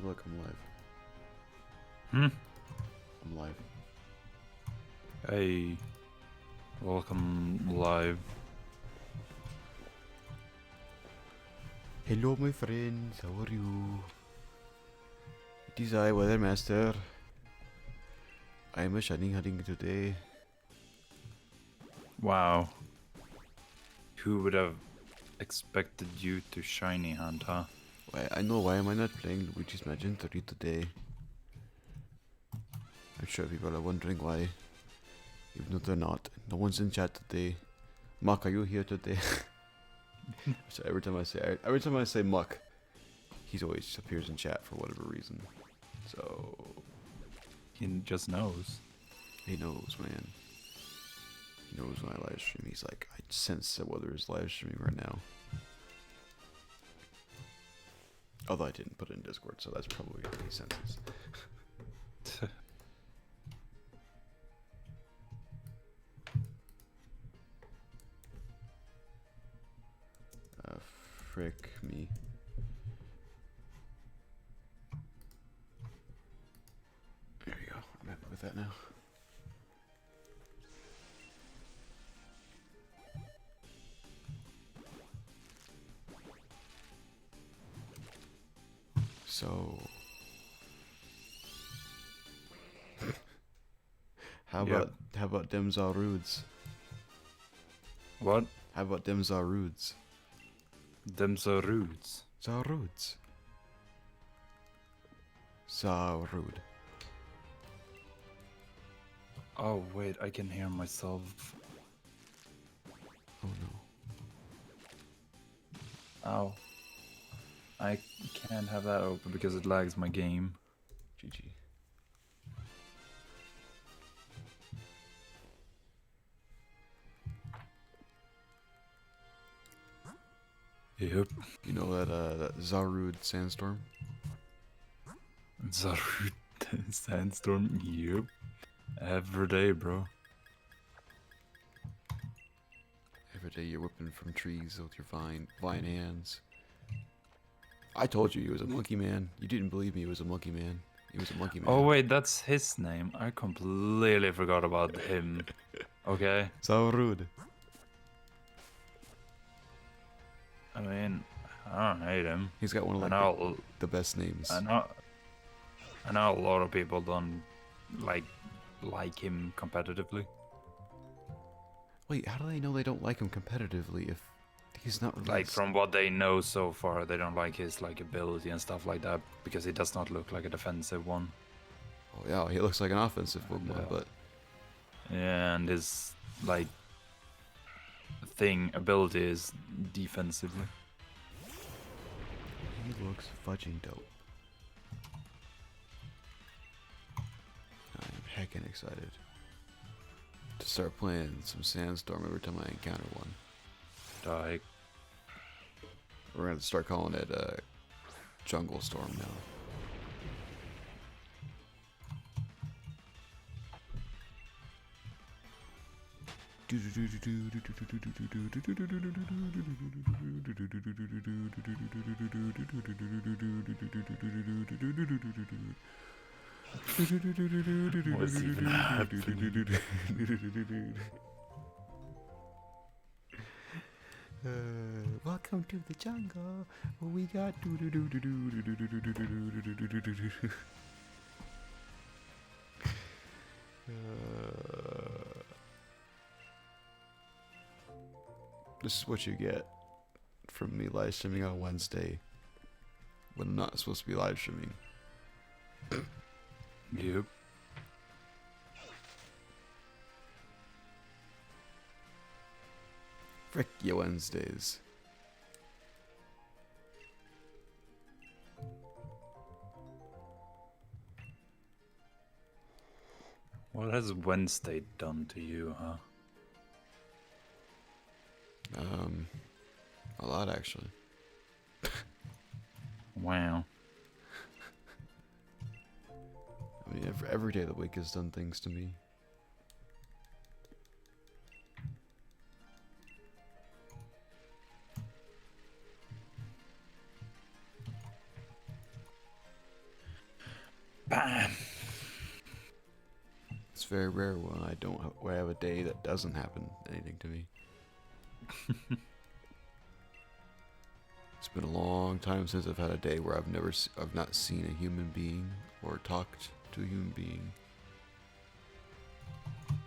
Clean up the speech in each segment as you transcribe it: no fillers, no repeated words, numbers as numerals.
look, I'm live. Hmm? I'm live. Hey, welcome live. Hello, my friends. How are you? It is I, Weathermaster. I am a shining hunting today. Wow. Who would have expected you to shiny hunt, huh? Why? I know. Why am I not playing Luigi's Mansion 3 today? I'm sure people are wondering why. Even though they're not. No one's in chat today. Muck, are you here today? So every time I say Muck, he always just appears in chat for whatever reason. So He just knows. he knows, man. He knows when I live stream. He's like, I sense that Weather is live streaming right now. Although I didn't put it in Discord, so that's probably what he senses. Frick me. There you go. I'm happy with that now. So, how about them Zaruds? What? How about them Zaruds? Them's are roots. Zaruds. Zarud. Oh wait, I can hear myself. Oh no. Ow. I can't have that open because it lags my game. GG. Yep. You know that Zarud sandstorm? Zarut sandstorm. Yep. Every day, bro. Every day you're whipping from trees with your vine hands. I told you he was a monkey man. You didn't believe me. He was a monkey man. He was a monkey man. Oh wait, that's his name. I completely forgot about him. Okay. Zarud. I mean, I don't hate him. He's got one of like the best names. I know a lot of people don't like him competitively. Wait, how do they know they don't like him competitively if he's not released? Like from what they know so far, they don't like his like ability and stuff like that because he does not look like a defensive one. Oh yeah, he looks like an offensive Pokemon, but yeah, and his like ability is defensively. he looks fudging dope. I'm heckin' excited to start playing some Sandstorm every time I encounter one. Like, We're gonna start calling it Jungle Storm now. what's even happening? Welcome to the jungle. We got this is what you get from me live streaming on Wednesday when I'm not supposed to be live streaming. Yep. Frick ya Wednesdays. What has Wednesday done to you, huh? A lot actually. Wow. I mean, every day of the week has done things to me. very rare when I have a day that doesn't happen anything to me. It's been a long time since I've had a day where I've not seen a human being or talked to a human being.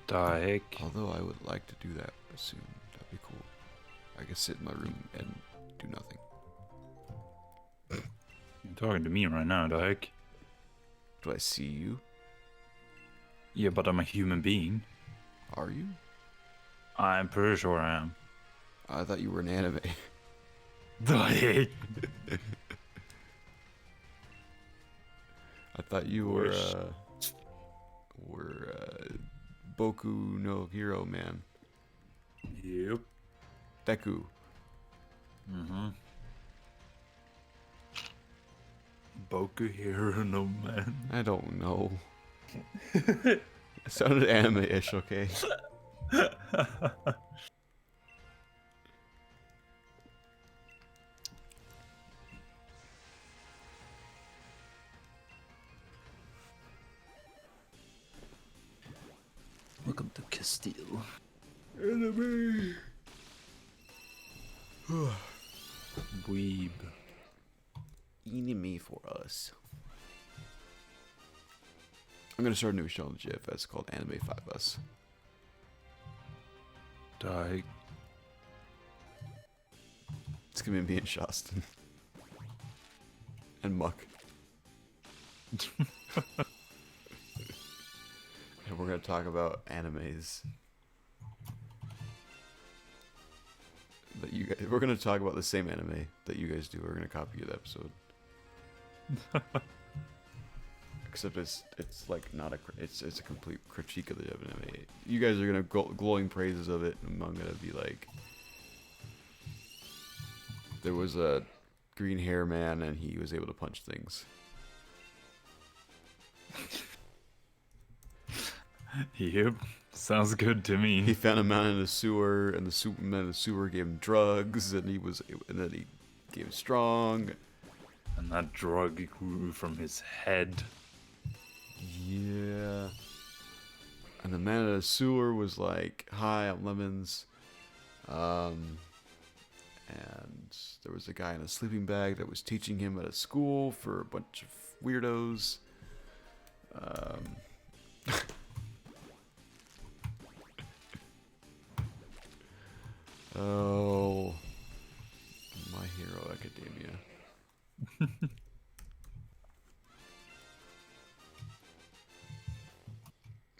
The heck? Although I would like to do that soon. That'd be cool. I could sit in my room and do nothing. You're talking to me right now, the heck? Do I see you? Yeah, but I'm a human being. Are you? I'm pretty sure I am. I thought you were an anime. The heck? I thought you were Boku no Hero man. Yep. Deku. Mm-hmm. Boku Hero no man. I don't know. It sounded anime-ish, okay? Welcome to Castile. Anime! Weeb. Enemy for us. I'm gonna start a new show on the JFS called Anime 5S. The heck? It's gonna be me and Shaston. And Muck. And we're gonna talk about animes. That you guys, we're gonna talk about the same anime that you guys do. We're gonna copy the episode. Except it's like not it's a complete critique of the anime. You guys are gonna glowing praises of it, and I'm gonna be like, there was a green hair man and he was able to punch things. Yep. Sounds good to me. He found a man in a sewer, and the man in the sewer gave him drugs, and then he became strong. And that drug grew from his head. Yeah. And the man in the sewer was like, "Hi, I'm Lemons." And there was a guy in a sleeping bag that was teaching him at a school for a bunch of weirdos. Oh, My Hero Academia.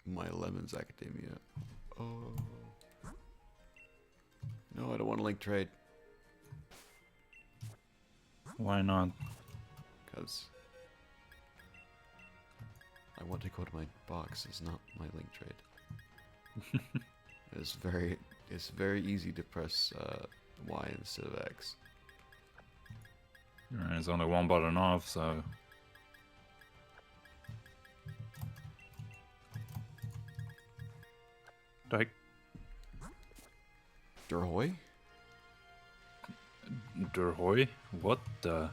My Lemons Academia. Oh. No, I don't want to link trade. Why not? Because I want to go to my box. It's not my link trade. It's very easy to press Y instead of X. There's only one button off, so... Like... Derhoy? Derhoy? What the...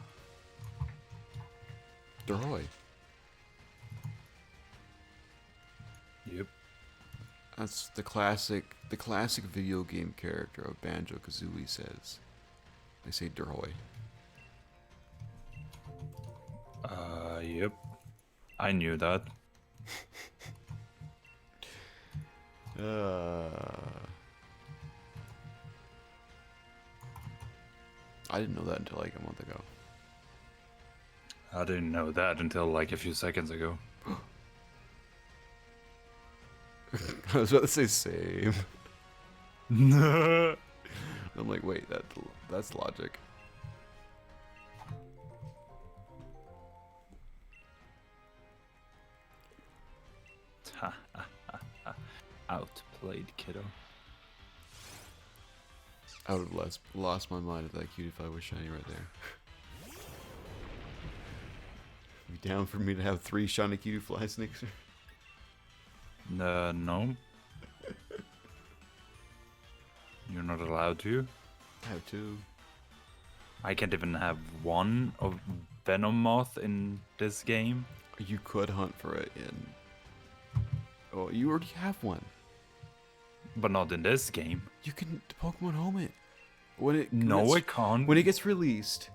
Derhoy. Yep. That's the classic video game character of Banjo-Kazooie says. They say Derhoy. Yep. I knew that. I didn't know that until like a month ago. I didn't know that until like a few seconds ago. I was about to say same. No. I'm like, wait, that's logic. Outplayed, kiddo. I would have lost my mind if that Cutify was shiny right there. You down for me to have 3 shiny Cutiflies, Nayxerr? No. You're not allowed to. I have 2. I can't even have one of Venom Moth in this game. You could hunt for it in Oh, you already have one. But not in this game. You can Pokemon Home it. When No, I can't. When it gets released,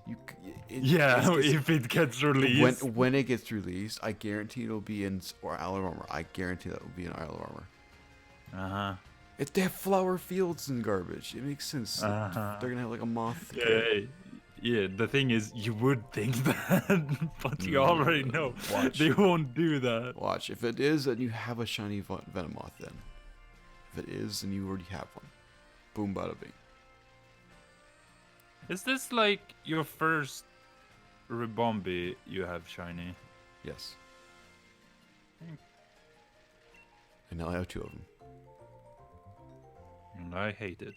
if it gets released. When it gets released, I guarantee it'll be in Isle of Armor. I guarantee that will be in Isle of Armor. If they have flower fields and garbage, it makes sense. They're gonna have like a moth. Yeah. The thing is, you would think that, but you already know they won't do that. Watch. If it is, then you have a shiny Venomoth. Then, if it is, then you already have one. Boom, bada bing. Is this like your first Ribombee you have shiny? Yes. And now I have 2 of them. And I hate it.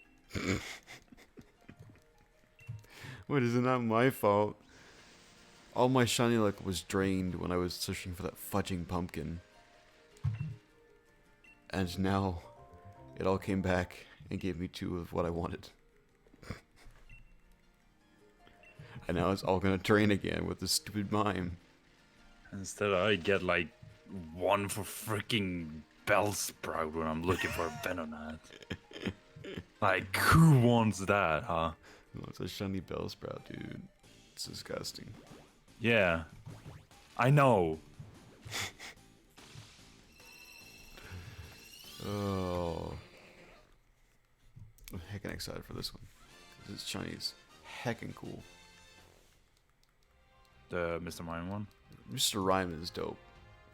What, is it not my fault? All my shiny luck was drained when I was searching for that fudging pumpkin. And now it all came back and gave me 2 of what I wanted. And now it's all gonna drain again with this stupid Mime. Instead, I get like 1 for freaking Bellsprout when I'm looking for a Venonat. Like, who wants that, huh? It's a shiny Bellsprout, dude. It's disgusting. Yeah, I know. Oh, I'm heckin' excited for this one. This Chinese heckin' cool. The Mr. Mime one? Mr. Rhyme is dope.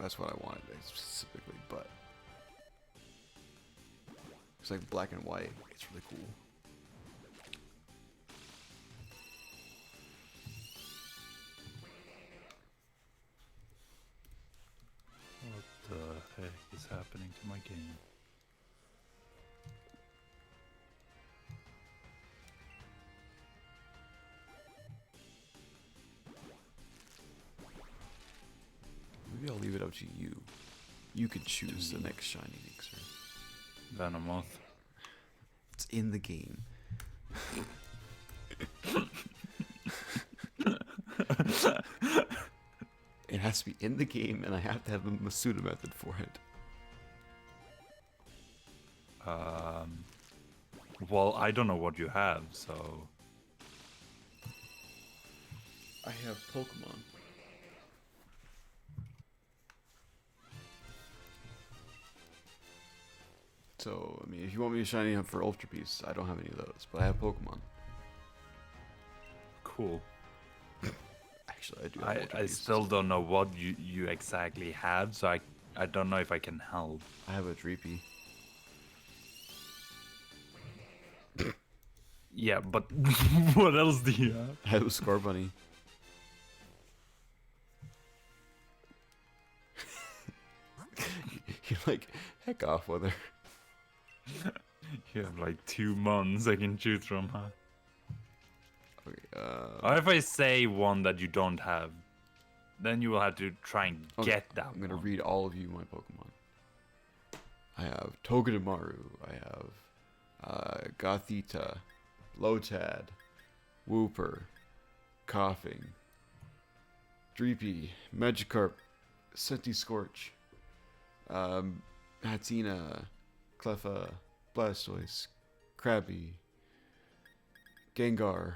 That's what I wanted specifically, but it's like black and white. It's really cool. What the heck is happening to my game? Maybe I'll leave it up to you. You can choose the next shiny Nayxerr. Venomoth. It's in the game. It has to be in the game, and I have to have a Masuda method for it. Well, I don't know what you have, so... I have Pokemon. So, I mean, if you want me to shiny up for Ultra Beasts, I don't have any of those, but I have Pokemon. Cool. Actually, I do have Ultra I Beasts. still don't know what you exactly have, so I don't know if I can help. I have a Dreepy. Yeah, but what else do you have? I have a Scorbunny. You're like, heck off with her. You have like 2 months I can choose from, huh? Okay, Or if I say one that you don't have, then you will have to try and get that I'm gonna one. read all of you my Pokemon. I have Togedemaru. I have Gothita, Lotad, Wooper, Coughing, Dreepy, Magikarp, Centiskorch, Hatsina, Cleffa, Blastoise, Krabby, Gengar,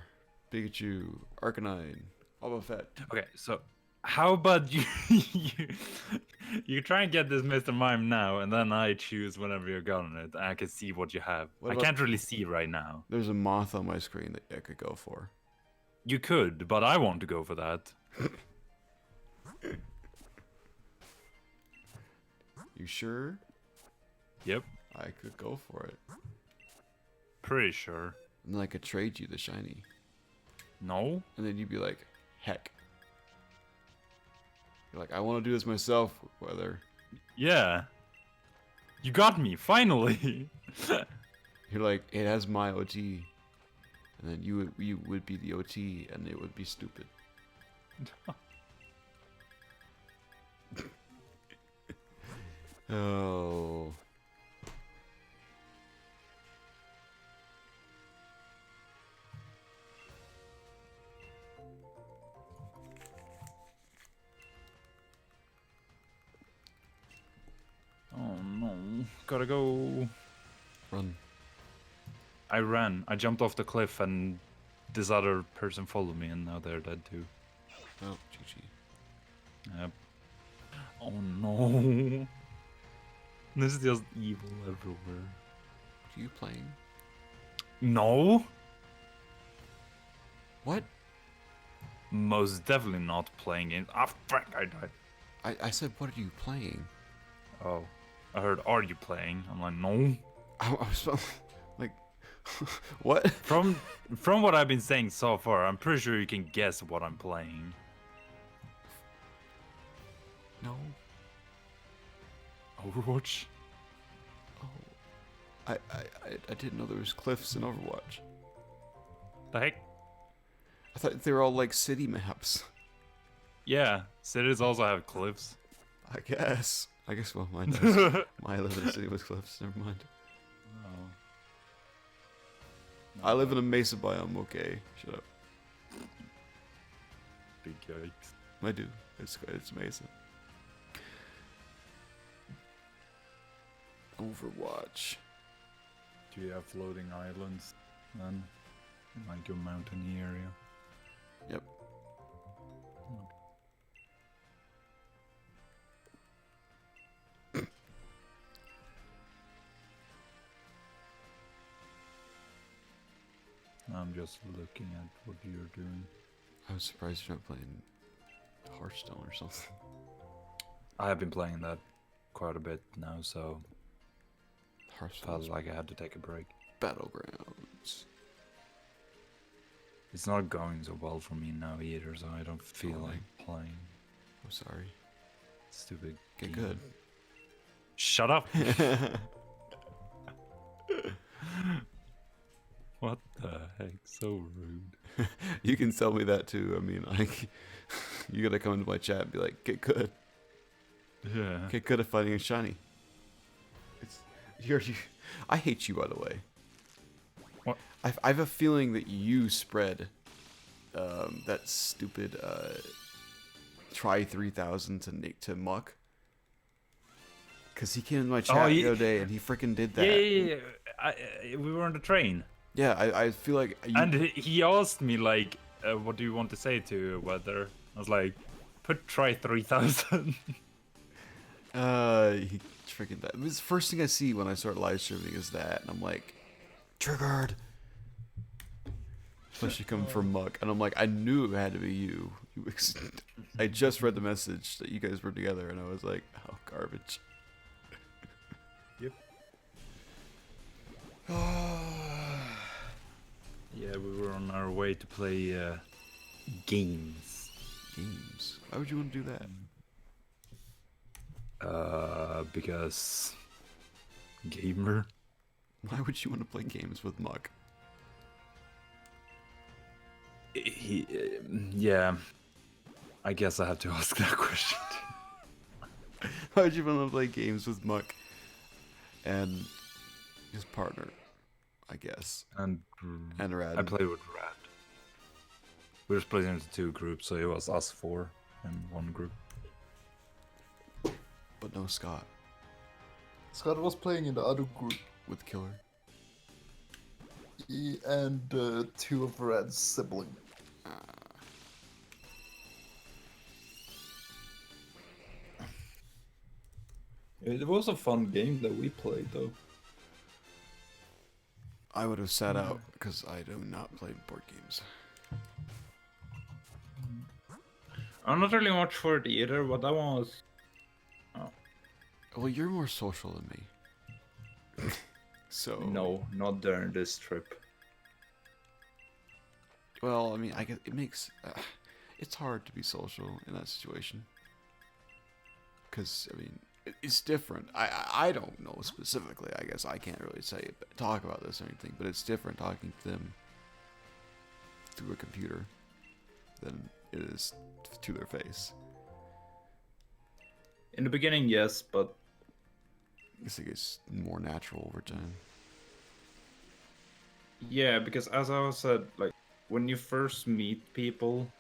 Pikachu, Arcanine, Obafet. Okay, so how about you try and get this Mr. Mime now, and then I choose whenever you're gotten it, and I can see what you have. I can't really see right now. There's a moth on my screen that I could go for. You could, but I want to go for that. You sure? Yep, I could go for it. pretty sure. And then I could trade you the shiny. No? And then you'd be like, heck. You're like, I want to do this myself, whether. Yeah. You got me, finally! You're like, it has my OT. And then you would be the OT, and it would be stupid. Oh. Oh no. Gotta go. Run. I ran. I jumped off the cliff and this other person followed me and now they're dead too. Oh, GG. Yep. Oh no. This is just evil everywhere. Are you playing? No. What? Most definitely not playing it. Ah, frick, I died. I said, what are you playing? Oh. I heard, are you playing? I'm like, no. I was like, what? From what I've been saying so far, I'm pretty sure you can guess what I'm playing. No. Overwatch? Oh. I didn't know there was cliffs in Overwatch. The heck? I thought they were all like city maps. Yeah, cities also have cliffs. I guess. Well, mine does. I live in a city with cliffs. Never mind. Oh. I live in a mesa biome. Okay, shut up. Big yikes. I do. It's mesa. Overwatch. Do you have floating islands then? In like your mountainy area? Yep. I'm just looking at what you're doing. I was surprised you're not playing Hearthstone or something. I have been playing that quite a bit now, so Hearthstone. felt like I had to take a break. Battlegrounds. It's not going so well for me now either, so I don't feel Oh. like playing. I'm sorry. Stupid. Get game. good. Shut up! What the heck? So rude. You can tell me that too. I mean, like, you gotta come into my chat and be like, get good. Yeah. Get good at fighting a shiny. You. I hate you, by the way. What? I have a feeling that you spread that stupid try 3000 to Muck. Because he came in my chat the other day and he freaking did that. Yeah. We were on the train. Yeah, I feel like you... And he asked me, like, what do you want to say to Weather? I was like, try 3000. He freaking that. This first thing I see when I start live streaming is that, and I'm like, triggered. Especially coming from Muck, and I'm like, I knew it had to be you. I just read the message that you guys were together, and I was like, oh, garbage. Yep. Yeah, we were on our way to play games. Games? Why would you want to do that? Because gamer. Why would you want to play games with Muck? Yeah. I guess I have to ask that question. Why would you want to play games with Muck and his partner? I guess. And Rad. I played with Rad. We were split into two groups, so it was us four in one group. But no Scott. Scott was playing in the other group. With Killer. And two of Rad's siblings. It was a fun game that we played, though. I would have sat out because I do not play board games. I'm not really much for it either, but that one was... Well, you're more social than me. So... No, not during this trip. Well, I mean, I guess it makes... it's hard to be social in that situation. Because, I mean, it's different. I don't know specifically. I guess I can't really talk about this or anything, but it's different talking to them through a computer than it is to their face. In the beginning, yes, but... I guess it gets more natural over time. Yeah, because as I said, like, when you first meet people,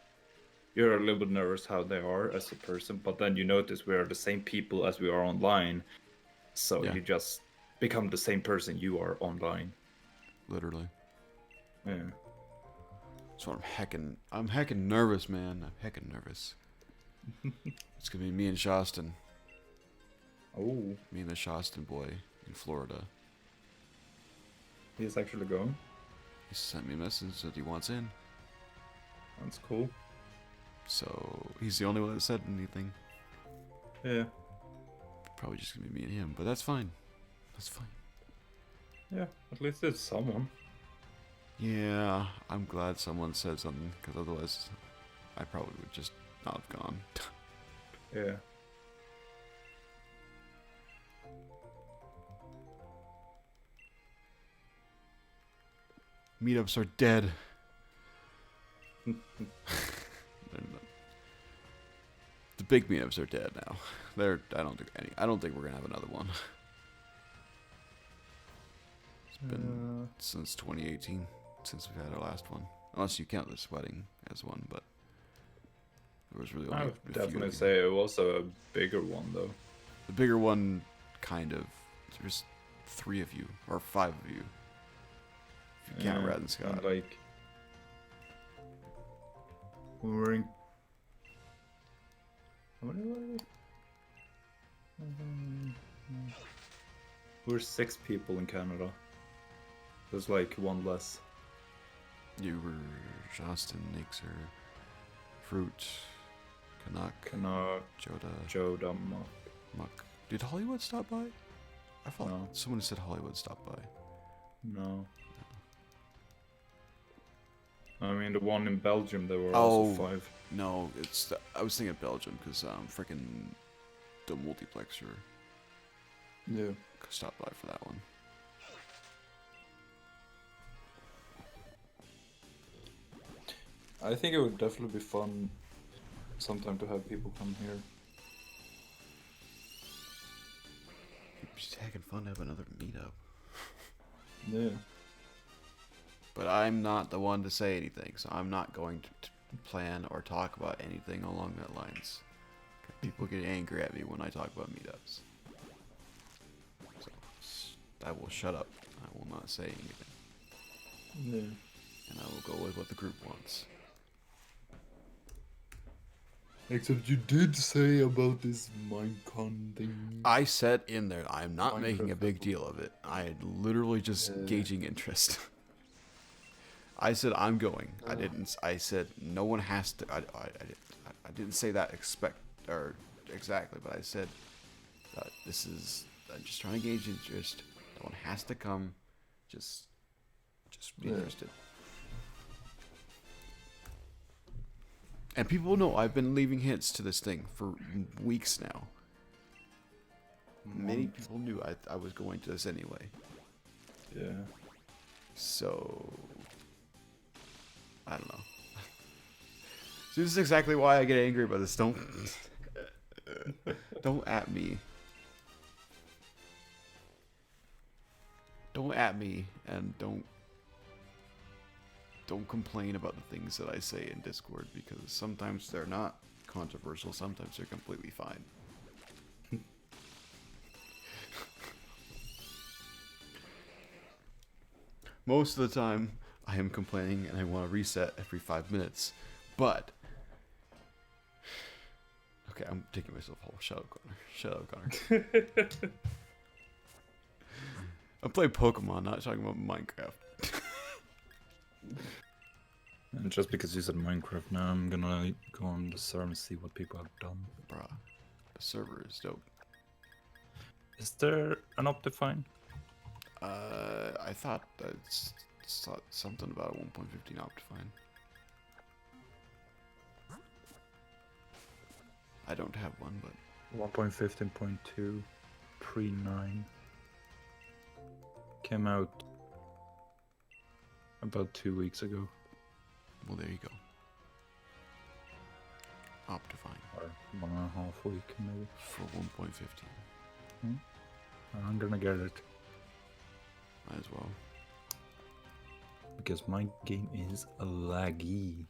you're a little bit nervous how they are as a person, but then you notice we are the same people as we are online, so Yeah. you just become the same person you are online. Literally. Yeah. So I'm heckin' nervous, man. I'm heckin' nervous. It's gonna be me and Shostin. Oh, Me and the Shostin boy in Florida. he's actually going. He sent me a message that he wants in. That's cool. So he's the only one that said anything. Yeah. Probably just gonna be me and him, but that's fine. That's fine. Yeah. At least there's someone. Yeah, I'm glad someone said something, because otherwise I probably would just not have gone. Yeah. Meetups are dead. They're not- The big meetups are dead now. I don't think we're gonna have another one. It's been since 2018 since we had our last one. Unless you count this wedding as one, but there was really only I a would few definitely again. say it was a bigger one though. The bigger one, kind of. There's 3 of you or 5 of you. If you count Rad and Scott. And like we're in. How many were we? We're 6 people in Canada. There's like one less. You were Justin, Nayxerr, Fruit, Canuck, Joda, Joda, Muck. Did Hollywood stop by? I thought No. someone said Hollywood stopped by. No. I mean, the one in Belgium, there were also 5. No, I was thinking Belgium because freaking the multiplexer Yeah. stopped by for that one. I think it would definitely be fun sometime to have people come here. It's just heckin' fun to have another meetup. Yeah. But I'm not the one to say anything, so I'm not going to plan or talk about anything along that lines. People get angry at me when I talk about meetups. So I will shut up. I will not say anything. Yeah. And I will go with what the group wants. Except you did say about this Minecon thing. I said in there, I'm not making a Minecraft big festival. deal of it. I literally just gauging interest. I said I'm going. I didn't. I said no one has to. I didn't say that exactly, but I said that this is. I'm just trying to gauge interest. No one has to come. Just be interested. And people know I've been leaving hints to this thing for weeks now. Many people knew I was going to this anyway. Yeah. So I don't know. So this is exactly why I get angry about this. Don't at me. Don't at me and don't complain about the things that I say in Discord, because sometimes they're not controversial, sometimes they're completely fine. Most of the time, I am complaining and I want to reset every 5 minutes. But okay, I'm taking myself whole. Shut up, Connor. Shut up, Connor. I'm playing Pokemon, not talking about Minecraft. And just because you said Minecraft, now I'm gonna go on the server and see what people have done. Bruh, the server is dope. Is there an Optifine? I thought that's something about a 1.15 Optifine. I don't have one, but 1.15.2 pre-9 came out about 2 weeks ago, well, there you go. Optifine or 1.5 week maybe. for 1.15. I'm gonna get it Might as well. because my game is laggy.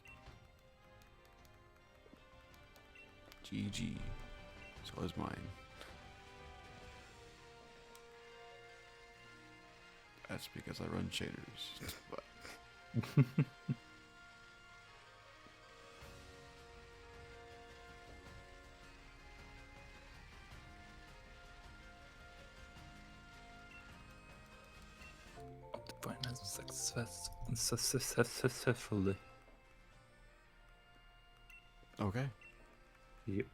GG. So is mine. That's because I run shaders. But Successfully. okay. Yep.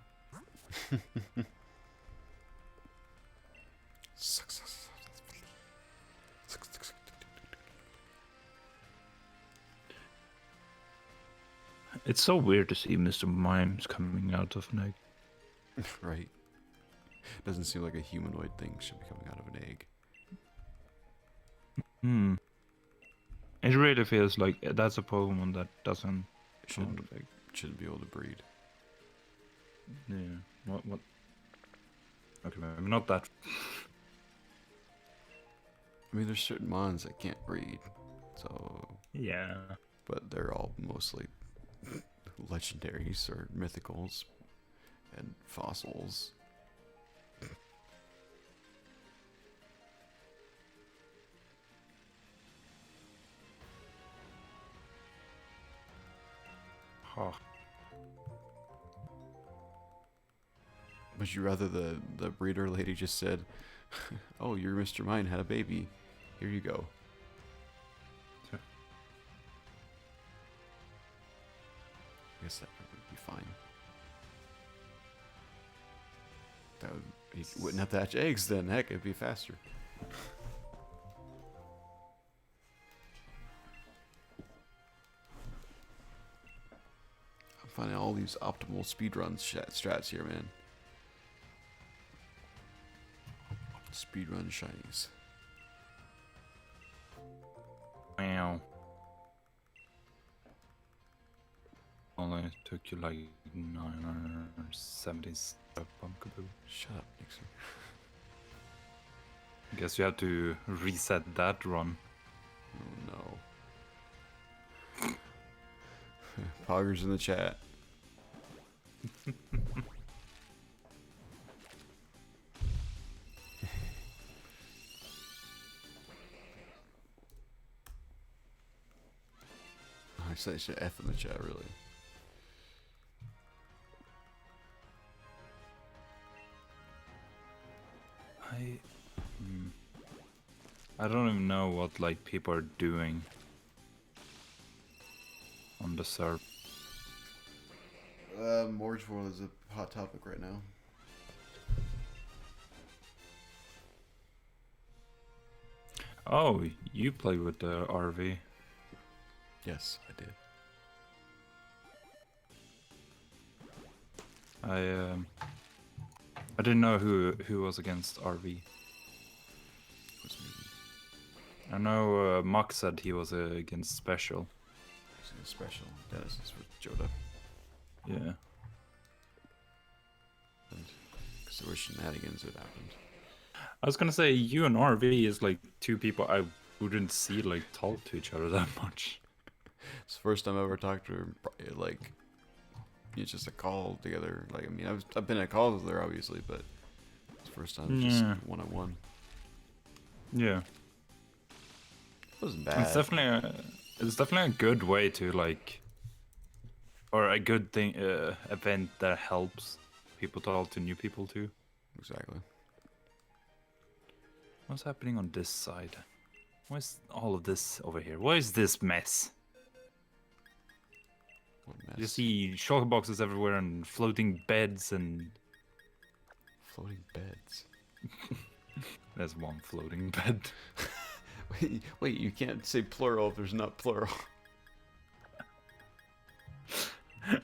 It's so weird to see Mr. Mimes coming out of an egg. Right. Doesn't seem like a humanoid thing should be coming out of an egg. Hmm. It really feels like that's a Pokemon that doesn't come out Shouldn't of egg. shouldn't be able to breed. Yeah. What? Okay, maybe not that. I mean, there's certain mons that can't breed, so Yeah. but they're all mostly legendaries or mythicals and fossils. Oh. Would you rather the breeder lady just said, "Oh, your Mr. Mine had a baby. Here you go." Sure. I guess that would be fine. That would he wouldn't have to hatch eggs then. Heck, it'd be faster. I'm finding all these optimal speedrun strats here, man. Speedrun shinies. Wow. Only took you like 970 Pumpkaboo. Shut up, Nayxerr. Guess you have to reset that run. Oh no. Poggers in the chat. I said I should F in the chat, really. I don't even know what like people are doing on the server. Mortgage World is a hot topic right now. Oh, you play with the RV. Yes, I did. I didn't know who was against RV. It was me. I know Mock said he was against Special. It was special. Dennis is with Joda. Yeah. Because there were shenanigans that happened. I was gonna say you and RV is like two people I wouldn't see like talk to each other that much. It's the first time I ever talked to her. Like, it's just a call together. Like, I mean, I've been at calls with her, obviously, but it's the first time just Yeah. one-on-one. Yeah. It wasn't bad. It's definitely a good way to like, or a good thing event that helps people talk to new people too. Exactly. What's happening on this side? Why is all of this over here? What is this mess? What a mess. You see shulker boxes everywhere and floating beds and Floating beds. there's one floating bed. Wait, you can't say plural if there's not plural.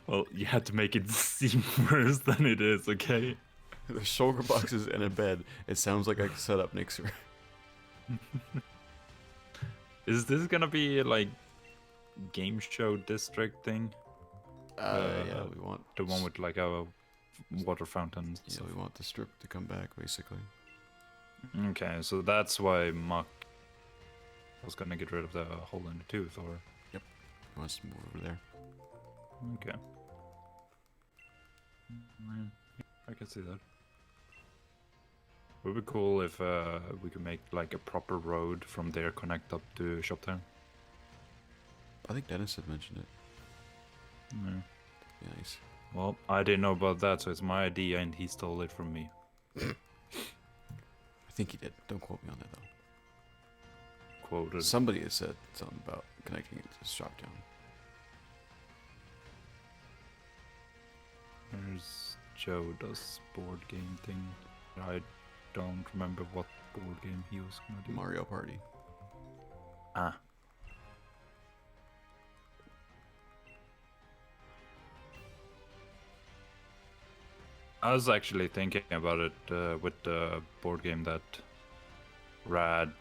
Well, you had to make it seem worse than it is, okay? There's shoulder boxes and a bed. It sounds like I could set up Nayxerr. Is this gonna be like game show district thing? Yeah, we want The one with like a water fountain. and Yeah, stuff. we want the strip to come back, basically. Okay, so that's why Muck was gonna get rid of the hole in the tooth, or He wants to move over there. okay. I can see that. It would be cool if we could make like a proper road from there connect up to Shoptown. I think Dennis had mentioned it. Yeah. Nice. Well, I didn't know about that, so it's my idea, and he stole it from me. I think he did. Don't quote me on that though. Quoted. Somebody has said something about connecting it to Shoptown. There's Joe does board game thing. I don't remember what board game he was gonna do. Mario Party. Ah. I was actually thinking about it with the board game that Rad,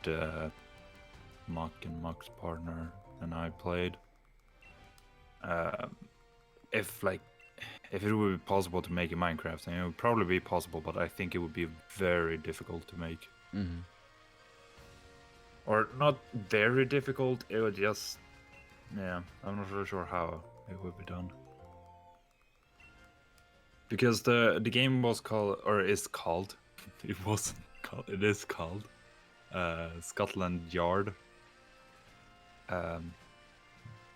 Muck and Muck's partner and I played. If it would be possible to make in Minecraft, and it would probably be possible, but I think it would be very difficult to make. Mm-hmm. Or not very difficult, it would just... Yeah, I'm not really sure how it would be done. Because the game was called, or is called, it wasn't called, it is called Scotland Yard.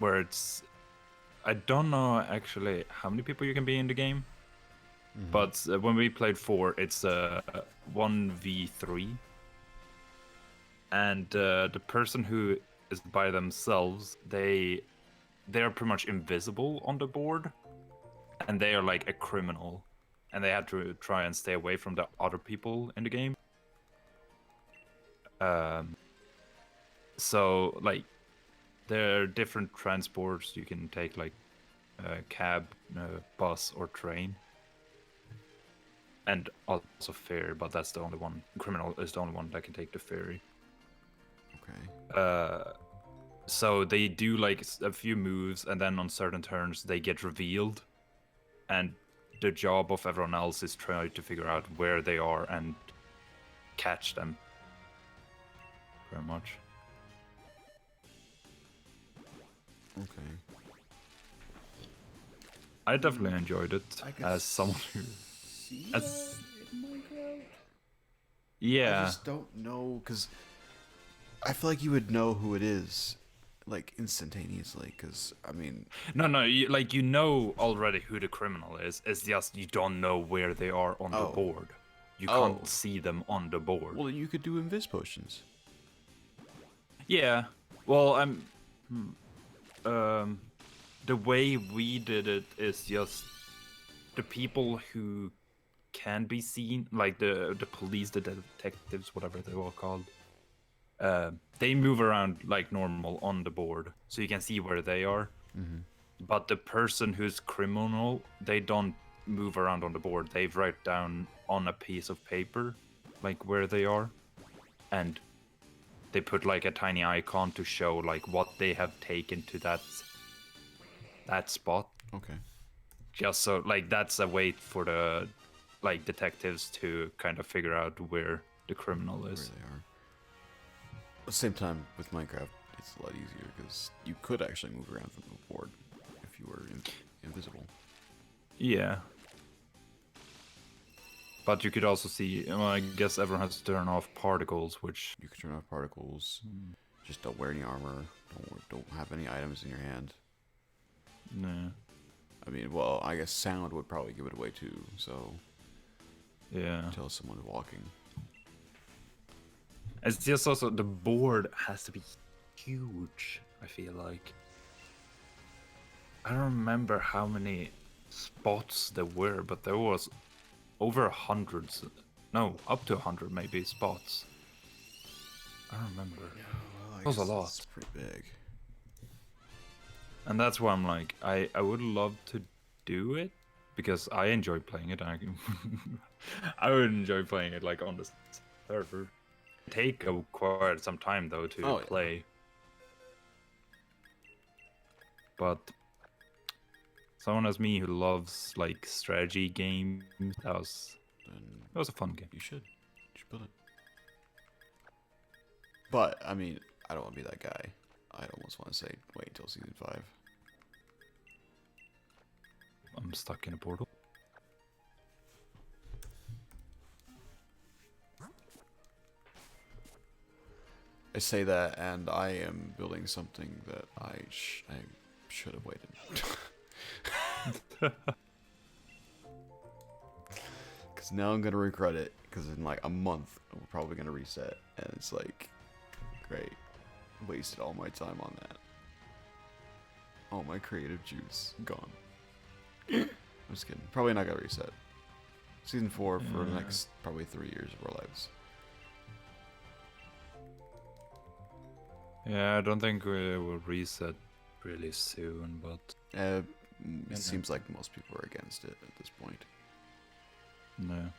Where it's... I don't know actually how many people you can be in the game. Mm-hmm. But when we played 4, it's 1v3. And the person who is by themselves, they are pretty much invisible on the board. And they are like a criminal. And they have to try and stay away from the other people in the game. So, like, there are different transports you can take, like cab, bus, or train. And also ferry, but that's the only one. Criminal is the only one that can take the ferry. Okay. So they do like a few moves, and then on certain turns they get revealed. And the job of everyone else is trying to figure out where they are and catch them. Very much. Okay. I definitely enjoyed it as someone who... As... Yeah. I just don't know, because I feel like you would know who it is, like, instantaneously, because, I mean... No, you know already who the criminal is. It's just you don't know where they are on the board. You can't see them on the board. Well, you could do invis potions. Yeah. Well, the way we did it is just the people who can be seen, like the police, the detectives, whatever they were called. They move around like normal on the board, so you can see where they are. Mm-hmm. But the person who's criminal, they don't move around on the board. They write down on a piece of paper, like where they are, and they put like a tiny icon to show like what they have taken to that spot. Okay. Just so like that's a way for the like detectives to kind of figure out where the criminal is. Where they are. At the same time, with Minecraft, it's a lot easier because you could actually move around from the board if you were invisible. Yeah. But you could also see, well, I guess everyone has to turn off particles, which... You can turn off particles. Just don't wear any armor. Don't have any items in your hand. Nah. I mean, well, I guess sound would probably give it away too, so... Yeah. Tell someone walking. It's just also, the board has to be huge, I feel like. I don't remember how many spots there were, but there was over 100, no, up to 100 maybe spots. I don't remember. Well, It was a lot. It's pretty big. And that's why I'm like, I would love to do it, because I enjoy playing it. I would enjoy playing it like on the server. Take quite some time though to play. But someone as me who loves like strategy games, that was a fun game. You should build it. But I mean, I don't want to be that guy. I'd almost want to say wait until season 5. I'm stuck in a portal. I say that, and I am building something that I should have waited. Because now I'm gonna regret it. Because in like a month, we're probably gonna reset, and it's like, great, wasted all my time on that. All my creative juice gone. I'm just kidding. Probably not gonna reset. Season 4 for the next probably 3 years of our lives. Yeah, I don't think we will reset really soon, but It seems like most people are against it at this point. no.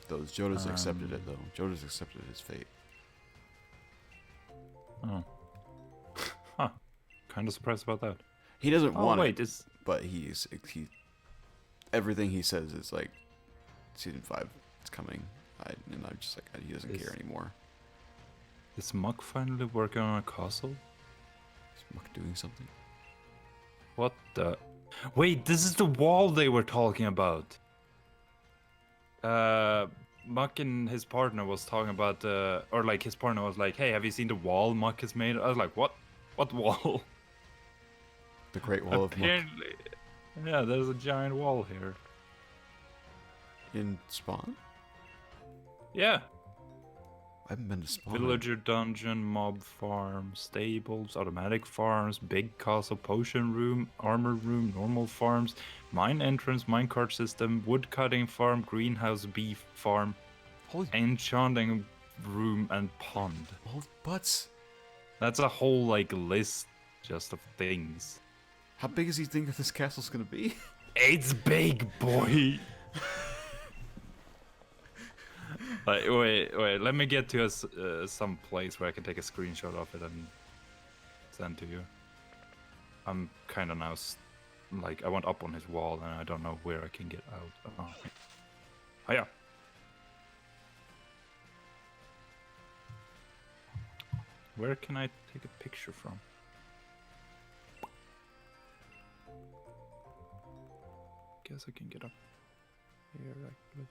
Those Jodas accepted it though. Jodas accepted his fate. Oh. Huh. Kind of surprised about that. He doesn't want wait, it, it's... but he everything he says is like, season 5, it's coming, and I'm just like, he doesn't care anymore. Is Muck finally working on a castle? Is Muck doing something? What the... Wait, this is the wall they were talking about! Muck and his partner was talking about, or like his partner was like, hey, have you seen the wall Muck has made? I was like, what? What wall? The Great Wall of Muck. Apparently, yeah, there's a giant wall here. In Spawn? Yeah. I haven't been to Spawn. Villager dungeon, mob farm, stables, automatic farms, big castle, potion room, armor room, normal farms, mine entrance, minecart system, wood cutting farm, greenhouse, bee farm, Holy enchanting room, and pond. old butts. That's a whole like list just of things. How big does he think that this castle's gonna be? It's big, boy. Wait, let me get to some place where I can take a screenshot of it and send to you. I'm kind of now, like, I went up on his wall and I don't know where I can get out. Oh yeah. Where can I take a picture from? Guess I can get up here, actually.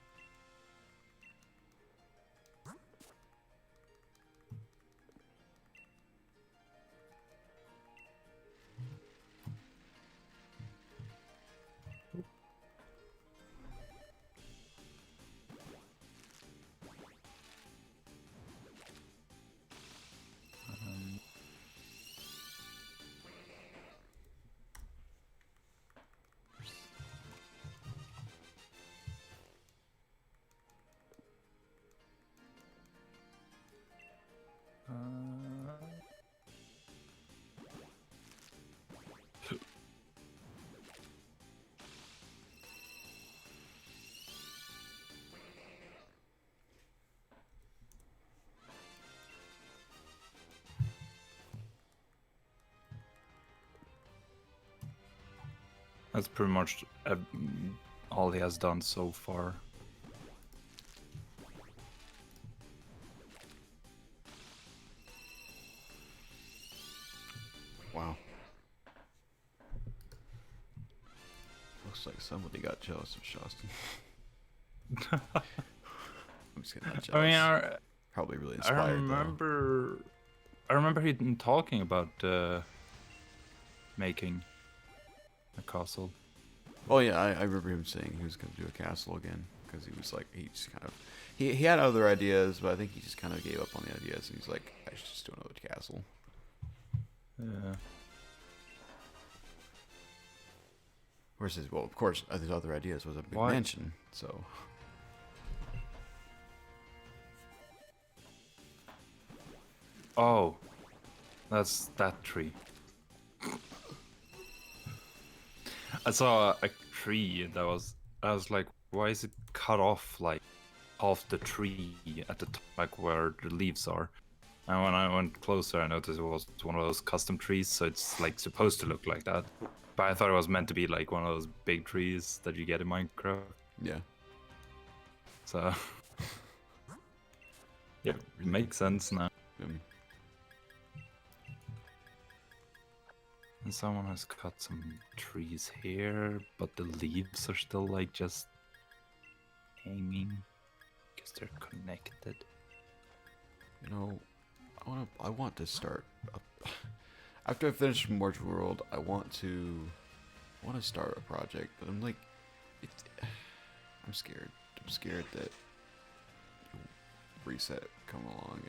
That's pretty much all he has done so far. Wow. Looks like somebody got jealous of Shostin. I'm just kidding, not jealous. I mean, probably really inspired. I remember him talking about making a castle. Oh yeah, I remember him saying he was going to do a castle again because he was like, he just kind of he had other ideas, but I think he just kind of gave up on the ideas and he's like, I should just do another castle. Yeah. Versus, well, of course, his other ideas was a big mansion, so. Oh, that's that tree. I saw a tree that was. I was like, why is it cut off like half the tree at the top, like where the leaves are? And when I went closer, I noticed it was one of those custom trees, so it's like supposed to look like that. But I thought it was meant to be like one of those big trees that you get in Minecraft. Yeah. So, yeah, it makes sense now. And someone has cut some trees here, but the leaves are still like just hanging because they're connected. You know, I want to start. After I finish Morge World, I want to start a project, but I'm like, I'm scared. I'm scared that reset come along,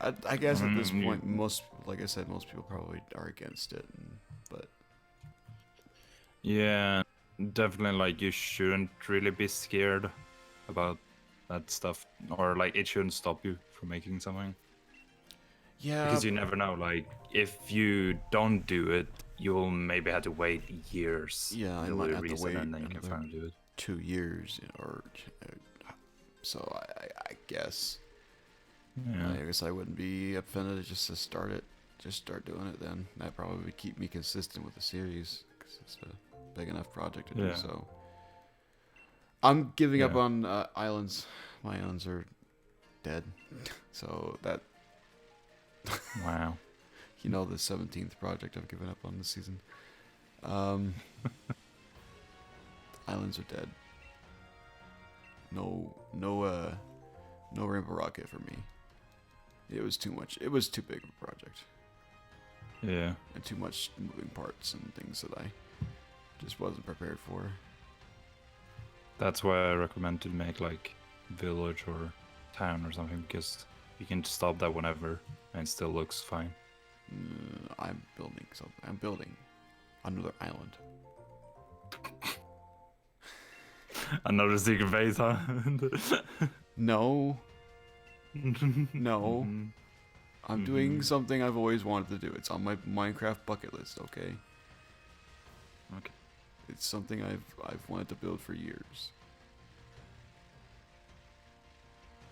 and I guess at this point, like I said, most people probably are against it, but Yeah, definitely. Like you shouldn't really be scared about that stuff, or like it shouldn't stop you from making something. yeah, Because you never know. Like if you don't do it, you'll maybe have to wait years. yeah, I till might the have to reset, wait and then you can another finally do it. 2 years, or so. I guess. Yeah. I guess I wouldn't be offended just to start it. Just start doing it then. That probably would keep me consistent with the series because it's a big enough project to do so. I'm giving up on islands. My islands are dead. So that. Wow. You know, the 17th project I've given up on this season. Islands are dead. No Rainbow Rocket for me. It was too much. It was too big of a project. Yeah. And too much moving parts and things that I just wasn't prepared for. That's why I recommend to make like village or town or something, because you can stop that whenever and it still looks fine. I'm building something. I'm building another island. Another secret base, huh? No. No. Mhm. I'm doing something I've always wanted to do. It's on my Minecraft bucket list, okay? Okay. It's something I've wanted to build for years.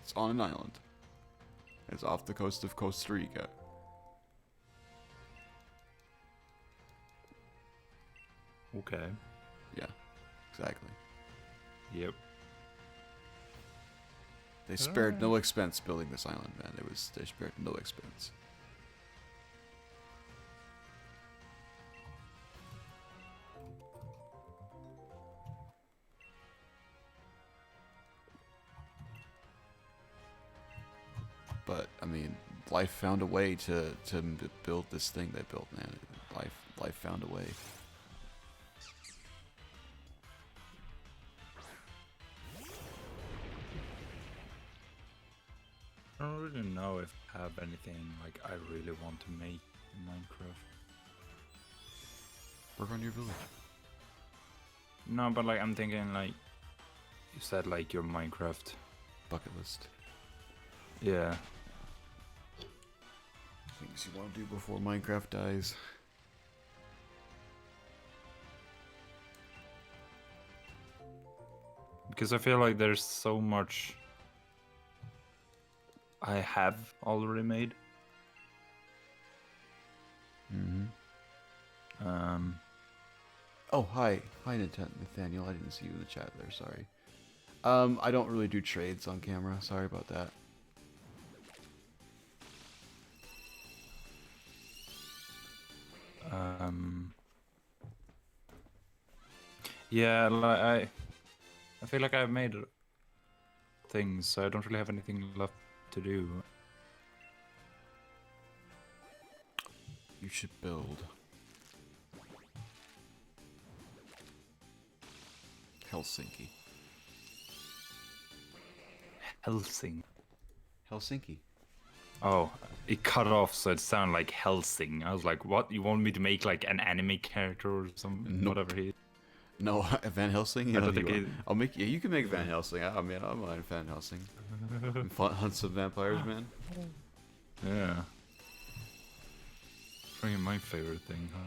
It's on an island. It's off the coast of Costa Rica. Okay. Yeah, exactly. Yep. They spared no expense building this island, man. They spared no expense. But I mean, life found a way to build this thing they built, man. Life found a way. I don't really know if I have anything like I really want to make in Minecraft. Work on your village. No, but like I'm thinking like you said, like your Minecraft. Bucket list. Yeah. Things you want to do before Minecraft dies. Because I feel like there's so much I have already made. Oh, hi, Nathaniel. I didn't see you in the chat there. Sorry. I don't really do trades on camera. Sorry about that. Yeah, like I feel like I've made things, so I don't really have anything left to do. You should build Helsinki. Helsinki. Oh, it cut off, so it sounded like Helsing. I was like, what? You want me to make like an anime character or something? Nope. Whatever he is. No, Van Helsing. I don't think it... I'll make. Yeah, you can make Van Helsing. I mean, I'm on Van Helsing. Hunt some vampires, man. Yeah. Freaking my favorite thing, huh?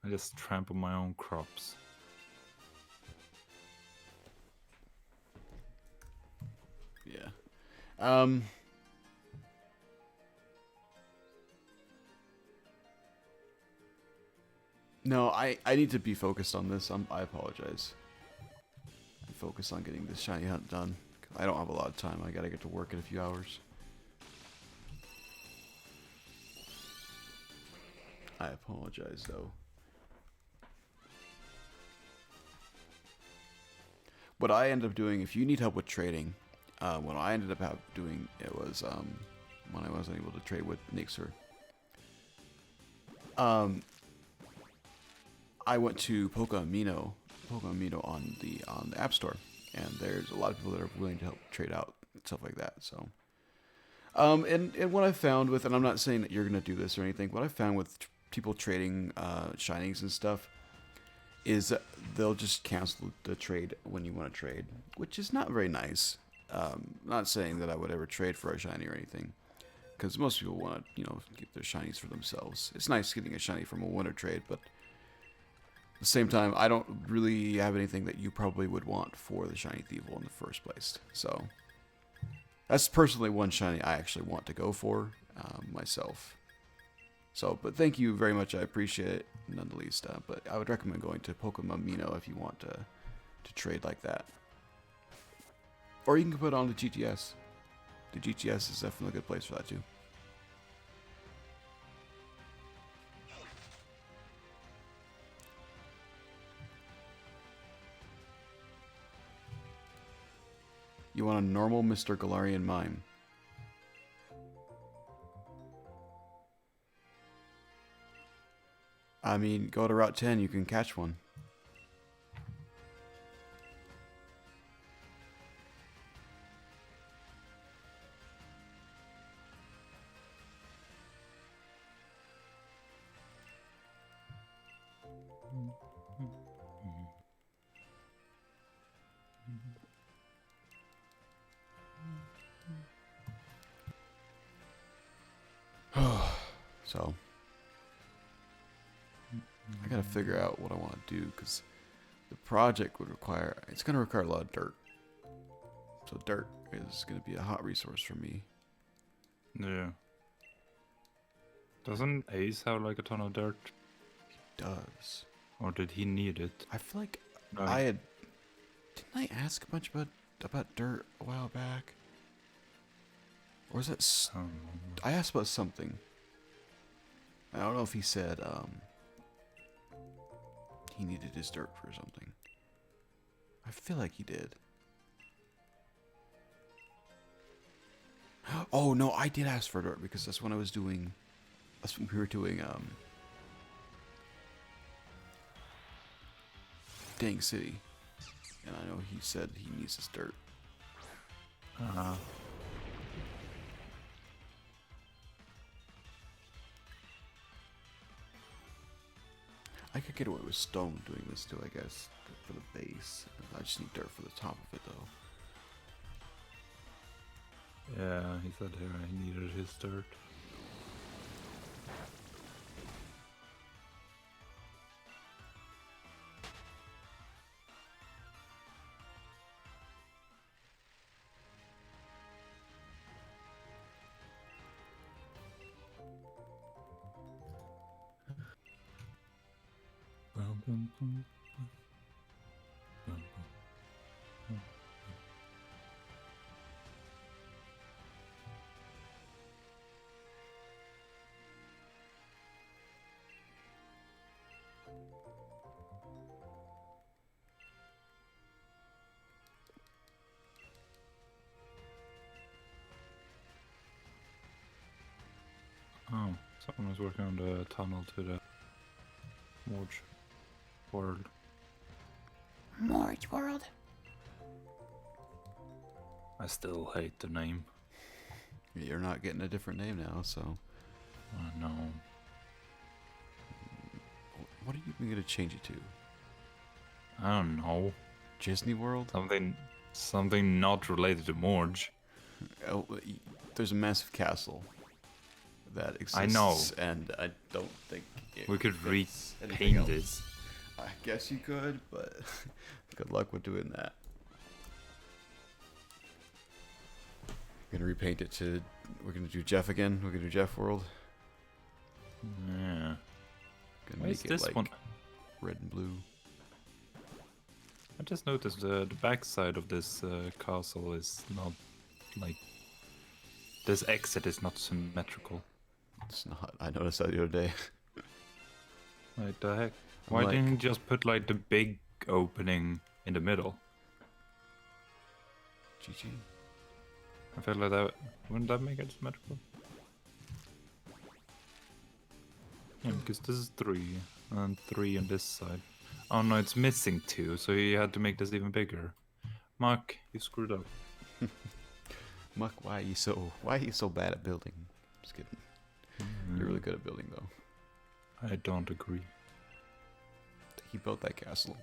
I just trample my own crops. Yeah. No, I need to be focused on this. I apologize. I'm focused on getting this shiny hunt done. I don't have a lot of time. I gotta get to work in a few hours. I apologize, though. What I end up doing, if you need help with trading, what I ended up doing it was when I wasn't able to trade with Nayxerr. I went to Pokémon on the App Store, and there's a lot of people that are willing to help trade out stuff like that. So, and what I found with, and I'm not saying that you're gonna do this or anything, what I found with people trading shinings and stuff is that they'll just cancel the trade when you want to trade, which is not very nice. Not saying that I would ever trade for a shiny or anything, because most people want to, get their shinies for themselves. It's nice getting a shiny from a winter trade, but at the same time, I don't really have anything that you probably would want for the shiny Thievul in the first place. So that's personally one shiny I actually want to go for myself. So, but thank you very much. I appreciate it, none the least. But I would recommend going to Pokémon Mino if you want to trade like that. Or you can put it on the GTS. The GTS is definitely a good place for that too. You want a normal Mr. Galarian Mime. I mean, go to Route 10, you can catch one. So, I gotta figure out what I want to do, because the project would require, it's gonna require a lot of dirt. So dirt is gonna be a hot resource for me. Yeah. Doesn't Ace have like a ton of dirt? He does. Or did he need it? I feel like Right. I had, didn't I ask a bunch about dirt a while back? Or was that, I asked about something. I don't know if he said, he needed his dirt for something. I feel like he did. Oh no, I did ask for dirt because that's when I was doing, that's when we were doing, Dang City. And I know he said he needs his dirt. I could get away with stone doing this too, I guess, for the base. I just need dirt for the top of it, though. Yeah, he said here he needed his dirt. Oh, someone was working on the tunnel to the Morge world. Morge World. I still hate the name. You're not getting a different name now, so. I know. What are you even gonna change it to? I don't know. Disney World? Something not related to Morge. Oh, there's a massive castle that exists. I know. And I don't think We could fits anything repaint it. else. I guess you could, but good luck with doing that. We're gonna repaint it to. We're gonna do Jeff again. We're gonna do Jeff World. Yeah. Gonna Why is make it this like one? red and blue. I just noticed the backside of this castle is not like. This exit is not symmetrical. It's not. I noticed that the other day. Like the heck? I'm Why like- didn't you just put like the big opening in the middle? GG. I feel like that wouldn't that make it symmetrical? Yeah, because this is 3 and 3 on this side. Oh no, it's missing 2, so you had to make this even bigger. Mark, you screwed up. Muck, why are you so bad at building? Just kidding. You're really good at building though. I don't agree. He built that castle.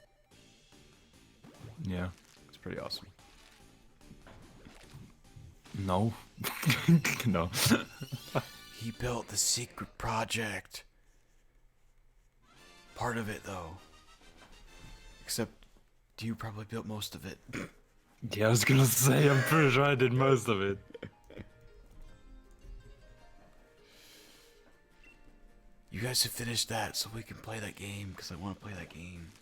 Yeah. It's pretty awesome. No. No. He built the secret project. Part of it though. Except you probably built most of it. Yeah, I was gonna say, I'm pretty sure I did most of it. You guys should finish that so we can play that game, because I want to play that game.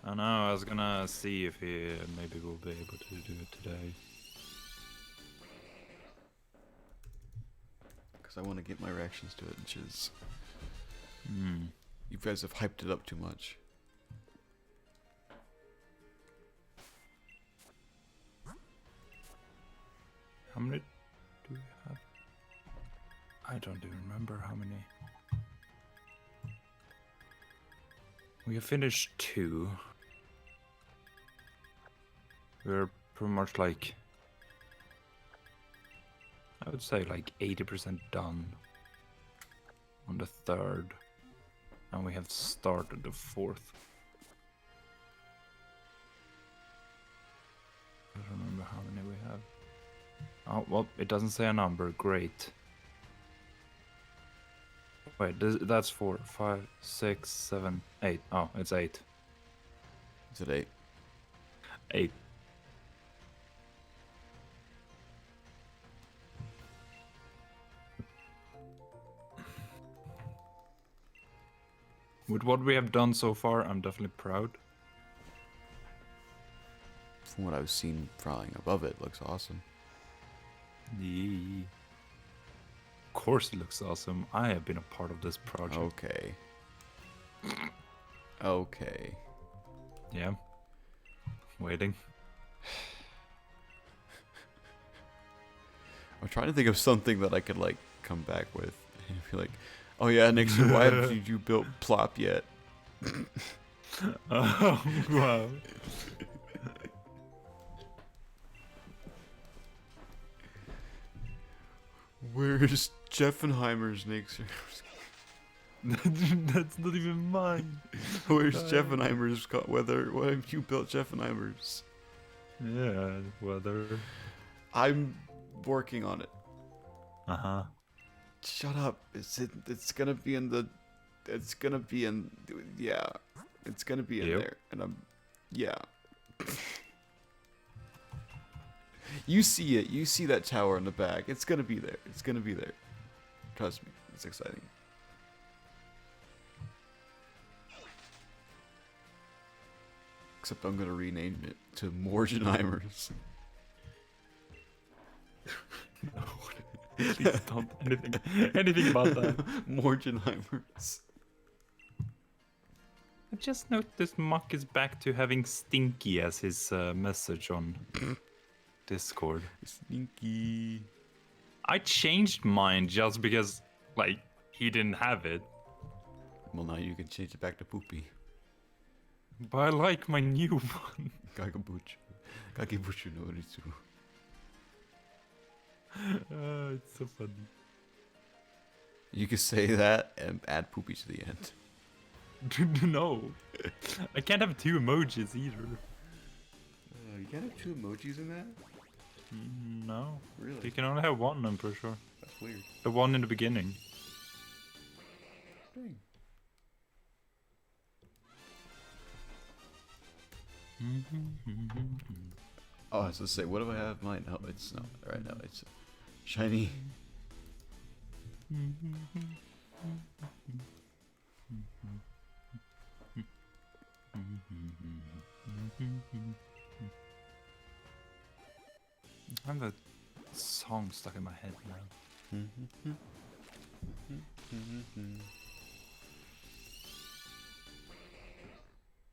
I know, I was gonna see if he maybe will be able to do it today. Because I want to get my reactions to it, which is... Hmm. You guys have hyped it up too much. How many do we have? I don't even remember how many. We have finished 2. We're pretty much like, I would say like 80% done on the 3rd. And we have started the 4th. I don't remember how many we have. Oh, well, it doesn't say a number. Great. Wait, that's 4, 5, 6, 7, 8. Oh, it's 8. Is it 8? 8. With what we have done so far, I'm definitely proud. From what I've seen flying above it, looks awesome. Yeah. Of course it looks awesome. I have been a part of this project. Okay. Okay. Yeah. Waiting. I'm trying to think of something that I could, like, come back with. And be like, oh yeah, Nayxerr, why haven't you built Plop yet? Oh, wow. Where's Jeffenheimer's Nayxerr? That's not even mine. Where's Jeffenheimer's? Why have you built Jeffenheimer's? Yeah, whether. I'm working on it. Uh-huh. Shut up. It's gonna be in the... It's gonna be in... Yeah. It's gonna be in Yep. there. And I'm... Yeah. You see it. You see that tower in the back. It's gonna be there. It's gonna be there. Trust me. It's exciting. Except I'm gonna rename it to Morgenheimers. No. Please don't. Anything about that. Morgenheimers. I just noticed Muck is back to having Stinky as his message on Discord. Sneaky. I changed mine just because, like, he didn't have it. Well, now you can change it back to Poopy. But I like my new one. Kagabuchu. Kagebuchu no Ritsu. It's so funny. You could say that and add Poopy to the end. No. I can't have 2 emojis either. You can't have 2 emojis in that? No. Really? You can only have 1, I'm pretty sure. That's weird. The one in the beginning. Dang. Oh, I was gonna say, what do I have mine? No, it's not. Right now, it's shiny. I have a song stuck in my head now.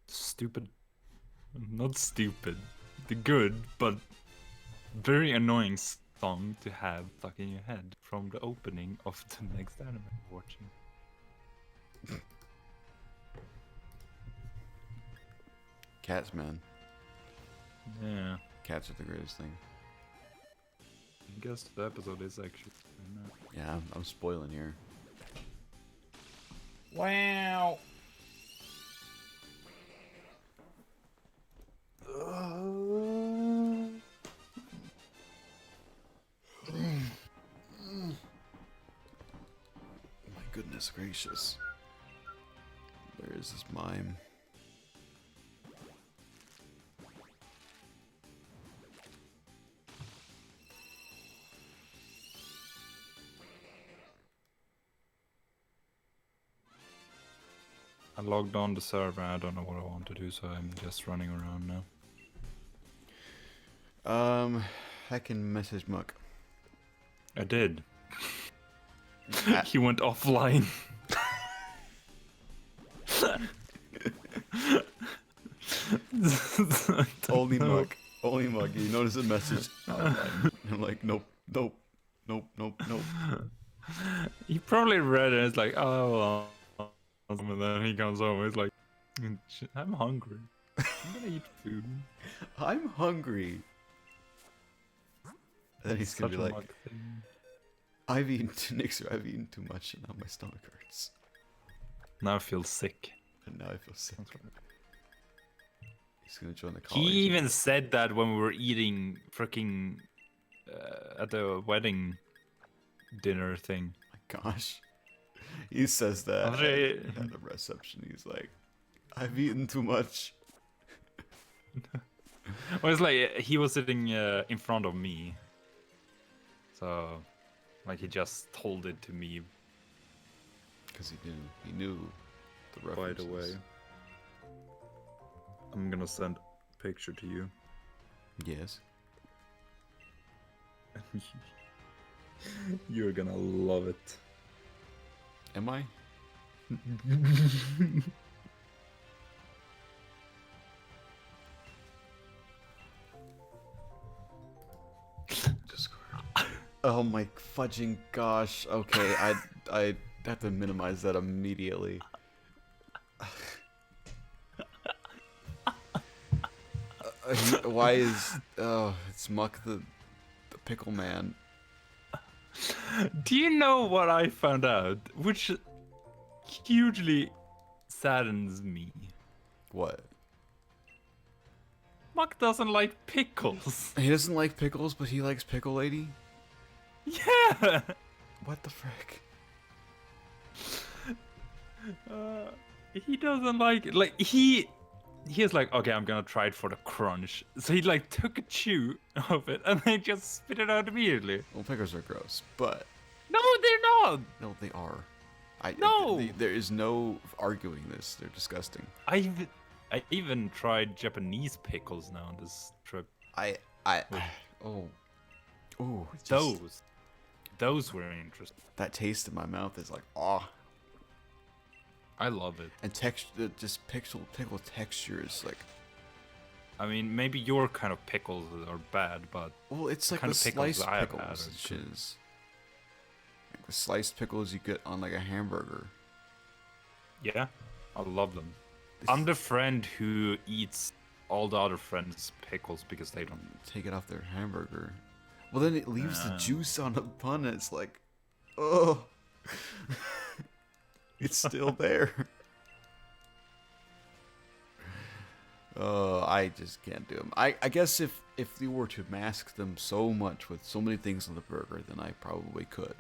Stupid. Not stupid. The good, but Very annoying song to have stuck in your head from the opening of the next anime I'm watching. Cats, man. Yeah, Cats are the greatest thing. I guess the episode is actually. Yeah, I'm spoiling here. Wow. My goodness gracious. Where is this mime? I logged on the server. I don't know what I want to do, so I'm just running around now. I can message Muck. I did. He went offline. Only Muck. Only Muck. You notice a message online. I'm like, nope, nope, nope, nope, nope. He probably read it and it's like, oh, well. And then he comes home. He's like, I'm hungry. I'm gonna eat food. I'm hungry. And then he's gonna be Such a like, Muck thing. I've eaten Nayxerr, I've eaten too much and now my stomach hurts. Now I feel sick. And now I feel sick. That's right. He's gonna join the college. He even said that when we were eating freaking at the wedding dinner thing. My gosh. He says that Andre- at the reception. He's like, I've eaten too much. Well, it's like he was sitting in front of me, so like he just told it to me Because he knew the right references. away. I'm gonna send a picture to you. Yes. You're gonna love it. Am I? Discord. Oh my fudging gosh. Okay, I have to minimize that immediately. Why is it's Muck the pickle man? Do you know what I found out? Which hugely saddens me. What? Muck doesn't like pickles. He doesn't like pickles, but he likes Pickle Lady? Yeah! What the frick? He doesn't like it. Like, he is like, okay, I'm gonna try it for the crunch. So he like took a chew of it and then just spit it out immediately. Well, pickles are gross, but No, they're not! no, they are. No! There is no arguing this. They're disgusting. I even tried Japanese pickles now on this trip. Oh, Those were interesting. that taste in my mouth is like, ah. I love it. And texture, just pickle texture is like, I mean, maybe your kind of pickles are bad, but well, it's like kind the of pickles sliced I have pickles had and are shit. good. Like the sliced pickles you get on like a hamburger. yeah, I love them. This- I'm the friend who eats all the other friends' pickles because they don't. Take it off their hamburger. Well, then it leaves the Uh. juice on the bun. And it's like, oh, it's still there. Oh, I just can't do them. I guess if you were to mask them so much with so many things on the burger, then I probably could.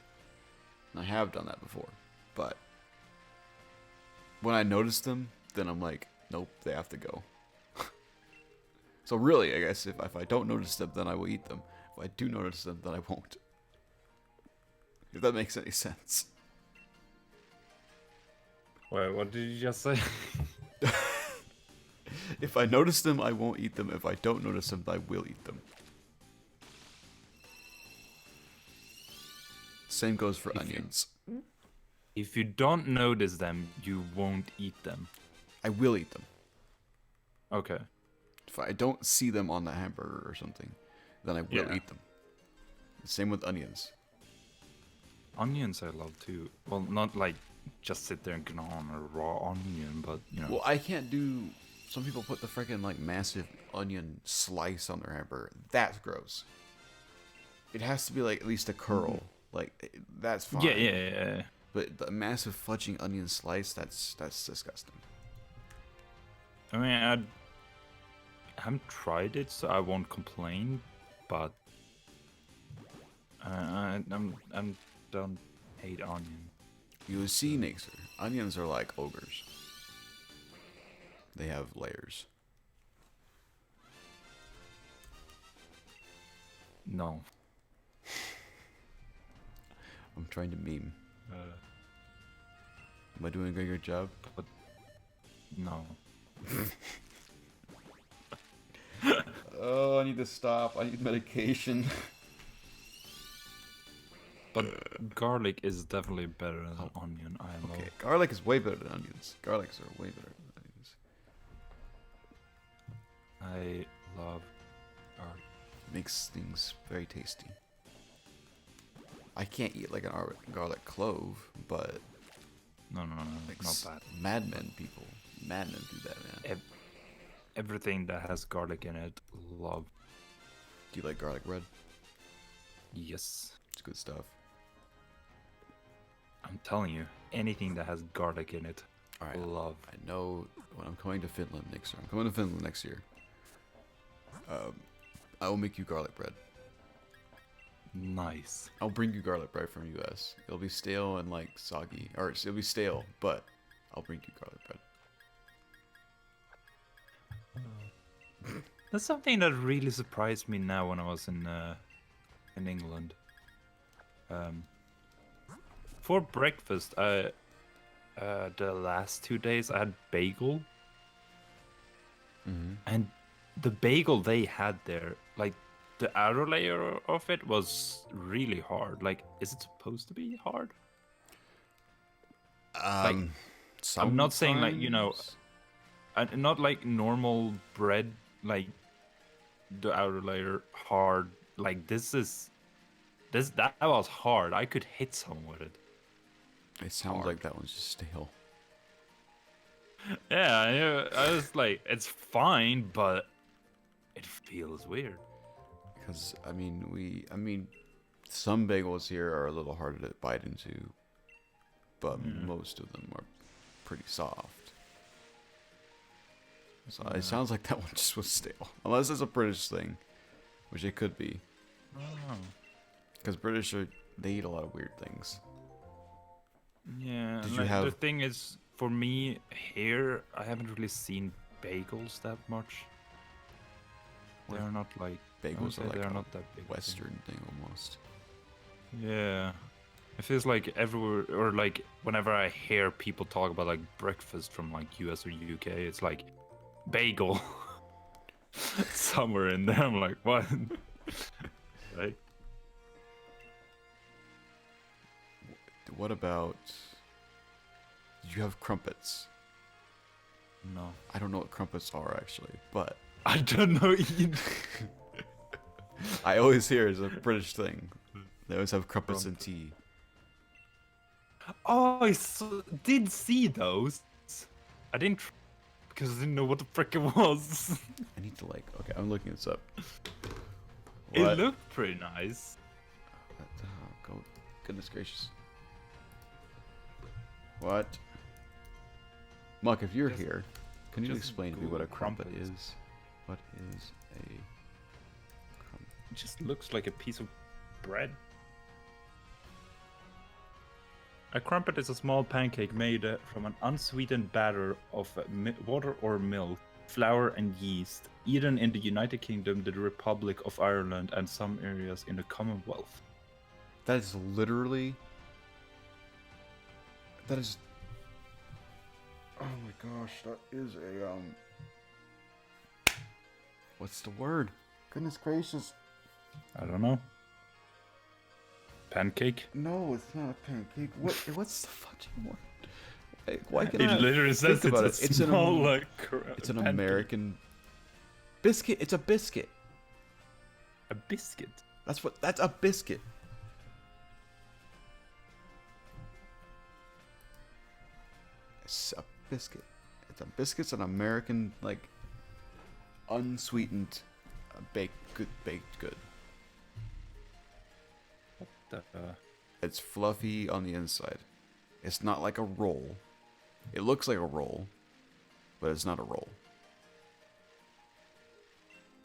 And I have done that before. But when I notice them, then I'm like, nope, they have to go. So really, I guess if I don't notice them, then I will eat them. If I do notice them, then I won't. If that makes any sense. Wait, what did you just say? If I notice them, I won't eat them. If I don't notice them, I will eat them. Same goes for onions. If you don't notice them, you won't eat them. I will eat them. Okay. If I don't see them on the hamburger or something, then I will Yeah. eat them. Same with onions. Onions I love too. Well, not like just sit there and gnaw on a raw onion, but you know. Well, I can't do. Some people put the freaking like massive onion slice on their hamburger. That's gross. It has to be like at least a curl. Like that's fine. Yeah. But the massive fudging onion slice, that's disgusting. I mean, I haven't tried it, so I won't complain. But I don't hate onion. You see, Nayxerr, onions are like ogres. They have layers. No. I'm trying to meme. Am I doing a good job? But no. Oh, I need to stop. I need medication. But garlic is definitely better than onion. I love. Okay, garlic is way better than onions. Garlics are way better than onions. I love garlic. Makes things very tasty. I can't eat like an garlic clove, but No, like not bad. madmen people. Madmen do that, man. Everything that has garlic in it, love. Do you like garlic bread? Yes. It's good stuff. I'm telling you, anything that has garlic in it, Alright, love. I know when I'm coming to Finland next year. I'm coming to Finland next year. I will make you garlic bread. Nice. I'll bring you garlic bread from US. It'll be stale and like soggy, or it'll be stale, but I'll bring you garlic bread. That's something that really surprised me now when I was in England. For breakfast, the last 2 days I had bagel, and the bagel they had there, like the outer layer of it was really hard. Like, is it supposed to be hard? I'm not saying like, you know, not like normal bread, like the outer layer hard. Like that was hard. I could hit someone with it. It sounds like that one's just stale. Yeah, I was like, it's fine, but it feels weird. Because I mean, some bagels here are a little harder to bite into, but most of them are pretty soft. So it sounds like that one just was stale, unless it's a British thing, which it could be. Because British they eat a lot of weird things. Yeah, Did you like, have- the thing is, for me here, I haven't really seen bagels that much. What? They're not like Bagels are like they're a not that big. Western thing almost. Yeah, it feels like everywhere, or like whenever I hear people talk about like breakfast from like US or UK, it's like bagel somewhere in there. I'm like, what? Right? What about? Did you have crumpets? No, I don't know what crumpets are actually, but I don't know either. I always hear it's a British thing. They always have crumpets and tea. Oh, I did see those. I didn't because I didn't know what the frick it was. I need to like. Okay, I'm looking this up. It What? looked pretty nice. Go, goodness gracious. What? Muck, if you're Just- here, can you just explain to me what a Google crumpet crumpets. is? What is a crumpet? It just looks like a piece of bread. A crumpet is a small pancake made from an unsweetened batter of water or milk, flour, and yeast, eaten in the United Kingdom, the Republic of Ireland, and some areas in the Commonwealth. That is literally. That is. Oh my gosh, that is a What's the word? Goodness gracious. I don't know. Pancake? No, it's not a pancake. What's the fucking word? Why can It I literally think says about it's it? a small, like, It's an pancake. American biscuit. It's a biscuit. A biscuit. That's a biscuit. It's a biscuit. It's an American, like, unsweetened baked good. What the? It's fluffy on the inside. It's not like a roll. It looks like a roll, but it's not a roll.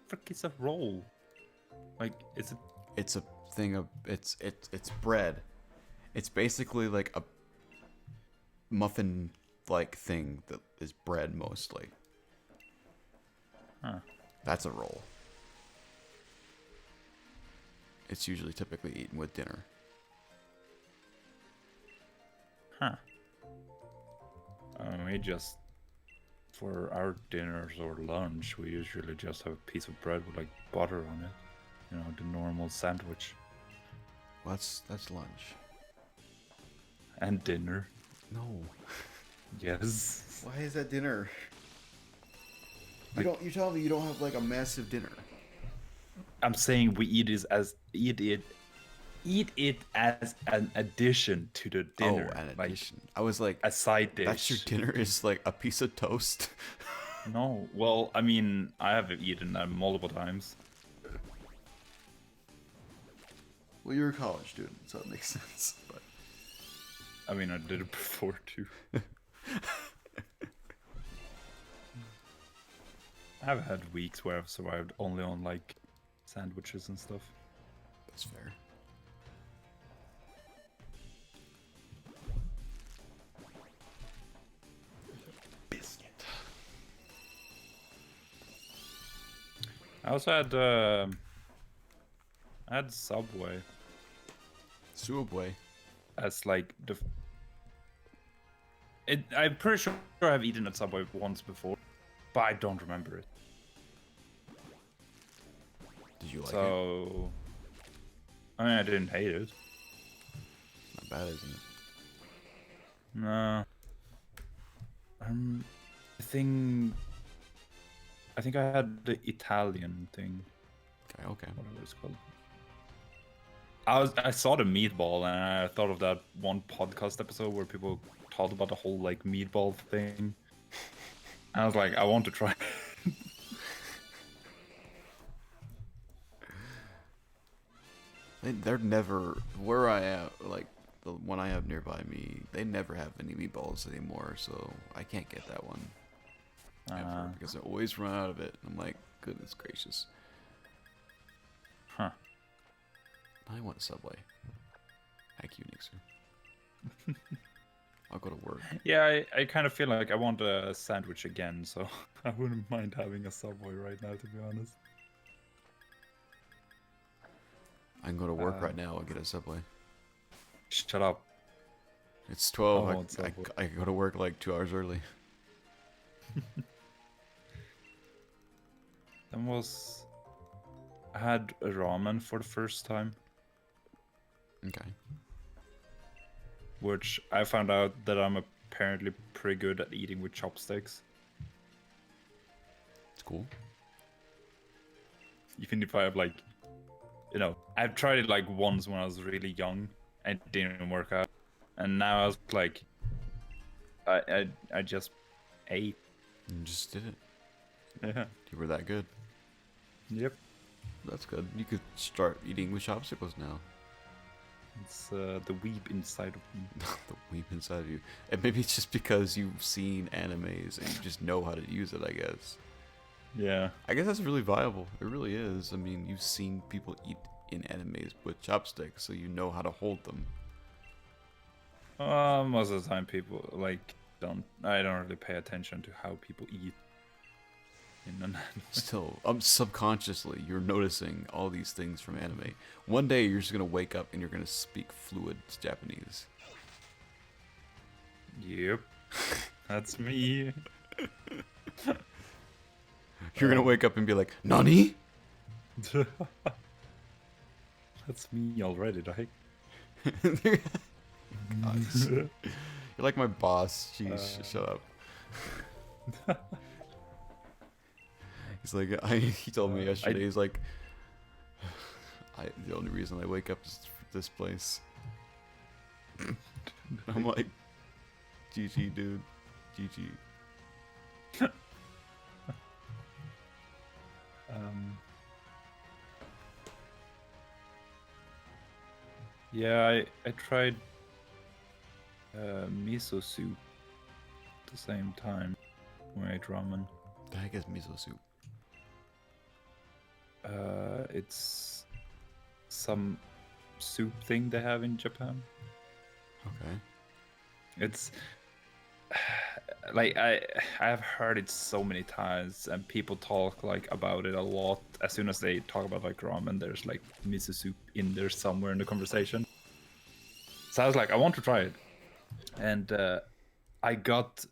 Frick is a roll? Like, is it? It's a thing of it's bread. It's basically like a muffin like thing that is bread mostly. Huh. That's a roll. It's usually typically eaten with dinner. Huh. We just, for our dinners or lunch, we usually just have a piece of bread with like butter on it. You know, the normal sandwich. Well, that's lunch. And dinner. No. Yes. Why is that dinner? Like- You tell me you don't have like a massive dinner. I'm saying we eat it as an addition to the dinner. Oh, an like addition. I was like, a side dish. that's your dinner is like a piece of toast. No, well, I mean, I have eaten that multiple times. Well, you're a college student, so it makes sense. But I mean, I did it before too. I've had weeks where I've survived only on like sandwiches and stuff. that's fair. Biscuit. I also had Subway Subway. as like I'm pretty sure I've eaten at Subway once before, but I don't remember it. Did you like it? So, I mean, I didn't hate it. Not bad, isn't it? No. I think I had the Italian thing, Okay. whatever it's called. I saw the meatball and I thought of that one podcast episode where people talked about the whole like meatball thing. And I was like, I want to try. They're never where I am. Like the one I have nearby me, they never have any meatballs anymore. So I can't get that one ever because I always run out of it. I'm like, goodness gracious. Huh. I want a Subway. Thank you, Nayxerr. I'll go to work. Yeah, I kind of feel like I want a sandwich again, so I wouldn't mind having a Subway right now, to be honest. I can go to work right now and get a Subway. Shut up. It's 12. I want Subway. I go to work like 2 hours early. I had a ramen for the first time, Okay. which I found out that I'm apparently pretty good at eating with chopsticks. It's cool. Even if I have like, you know, I've tried it like once when I was really young and it didn't work out. And now I was like, I just ate. You just did it. Yeah. You were that good. Yep. That's good. You could start eating with chopsticks now. It's the weeb inside of me. The weep inside of you. And maybe it's just because you've seen animes and you just know how to use it, I guess. Yeah. I guess that's really viable. It really is. I mean, you've seen people eat in animes with chopsticks, so you know how to hold them. Most of the time, people like I don't really pay attention to how people eat. In an anime. Still, subconsciously, you're noticing all these things from anime. One day, you're just gonna wake up and you're gonna speak fluid Japanese. Yep. That's me. You're gonna wake up and be like, "Nani?" That's me already, right? God, you're like my boss. Jeez, shut up. He's like, he told me yesterday. He's like, The only reason I wake up is for this place. I'm like, GG, dude. GG. Yeah, I tried miso soup at the same time when I ate ramen. The heck is miso soup? It's some soup thing they have in Japan. Okay. It's like I have heard it so many times, and people talk like about it a lot. As soon as they talk about like ramen, there's like miso soup in there somewhere in the conversation. So I was like, I want to try it, and I got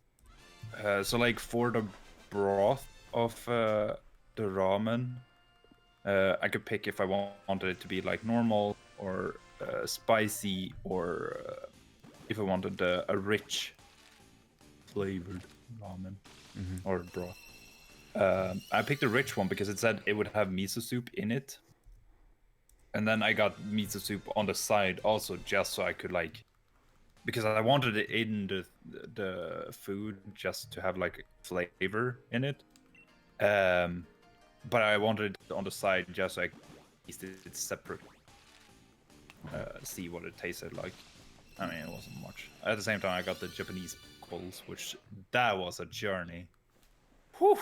so like for the broth of the ramen, I could pick if I wanted it to be like normal or spicy, or if I wanted a rich flavored ramen or broth. I picked a rich one because it said it would have miso soup in it. And then I got miso soup on the side also, just so I could like, because I wanted it in the food just to have like flavor in it. But I wanted it on the side just so I could taste it separate. See what it tasted like. I mean, it wasn't much. At the same time, I got the Japanese pickles, which that was a journey. Whew.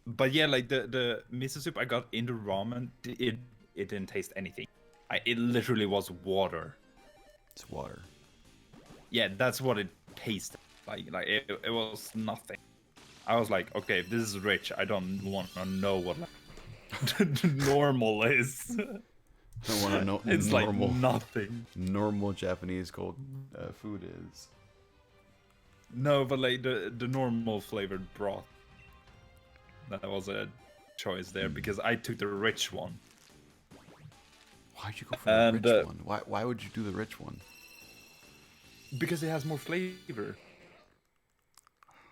But yeah, like the miso soup I got in the ramen, it didn't taste anything. It literally was water. It's water. Yeah, that's what it tasted like. Like it was nothing. I was like, okay, if this is rich, I don't want to know what like, normal is. I don't want to know. It's normal, like nothing. Normal Japanese cold food is. No, but like the normal flavored broth. That was a choice there because I took the rich one. Why'd you go for the rich one? Why would you do the rich one? Because it has more flavor.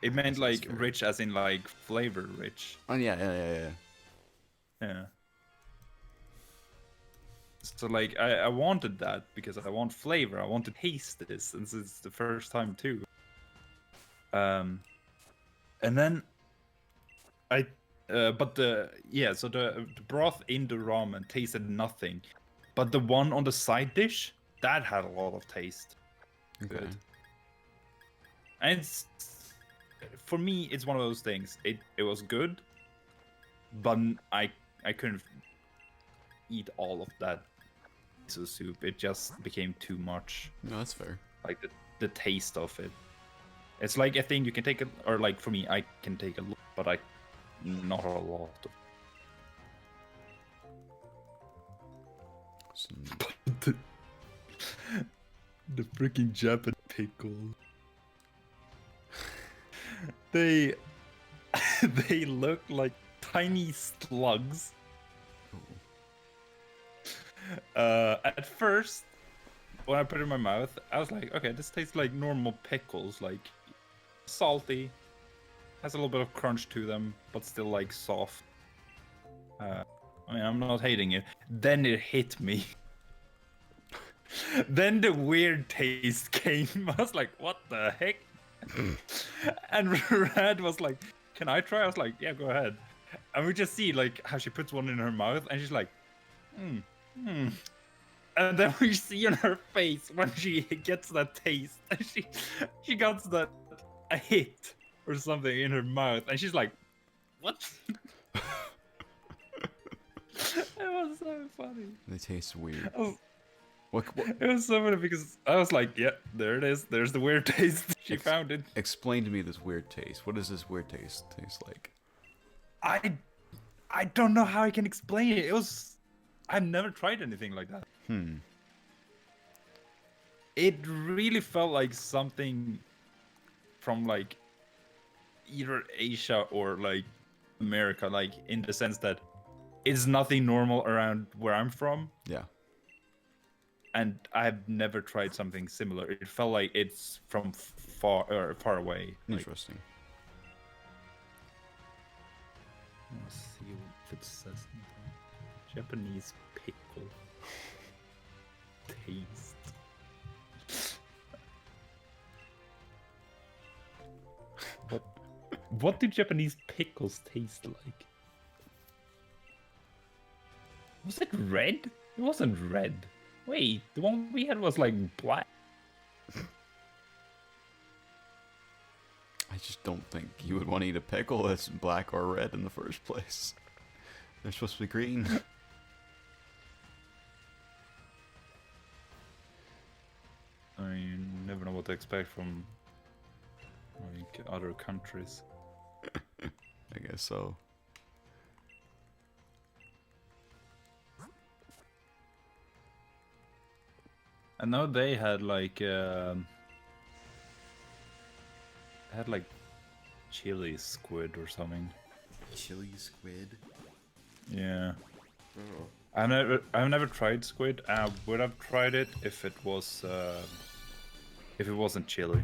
It meant like fair. rich as in like flavor rich. Oh yeah. Yeah. So like I wanted that because I want flavor. I want to taste this since it's the first time too. And then but the broth in the ramen tasted nothing, but the one on the side dish that had a lot of taste. Okay. Good. And it's, for me, it's one of those things. It was good, but I couldn't eat all of that miso soup. It just became too much. No, that's fair. Like the taste of it. It's like a thing you can take, or like for me, I can take a lot, but not a lot. The freaking Japan pickles. They look like tiny slugs. At first, when I put it in my mouth, I was like, okay, this tastes like normal pickles, like salty, has a little bit of crunch to them, but still like soft. I mean, I'm not hating it. Then it hit me. Then the weird taste came. I was like, what the heck? And Red was like, can I try? I was like, yeah, go ahead. And we just see like how she puts one in her mouth and she's like, And then we see on her face when she gets that taste, and she gets that a hit or something in her mouth, and she's like, what? It was so funny. They taste weird. What? It was so funny because I was like, yeah, there it is. There's the weird taste. She found it. Explain to me this weird taste. What does this weird taste taste like? I don't know how I can explain it. I've never tried anything like that. It really felt like something from like either Asia or like America, like in the sense that it's nothing normal around where I'm from. Yeah. And I've never tried something similar. It felt like it's from far away. Interesting. if it says anything. Japanese pickle. Taste. What do Japanese pickles taste like? Was it red? It wasn't red. Wait, the one we had was like black. I just don't think you would want to eat a pickle that's black or red in the first place. They're supposed to be green. I mean, you never know what to expect from like other countries. I guess so. I know they had like chili squid or something. Chili squid. Yeah. Oh. I've never tried squid. I would have tried it if it wasn't chili.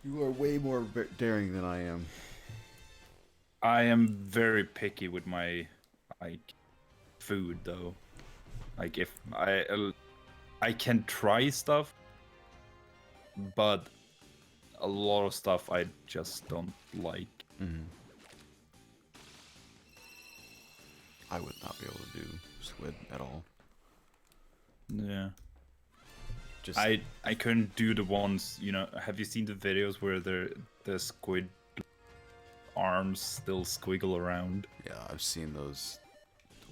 You are way more daring than I am. I am very picky with my like food though. Like if I can try stuff, but a lot of stuff I just don't like. Mm-hmm. I would not be able to do squid at all. Yeah. Just I couldn't do the ones, you know, have you seen the videos where the squid arms still squiggle around? yeah, I've seen those.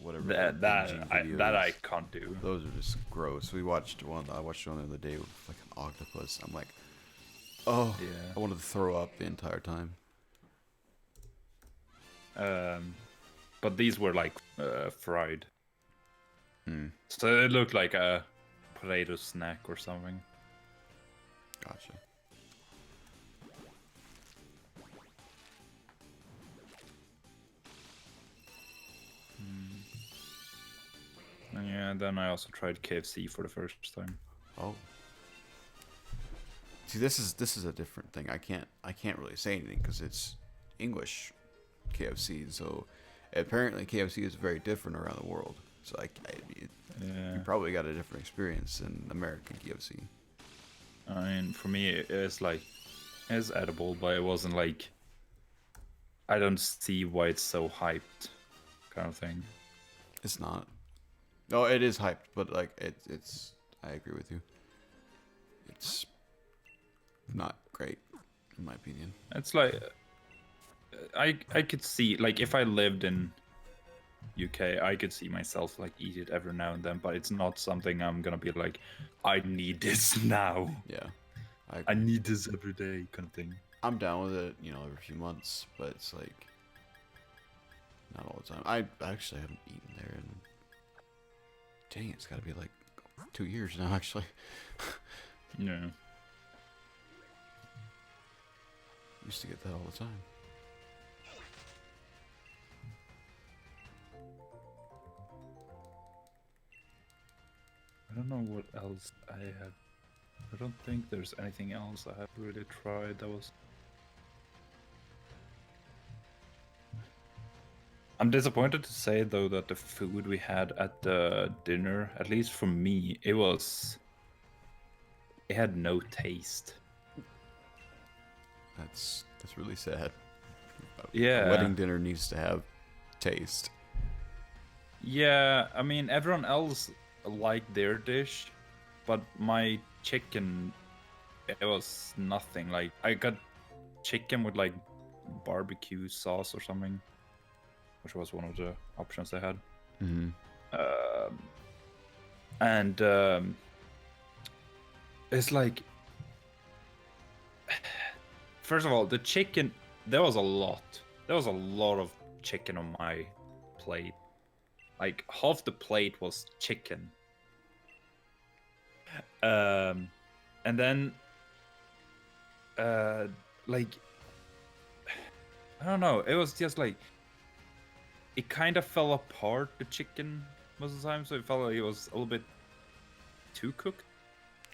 Whatever. That I can't do. Those are just gross. I watched one the other day with like an octopus. I'm like, oh, Yeah. I wanted to throw up the entire time. But these were like fried. Hmm. So it looked like a potato snack or something. Gotcha. Yeah, and then I also tried KFC for the first time. Oh. See, this is a different thing. I can't really say anything because it's English KFC. So apparently KFC is very different around the world. So Yeah. you probably got a different experience than American KFC. I mean, for me, it's edible, but it wasn't like. I don't see why it's so hyped, kind of thing. It's not. No, it is hyped, but like it's. I agree with you. It's not great, in my opinion. It's like I could see, like, if I lived in UK, I could see myself like eat it every now and then, but it's not something I'm gonna be like, I need this now. Yeah, I need this every day, kind of thing. I'm down with it, every few months, but it's like not all the time. I actually haven't eaten there in dang, it's got to be like 2 years now, actually. Yeah. Used to get that all the time. I don't know what else I have. I don't think there's anything else I have really tried that was. I'm disappointed to say though that the food we had at the dinner, at least for me, it had no taste. That's really sad. Yeah. A wedding dinner needs to have taste. Yeah, I mean everyone else liked their dish, but my chicken, it was nothing. Like I got chicken with like barbecue sauce or something, which was one of the options they had. Mm-hmm. And it's like, first of all, the chicken, there was a lot of chicken on my plate. Like half the plate was chicken. And then like, I don't know, it was just like, it kind of fell apart, the chicken, most of the time, so it felt like it was a little bit too cooked.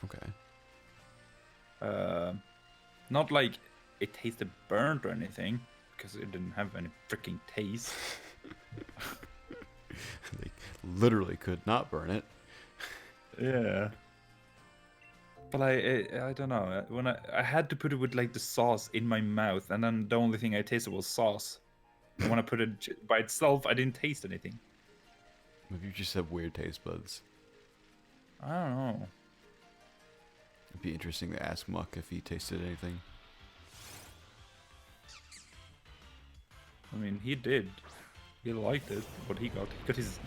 Okay. Not like it tasted burnt or anything, because it didn't have any freaking taste. They literally could not burn it. Yeah. But I don't know. When I had to put it with like the sauce in my mouth, and then the only thing I tasted was sauce. And when I put it by itself, I didn't taste anything. Maybe you just have weird taste buds. I don't know. It'd be interesting to ask Muck if he tasted anything. I mean, he did. He liked it. What he got his.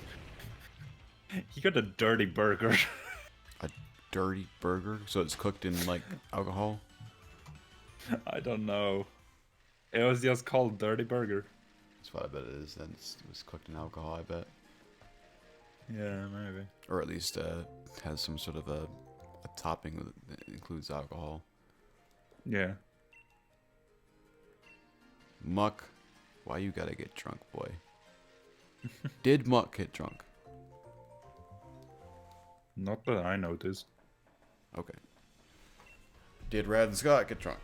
He got a dirty burger. A dirty burger? So it's cooked in, like, alcohol? I don't know. It was just called dirty burger. That's what I bet it is. Then it was cooked in alcohol, I bet. Yeah, maybe. Or at least has some sort of a topping that includes alcohol. Yeah. Muck, why you gotta get drunk, boy? Did Muck get drunk? Not that I noticed. Okay. Did Rad and Scott get drunk?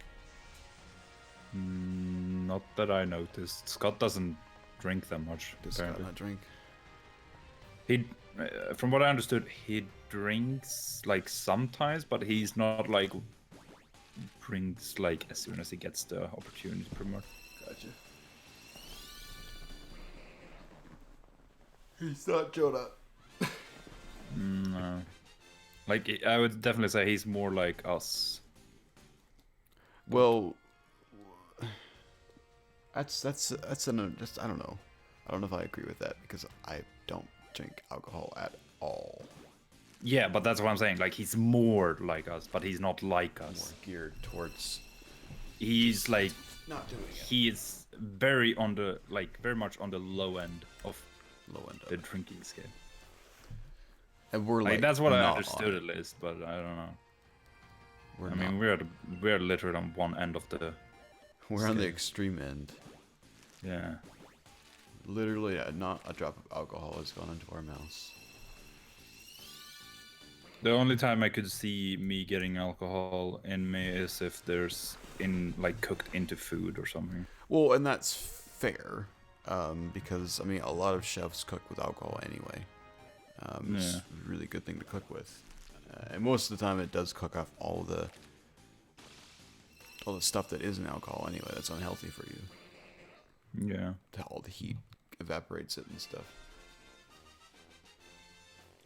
Not that I noticed. Scott doesn't drink that much. Does Scott Apparently. not drink? He, from what I understood, he drinks like sometimes, but he's not like drinks like as soon as he gets the opportunity, pretty much. Gotcha. He's not Jonah. No. Like I would definitely say he's more like us. Well, that's I don't know. I don't know if I agree with that because I don't drink alcohol at all. Yeah, but that's what I'm saying. Like he's more like us, but he's not like More us. geared towards He's like not doing it. he is very on the very much on the low end of Low end the of it. drinking scale. And we're Like like that's what I not understood on at least, but I don't know. We're I mean, not. we're literally on one end of the. We're on the scale. extreme end. Yeah. Literally, not a drop of alcohol has gone into our mouths. The only time I could see me getting alcohol in me is if there's cooked into food or something. Well, and that's fair, because I mean, a lot of chefs cook with alcohol anyway. It's Yeah. a really good thing to cook with, and most of the time it does cook off all the stuff that isn't alcohol anyway. That's unhealthy for you. Yeah. All the heat evaporates it and stuff.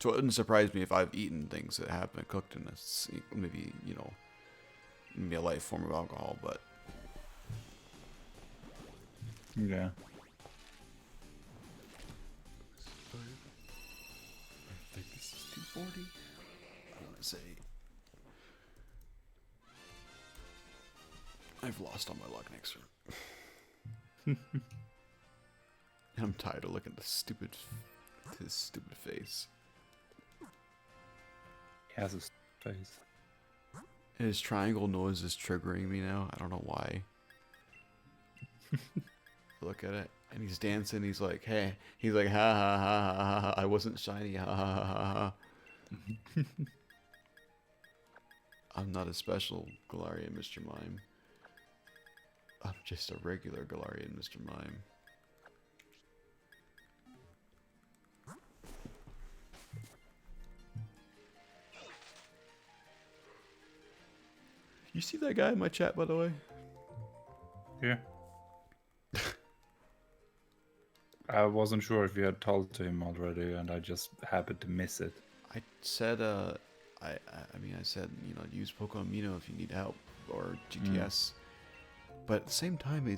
So it wouldn't surprise me if I've eaten things that have been cooked in maybe maybe a light form of alcohol, but Yeah. I think this is 240. I want to say I've lost all my luck, Nayxerr. I'm tired of looking at his stupid face. He has his face. His triangle nose is triggering me now. I don't know why. Look at it, and he's dancing. He's like, "Hey," he's like, "Ha ha ha ha ha! I wasn't shiny. Ha ha ha ha ha!" I'm not a special Galarian Mr. Mime. I'm just a regular Galarian Mr. Mime. You see that guy in my chat, by the way? Yeah. I wasn't sure if you had told to him already, and I just happened to miss it. I said, I mean, I said, use Pokemon Mino if you need help, or GTS. But at the same time,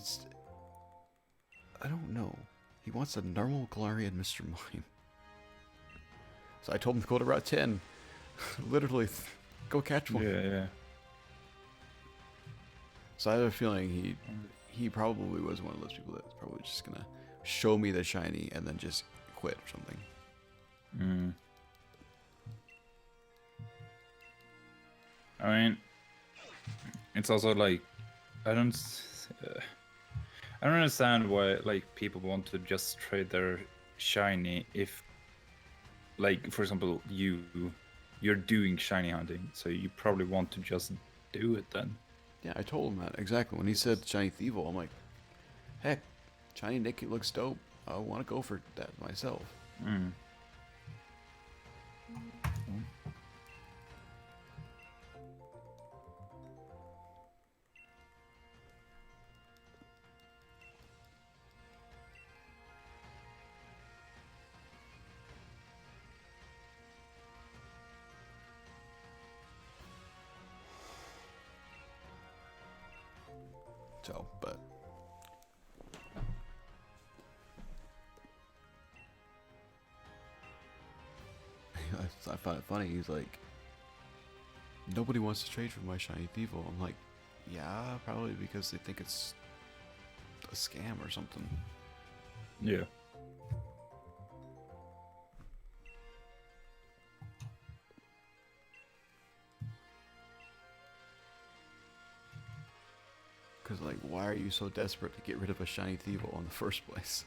I don't know. He wants a normal Galarian Mr. Mime. So I told him to go to Route 10. Literally, go catch one. Yeah. So I have a feeling he probably was one of those people that's probably just gonna show me the shiny and then just quit or something. I mean, it's also like I don't understand why people want to just trade their shiny if, for example, you're doing shiny hunting, so you probably want to just do it then. Yeah, I told him that exactly when he said shiny Thievul. I'm like, heck, shiny Nicky looks dope. I want to go for that myself. Mm. So, but I find it funny. He's like, nobody wants to trade for my shiny Thievul. I'm like, yeah, probably because they think it's a scam or something. Yeah. Because, like, why are you so desperate to get rid of a shiny Thievul in the first place?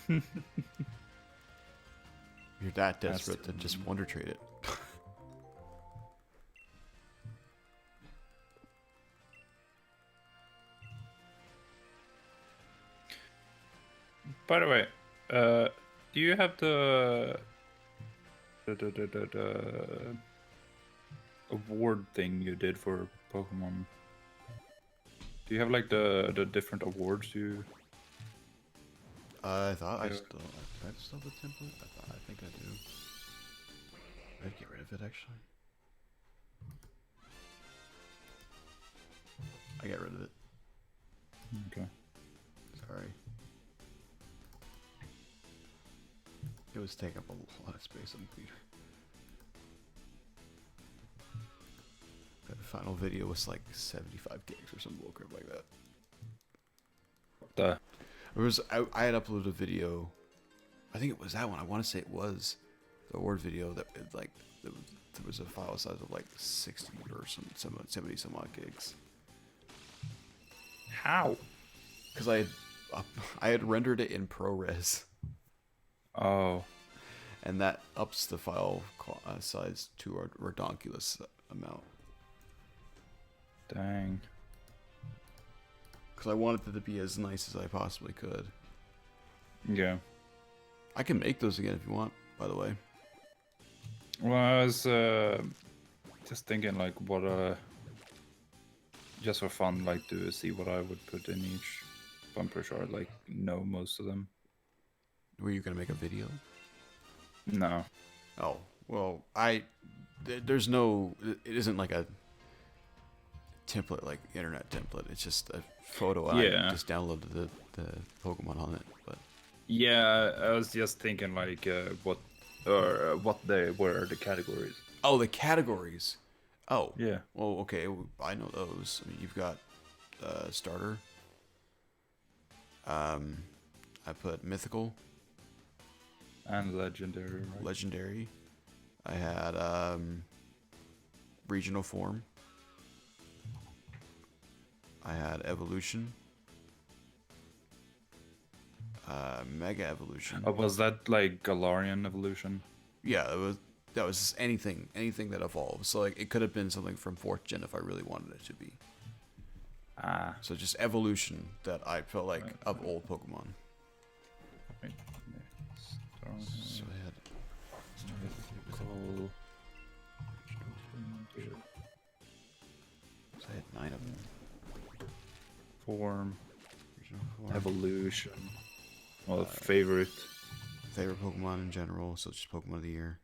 You're that desperate to just wonder trade it. By the way, do you have the award thing you did for Pokemon? Do you have like the different awards you? I thought I Yeah. still have the template. I think I do. I'd get rid of it actually. I got rid of it. Okay. Sorry. It was taking up a lot of space on the computer. That final video was like 75 gigs or some bullcrap like that. The It was I had uploaded a video. I think it was that one. I want to say it was the award video that it, like there was a file size of like 60 or some 70 some odd gigs. how? Because I had rendered it in ProRes, Oh, and that ups the file size to a redonkulous amount. dang. Because I wanted it to be as nice as I possibly could. Yeah. I can make those again if you want, by the way. Well, I was just thinking like what just for fun, like to see what I would put in each. I'm pretty sure I like know most of them. Were you gonna make a video? No. Oh well, there's no. It isn't like a template like internet template. It's just a photo. And Yeah. I just downloaded the Pokemon on it, but. Yeah, I was just thinking like what they were the categories. Oh, the categories. Oh. Yeah. Well, okay. I know those. I mean, you've got starter. I put mythical, And legendary. Right? legendary. I had regional form. I had evolution. Mega evolution. Oh, was that like Galarian evolution? Yeah, that was just anything that evolves. So like it could have been something from 4th gen if I really wanted it to be. Ah. So just evolution that I felt like of old Pokemon. Wait. So I had Mythical. so I had 9 of them. Form. Regional form. Evolution. Well, favorite. Favorite Pokemon in general, so just Pokemon of the year.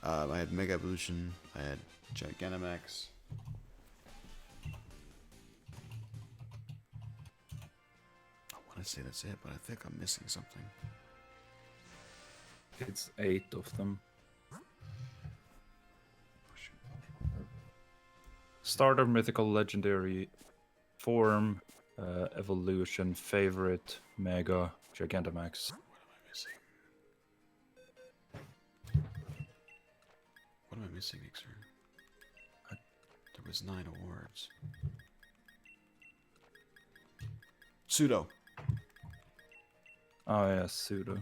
I had Mega Evolution. I had Gigantamax. I want to say that's it, but I think I'm missing something. It's 8 of them. Starter, mythical, legendary, form, evolution, favorite, mega, Gigantamax. What am I missing? What am I missing, Nayxerr? There was 9 awards. Pseudo. Oh yeah, pseudo.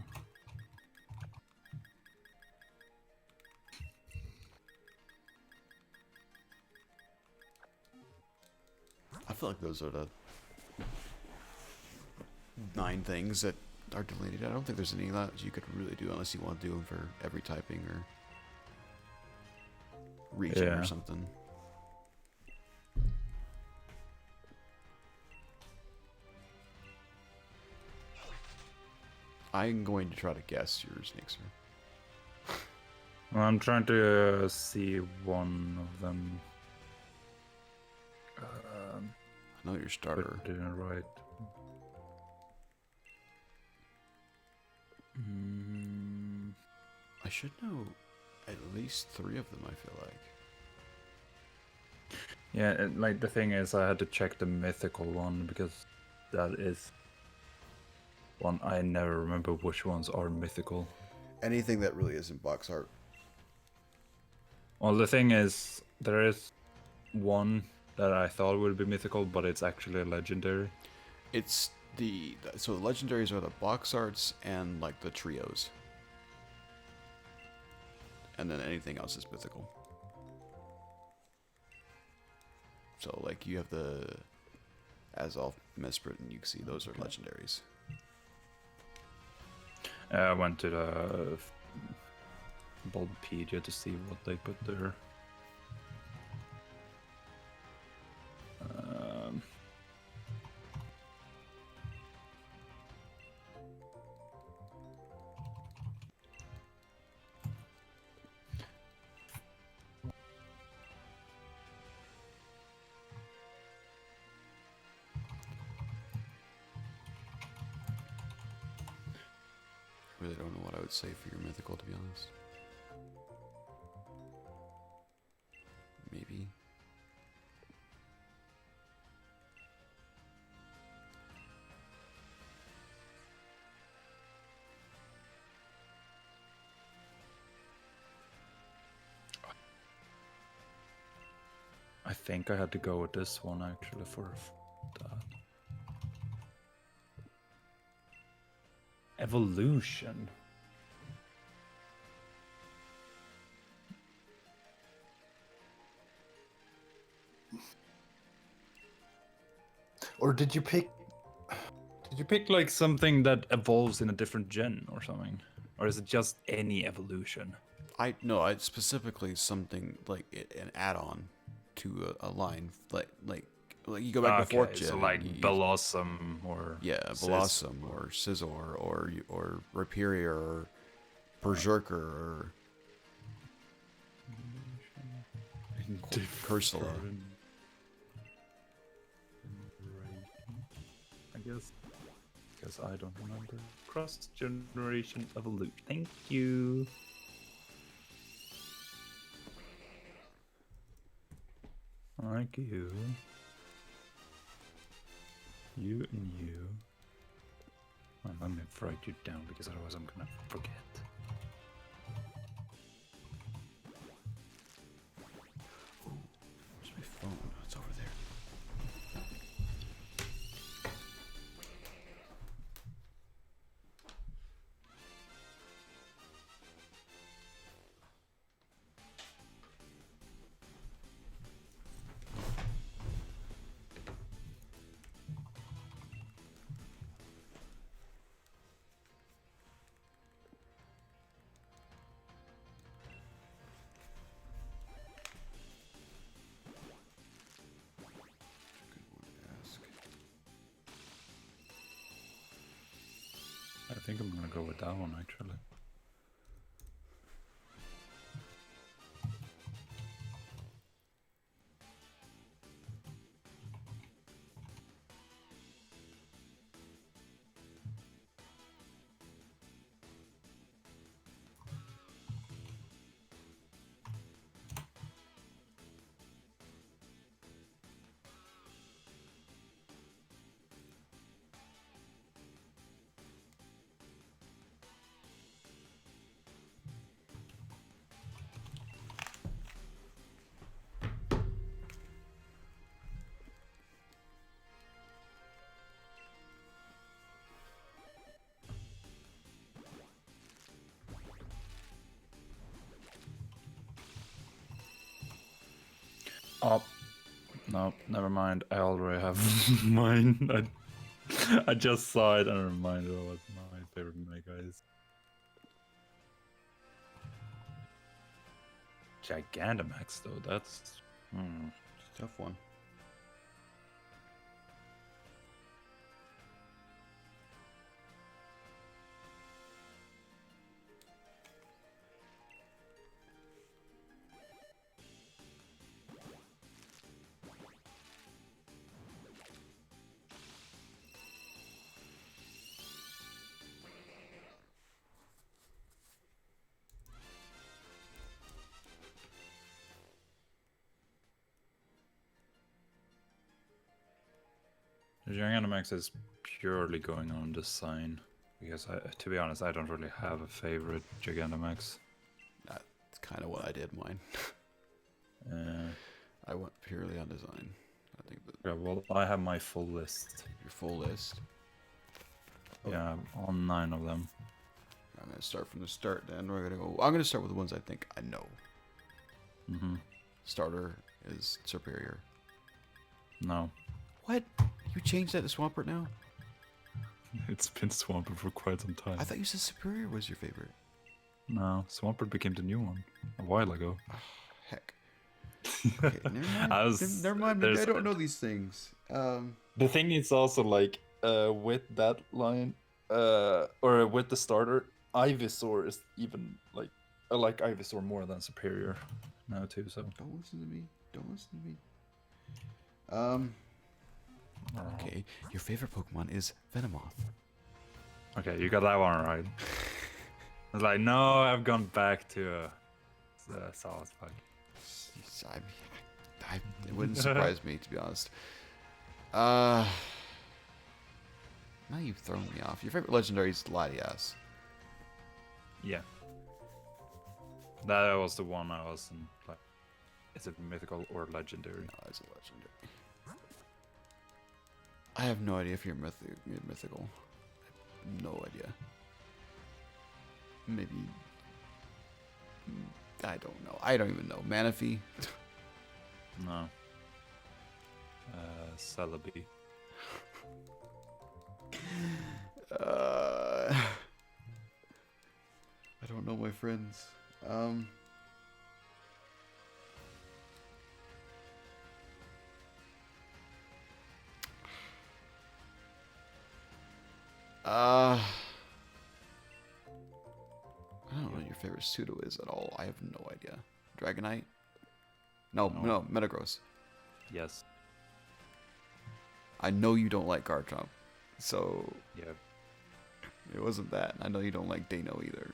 I feel like those are the 9 things that are deleted. I don't think there's any of that you could really do unless you want to do them for every typing or region or something. I'm going to try to guess yours, Nayxerr. Well, I'm trying to see one of them. I know your starter. Put it in right. I should know at least 3 of them, I feel like. Yeah, like the thing is, I had to check the mythical one because that is one I never remember which ones are mythical. Anything that really isn't box art. Well, the thing is, there is one that I thought would be mythical, but it's actually a legendary. It's so the legendaries are the box arts and like the trios. And then anything else is mythical. So like you have the Azov, Mesprit, and Yuxi, those are legendaries. I went to the Bulbapedia to see what they put there. I really don't know what I would say for your mythical, to be honest. Maybe. I think I had to go with this one actually for that. Evolution. Or did you pick? Did you pick like something that evolves in a different gen or something? Or is it just any evolution? I specifically something like an add-on to a line, like you go back to 4th gen. So like Blossom or Blossom or Scizor or Rhyperior or Berserker or Cursula. I guess. Because I don't remember. Cross-generation evolution. Thank you. Thank you. You and you. Well, let me write you down because otherwise I'm gonna forget. Where's my phone? It's over there. I think I'm gonna go with that one actually. Oh, no, never mind. I already have mine. I just saw it and reminded of what my favorite mega is. Gigantamax though, that's Tough one. the Gigantamax is purely going on design. Because to be honest, I don't really have a favorite Gigantamax. That's kind of what I did mine. I went purely on design. I think that Yeah, well, I have my full list. your full list. Yeah, all 9 of them. I'm gonna start from the start. Then we're gonna go. I'm gonna start with the ones I think I know. Mm-hmm. Starter is superior. No. What? You changed that to Swampert now? It's been Swampert for quite some time. I thought you said superior was your favorite. No, Swampert became the new one a while ago. Heck. Okay, never mind. Never mind. Maybe I don't know these things. The thing is also like with that line, or with the starter, Ivysaur is even like I like Ivysaur more than Superior now too. So Don't listen to me. Don't listen to me. Okay, your favorite Pokemon is Venomoth. Okay, you got that one right. I was like, no, I've gone back to Solid Spike. It wouldn't surprise me, to be honest. Now you've thrown me off. Your favorite legendary is Latias. Yeah. That was the one I was in, like, is it mythical or legendary? No, it's a legendary. I have no idea if you're mythical. I have no idea. Maybe. I don't know. I don't even know. Manaphy? No. Celebi. I don't know my friends. I don't know what your favorite pseudo is at all. I have no idea. Dragonite? No, Metagross. Yes. I know you don't like Garchomp, so Yeah. it wasn't that. I know you don't like Dano either.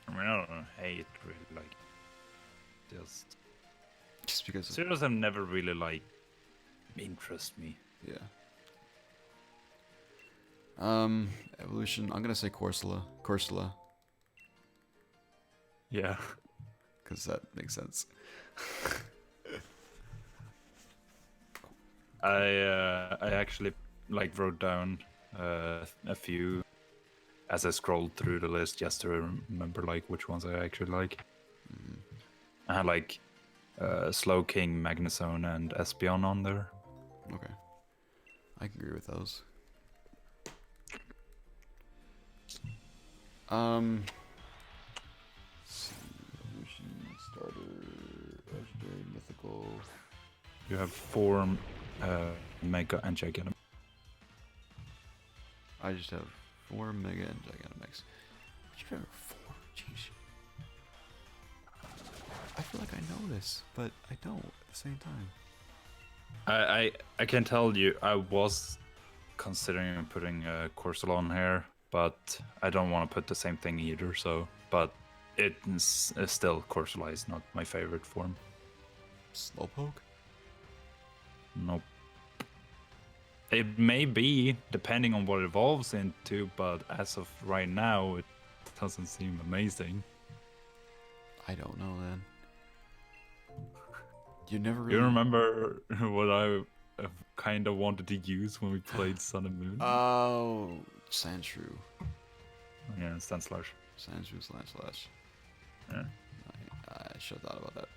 I mean, I don't hate really like. Just because. Pseudos have never really like interest me. Yeah. Evolution. I'm gonna say Corsola, Yeah. because that makes sense. I actually like wrote down a few as I scrolled through the list just to remember like which ones I actually like. I had like Slowking, Magnezone, and Espeon on there. Okay. I can agree with those. Let's see. Evolution, starter, legendary, mythical. You have 4 Mega and Gigantamax. I just have 4 Mega and Gigantamax. What's your favorite 4? Jeez. I feel like I know this, but I don't at the same time. I can tell you, I was considering putting Corsola on here, but I don't want to put the same thing either. So, but it's still Corsola is not my favorite form. Slowpoke? Nope. It may be depending on what it evolves into, but as of right now, it doesn't seem amazing. I don't know then. You never really... You remember what I kind of wanted to use when we played Sun and Moon? Oh, Sandshrew. Yeah, Sandslash. Sandshrew /Slash. Yeah. I should have thought about that.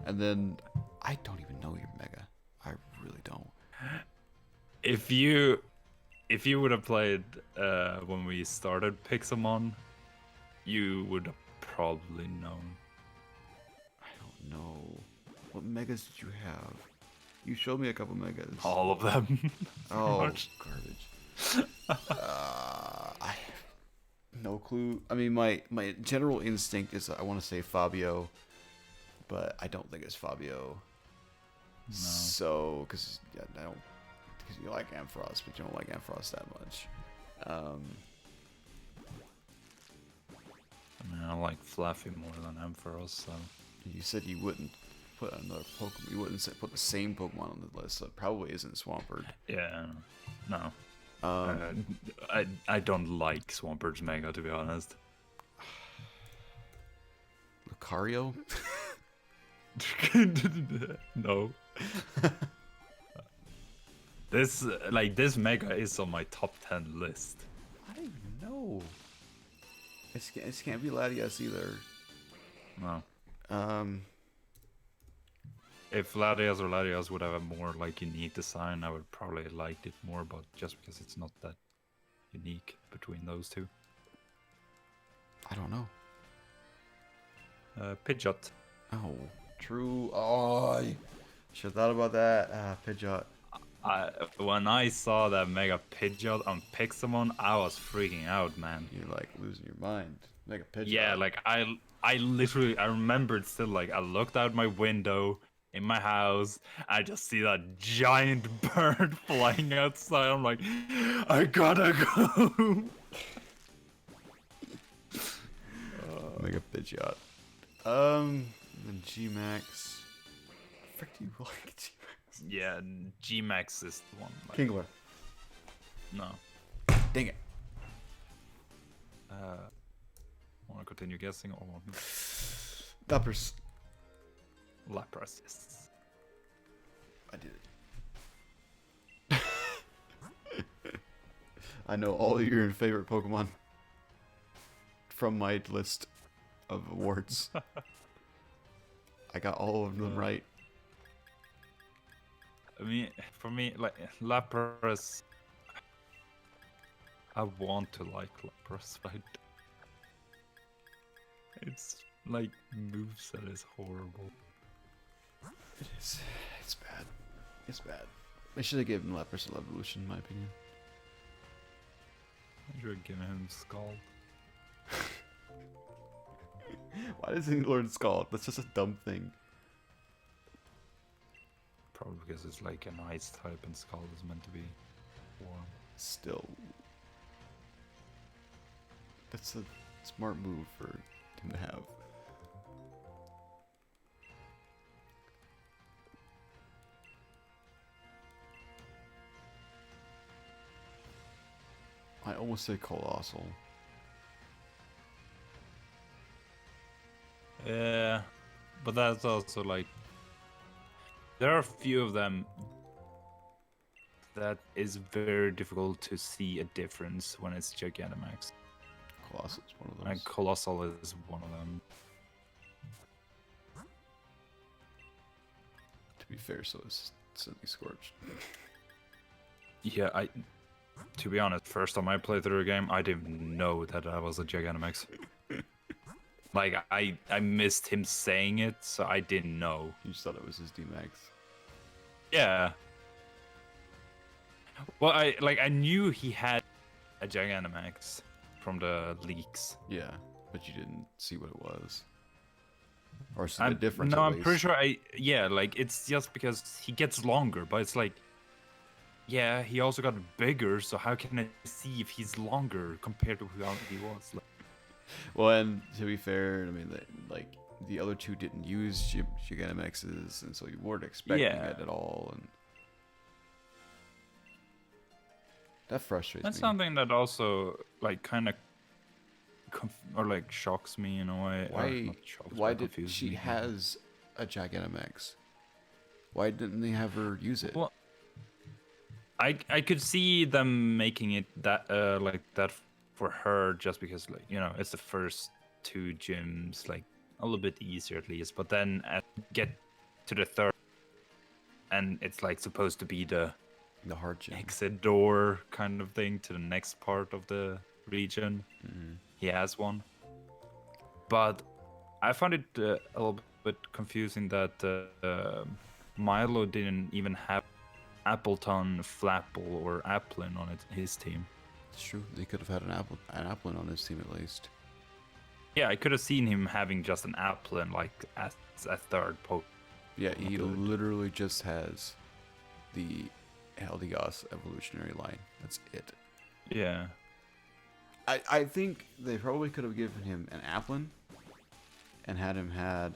And then I I don't even know your Mega. I really don't. If you would have played when we started Pixelmon, you would have probably known. I don't know. What Megas did you have? You showed me a couple Megas. All of them. Oh, much. garbage. I have no clue. I mean, my general instinct is I want to say Fabio, but I don't think it's Fabio. No. So, because I don't, because you like Ampharos, but you don't like Ampharos that much. I mean, I like Fluffy more than Ampharos, so. You said you wouldn't put another Pokemon. You wouldn't put the same Pokemon on the list, so it probably isn't Swampert. Yeah, no. I don't like Swampert's Mega, to be honest. Lucario? No. This Mega is on my top 10 list. I don't even know. It can't be Latias either. No. If Latias would have a more like unique design, I would probably like it more, but just because it's not that unique between those two. I don't know. Pidgeot. Oh, true. Oh, I should have thought about that. Pidgeot. When I saw that Mega Pidgeot on Pixelmon, I was freaking out, man. You're like losing your mind. Mega Pidgeot. Yeah, like I literally, I remembered still, like I looked out my window in my house, I just see that giant bird flying outside. I'm like, I gotta go. Mega Pidgeot. And G-Max. Frick do you like G-Max? Yeah, G-Max is the one. Like, Kingler. no. Dang it. Want to continue guessing or Duppers. Lapras? Yes. I did it. I know all of your favorite Pokemon from my list of awards. I got all of them right. I mean, for me, like Lapras, I want to like Lapras, but it's like moveset is horrible. It is. It's bad. It's bad. They should have given Lapras a Evolution, in my opinion. I should have given him Scald. Why doesn't he learn Scald? That's just a dumb thing. Probably because it's like an ice type and Scald is meant to be warm. Still. That's a smart move for him to have. I almost say Colossal. Yeah, but that's also like there are a few of them that is very difficult to see a difference when it's Gigantamax. Colossal is one of those. And Colossal is one of them. To be fair, so is Sydney Scorch. Yeah, to be honest, first time I played through a game, I didn't know that I was a Gigantamax. Like, I missed him saying it, so I didn't know. You just thought it was his D-Max. Yeah. Well, I knew he had a Gigantamax from the leaks. Yeah, but you didn't see what it was. Or see the difference. No, at I'm least. pretty sure yeah, like, it's just because he gets longer, but it's like, yeah, he also got bigger, so how can I see if he's longer compared to who he was? Like, Well, and to be fair, I mean, like the other two didn't use Gigantamaxes, and so you weren't expecting it at all, and that frustrates that's me. something that also like kind of like shocks me in a way. Why did she has a Gigantamax? Why didn't they have her use it? Well, I could see them making it that like that for her just because, like, you know, it's the first two gyms, like a little bit easier at least, but then get to the third, and it's like supposed to be the The heart gem. exit door kind of thing to the next part of the region. Mm-hmm. He has one, but I found it a little bit confusing that Milo didn't even have Appleton, Flapple, or Applin on his team. It's true. They could have had an Applin on his team at least. Yeah, I could have seen him having just an Applin like as a third Pokemon. Yeah, he literally just has the Eldegoss evolutionary line. That's it. Yeah. I think they probably could have given him an Applin and had him had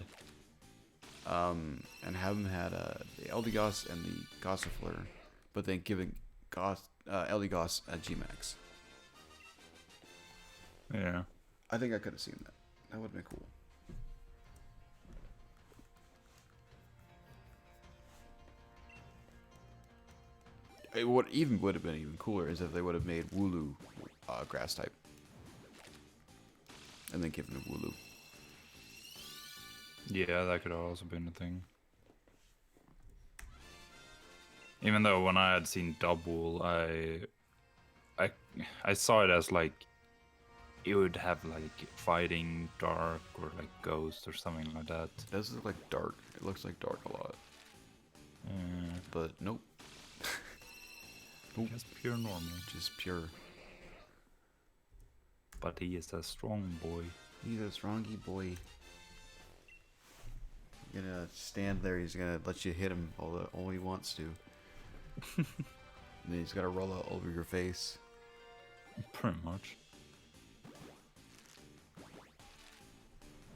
the Eldegoss and the Gossifleur, but then giving Eldegoss a Gmax. Yeah. I think I could have seen that. That would have been cool. What would have been even cooler is if they would have made Wooloo grass type, and then given him Wooloo. Yeah, that could have also been a thing. Even though when I had seen Double, I saw it as like it would have like fighting dark or like ghost or something like that. It does look like dark. It looks like dark a lot, but nope. Nope. Just pure normal. Just pure. But he is a strong boy. He's a strongy boy. You're gonna stand there. He's gonna let you hit him all he wants to. And then he's gotta roll out over your face. Pretty much.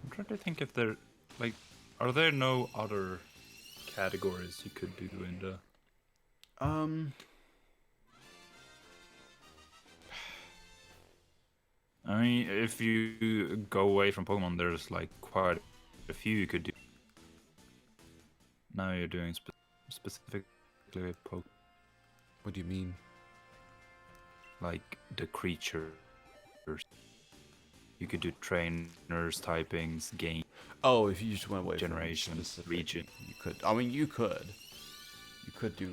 I'm trying to think if there, like, are there no other categories you could do in the? I mean, if you go away from Pokemon, there's like quite a few you could do. Now you're doing specifically with Pokemon. What do you mean? Like the creatures. You could do trainers, typings, game. Oh, if you just went away generation, from specific, region. you could. I mean, you could. You could do,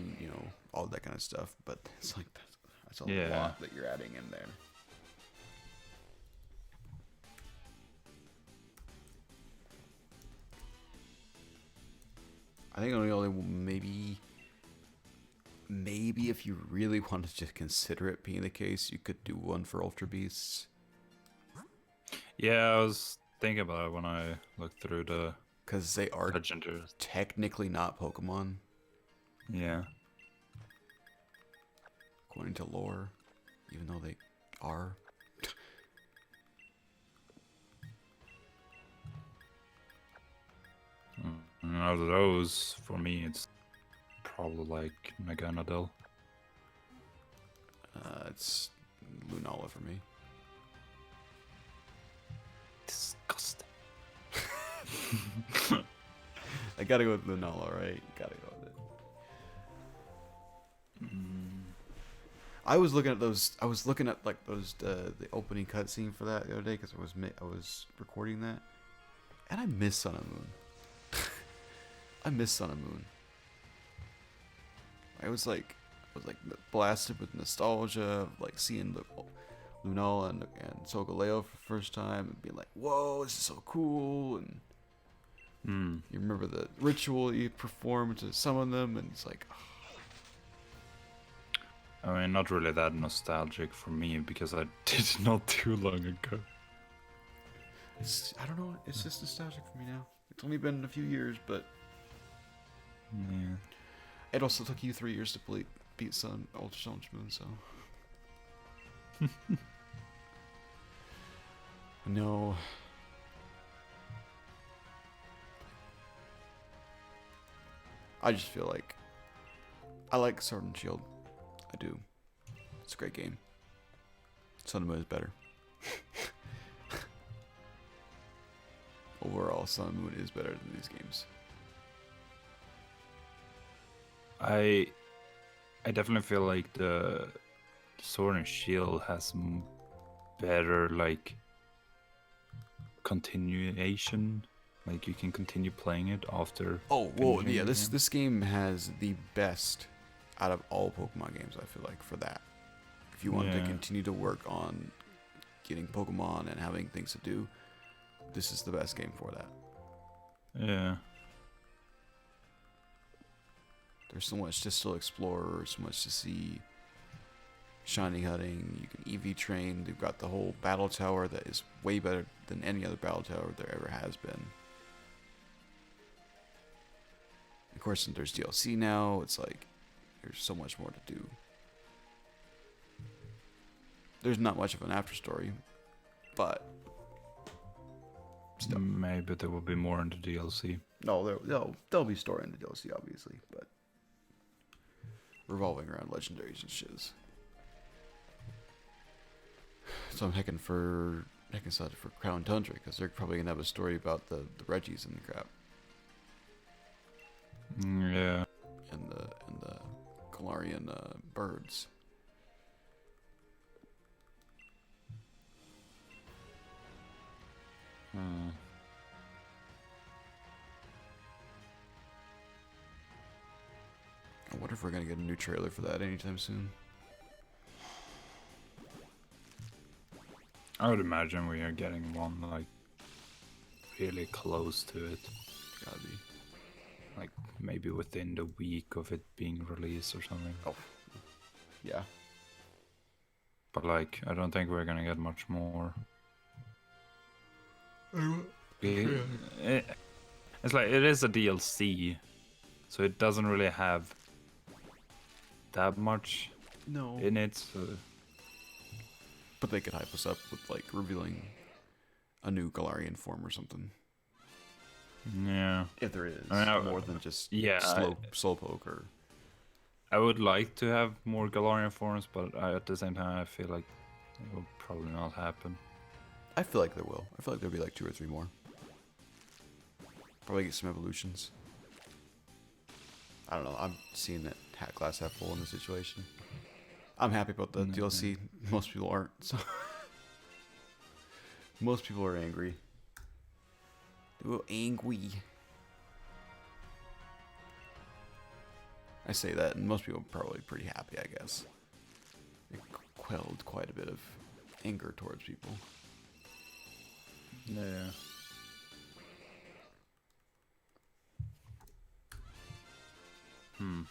all that kind of stuff, but it's like that's a lot that you're adding in there. I think only maybe if you really wanted to consider it being the case, you could do one for Ultra Beasts. Yeah, I was thinking about it when I looked through the. Because they are legendaries. Technically not Pokemon. Yeah. According to lore, even though they are. And out of those, for me, it's probably like Meganadel. It's Lunala for me. Disgusting. I gotta go with Lunala, right? Gotta go with it. I was looking at those. I was looking at like those the opening cutscene for that the other day because I was recording that, and I miss Sun and Moon. I miss Sun and Moon. I was like blasted with nostalgia of like seeing the Lunala and Solgaleo for the first time and being like, "Whoa, this is so cool!" And you remember the ritual you performed to summon them, and it's like. I mean, not really that nostalgic for me because I did it not too long ago. I don't know. It's just nostalgic for me now. It's only been a few years, but Yeah. it also took you 3 years to beat Ultra Sun Moon, so. No. I just feel like I like Sword and Shield. I do. It's a great game. Sun and Moon is better. Overall, Sun and Moon is better than these games. I definitely feel like the Sword and Shield has better like continuation Like you can continue playing it after. Oh, well, finishing yeah, the this game? this game has the best out of all Pokemon games, I feel like, for that. If you want to Yeah. continue to work on getting Pokemon and having things to do, this is the best game for that. Yeah. There's so much to still explore, so much to see. Shiny hunting, you can EV train. They've got the whole battle tower that is way better than any other battle tower there ever has been. Of course, since there's DLC now, it's like there's so much more to do. There's not much of an after story, but still. Maybe there will be more in the DLC. No, there'll be story in the DLC, obviously, but revolving around legendaries and shiz. So I'm hecking excited for Crown Tundra because they're probably gonna have a story about the Reggies and the crap Yeah. and the Galarian birds. Hmm. I wonder if we're gonna get a new trailer for that anytime soon. I would imagine we are getting one like really close to it. Gotta be. Like maybe within the week of it being released or something. Oh, yeah. But like I don't think we're gonna get much more. It's like it is a DLC, so it doesn't really have that much No. in it. So But they could hype us up with like revealing a new Galarian form or something. yeah, If there is I mean, more than just yeah, Slowpoke or I would like to have more Galarian forms, but at the same time, I feel like it will probably not happen. I feel like there will. I feel like there'll be like 2 or 3 more. Probably get some evolutions. I don't know. I'm seeing it glass half full in this situation. I'm happy about the DLC. Most people aren't. So most people are angry. They're angry. I say that, and most people are probably pretty happy, I guess. It quelled quite a bit of anger towards people. Yeah. Hmm.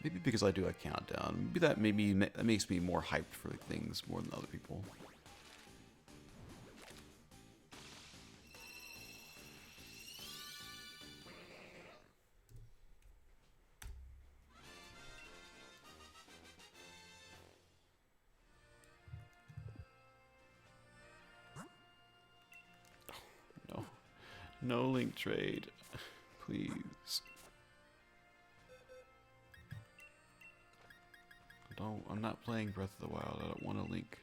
Maybe because I do a countdown. Maybe that makes me more hyped for things more than other people. No. No link trade. Please. I'm not playing Breath of the Wild. I don't want a link.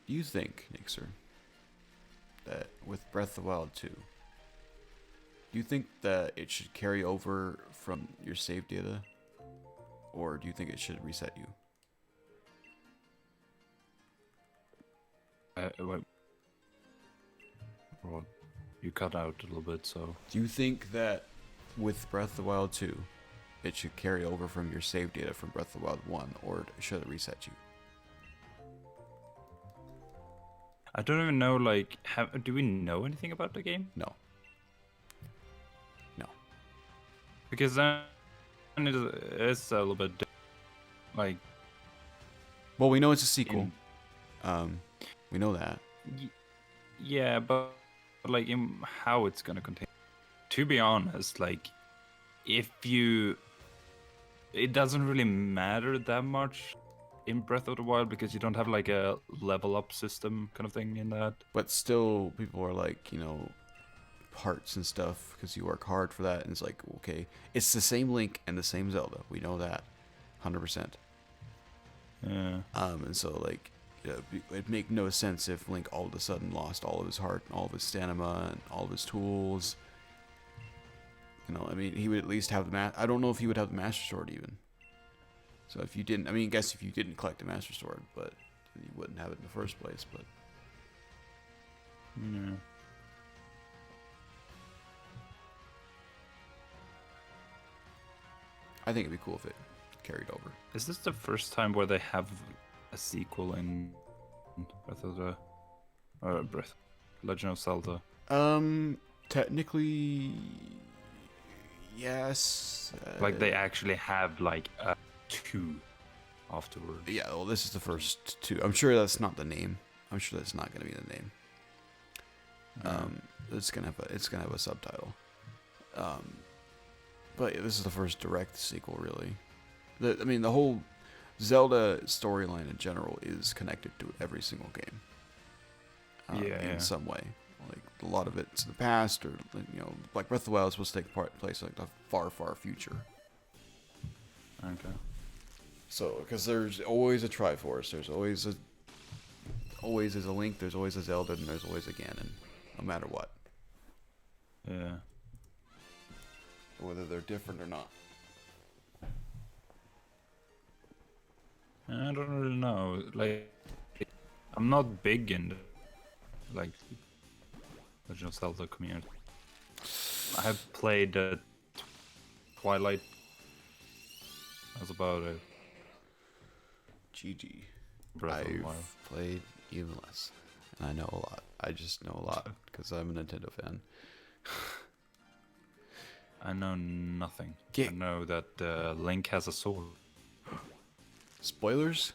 Do you think, Nayxerr, that with Breath of the Wild 2, do you think that it should carry over from your save data? Or do you think it should reset you? Wait. Well, you cut out a little bit, so. Do you think that with Breath of the Wild 2, it should carry over from your save data from Breath of the Wild 1, or should it reset you? I don't even know, like, do we know anything about the game? No. No. Because then it's a little bit like. Well, we know it's a sequel. We know that. Yeah, but like in how it's gonna contain. To be honest, like, if you, it doesn't really matter that much in Breath of the Wild because you don't have like a level up system kind of thing in that. But still, people are like, hearts and stuff because you work hard for that. And it's like, okay, it's the same Link and the same Zelda. We know that, 100%. Yeah. And so like, it'd make no sense if Link all of a sudden lost all of his heart, and all of his stamina, and all of his tools. You know, I mean, he would at least have the I don't know if he would have the Master Sword even. So if you didn't, I mean, I guess if you didn't collect the Master Sword, but you wouldn't have it in the first place. But Yeah. I think it'd be cool if it carried over. Is this the first time where they have a sequel in Breath of the Legend of Zelda? Technically, yes. Like they actually have like a 2 afterwards. Yeah, well, this is the first 2. I'm sure that's not the name. I'm sure that's not going to be the name. It's gonna have a subtitle. But yeah, this is the first direct sequel, really. I mean, the whole Zelda storyline in general is connected to every single game. In some way. Like a lot of it's the past, or like Breath of the Wild is supposed to take place like the far, far future. Okay. So, because there's always a Triforce, there's always is a Link, there's always a Zelda, and there's always a Ganon, no matter what. Yeah. Whether they're different or not. I don't really know. Like, I'm not big in the Legend of Zelda community. I have played Twilight. That's about it. GG. Breath of the Wild. I've played even less, and I know a lot. I just know a lot because I'm a Nintendo fan. I know nothing. Yeah. I know that Link has a sword. Spoilers?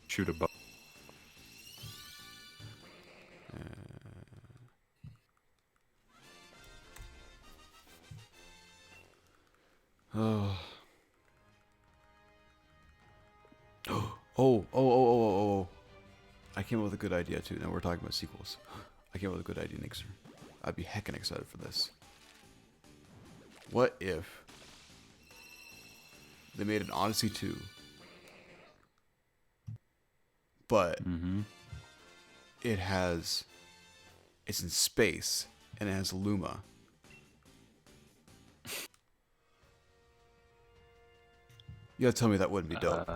Shoot a bow. Oh. Oh. I came up with a good idea too. Now we're talking about sequels. I came up with a good idea, Nayxerr. I'd be heckin' excited for this. What if they made an Odyssey 2, but it's in space and it has Luma. You gotta tell me that wouldn't be dope.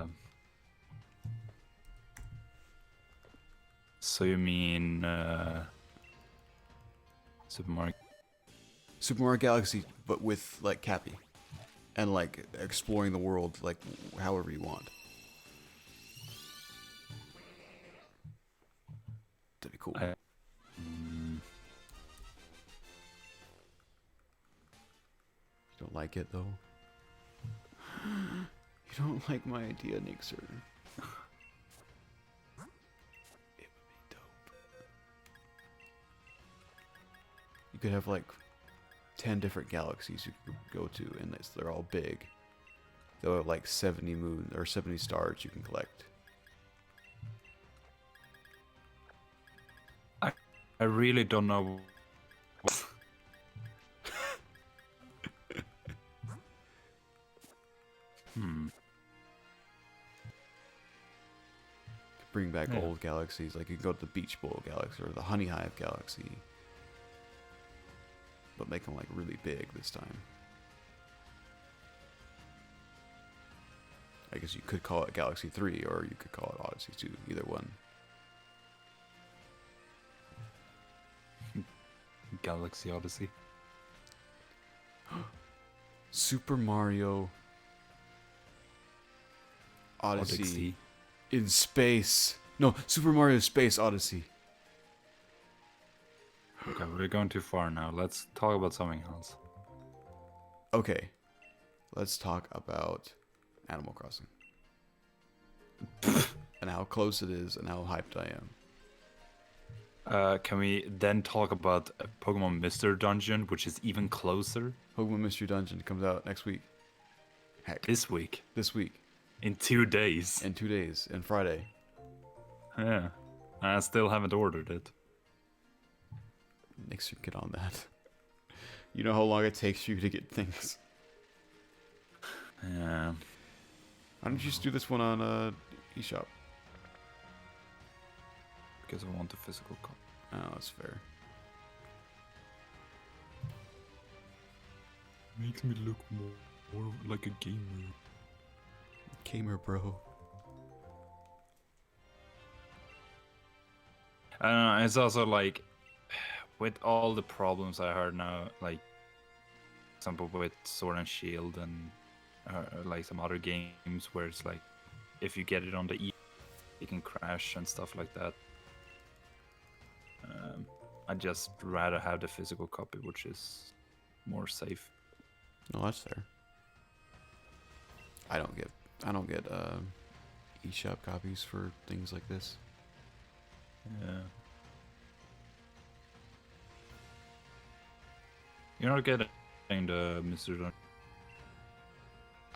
So you mean Super Mario Galaxy, but with like Cappy, and like exploring the world like however you want. That'd be cool. You don't like it though? You don't like my idea, Nayxerr? It would be dope. You could have like 10 different galaxies you could go to, and they're all big. There are like 70 moons or 70 stars you can collect. I really don't know. Bring back old galaxies, like you can go to the Beach Bowl Galaxy or the Honey Hive Galaxy, but make them like really big this time. I guess you could call it Galaxy 3, or you could call it Odyssey 2, either one. Galaxy Odyssey. Super Mario Odyssey in space. No, Super Mario Space Odyssey. Okay, we're going too far now. Let's talk about something else. Okay, let's talk about Animal Crossing. And how close it is and how hyped I am. Can we then talk about Pokemon Mystery Dungeon, which is even closer? Pokemon Mystery Dungeon comes out next week. Heck. This week. This week. In 2 days. In 2 days. And Friday. Yeah. I still haven't ordered it. Nayxerr, get on that. You know how long it takes you to get things. Yeah. Why don't you just do this one on eShop? Because I want the physical copy. Oh, that's fair. Makes me look more like a gamer. Gamer bro. I don't know, it's also like, with all the problems I heard now, like, for example, with Sword and Shield and like some other games where it's like, if you get it on the it can crash and stuff like that. I'd just rather have the physical copy, which is more safe. No, that's fair. I don't get eShop copies for things like this. Yeah. You're not getting the Mr. Dungeon.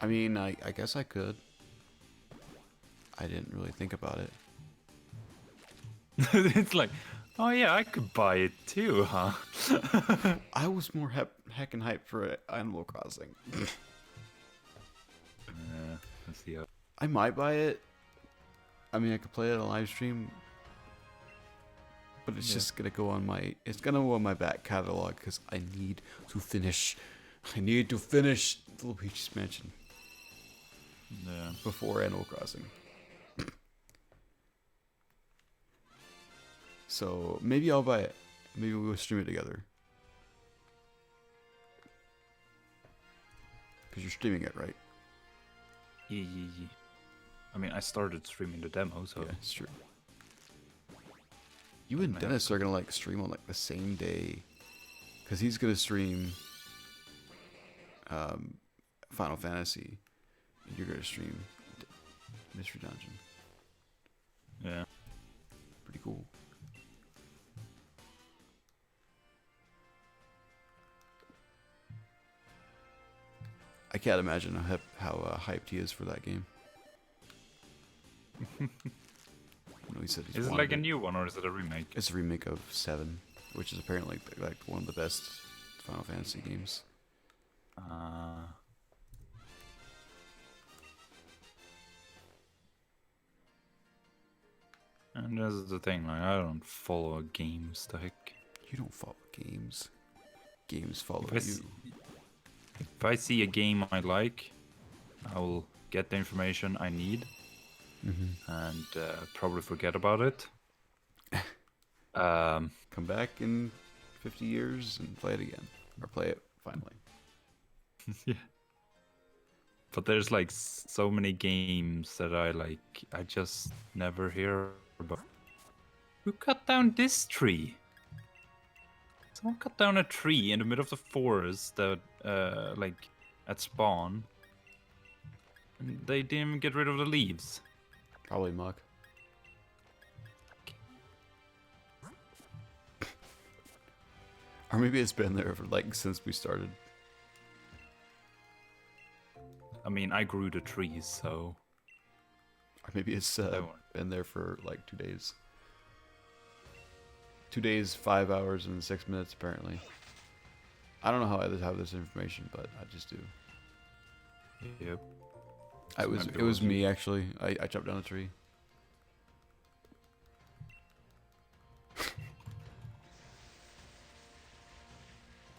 I mean, I guess I could. I didn't really think about it. It's like, oh yeah, I could buy it too, huh? I was more heckin' hyped for Animal Crossing. Let's see. I might buy it. I mean, I could play it on a live stream, but it's just gonna go on my back catalog because I need to finish. I need to finish the Luigi's Mansion before Animal Crossing. So maybe I'll buy it. Maybe we'll stream it together. Because you're streaming it, right? Yeah. I mean, I started streaming the demo, so Yeah, it's true. You and Dennis are gonna like stream on like the same day, because he's gonna stream Final Fantasy, and you're gonna stream Mystery Dungeon. yeah. Pretty cool. I can't imagine how hyped he is for that game. No, he said he's Is it wanted like a new one or is it a remake? It's a remake of 7, which is apparently like one of the best Final Fantasy games. And this is the thing, like, I don't follow games, the heck. You don't follow games. Games follow If I you. If I see a game I like, I will get the information I need and probably forget about it. Come back in 50 years and play it again. Or play it finally. Yeah. But there's like so many games that I just never hear about. Who cut down this tree? Someone cut down a tree in the middle of the forest that, like, at spawn. And they didn't even get rid of the leaves. Probably Muck. Or maybe it's been there for like since we started. I mean, I grew the trees, so... Or maybe it's been there for like 2 days. 2 days, 5 hours, and 6 minutes, apparently. I don't know how others have this information, but I just do. Yep. It was me, actually. I chopped down a tree.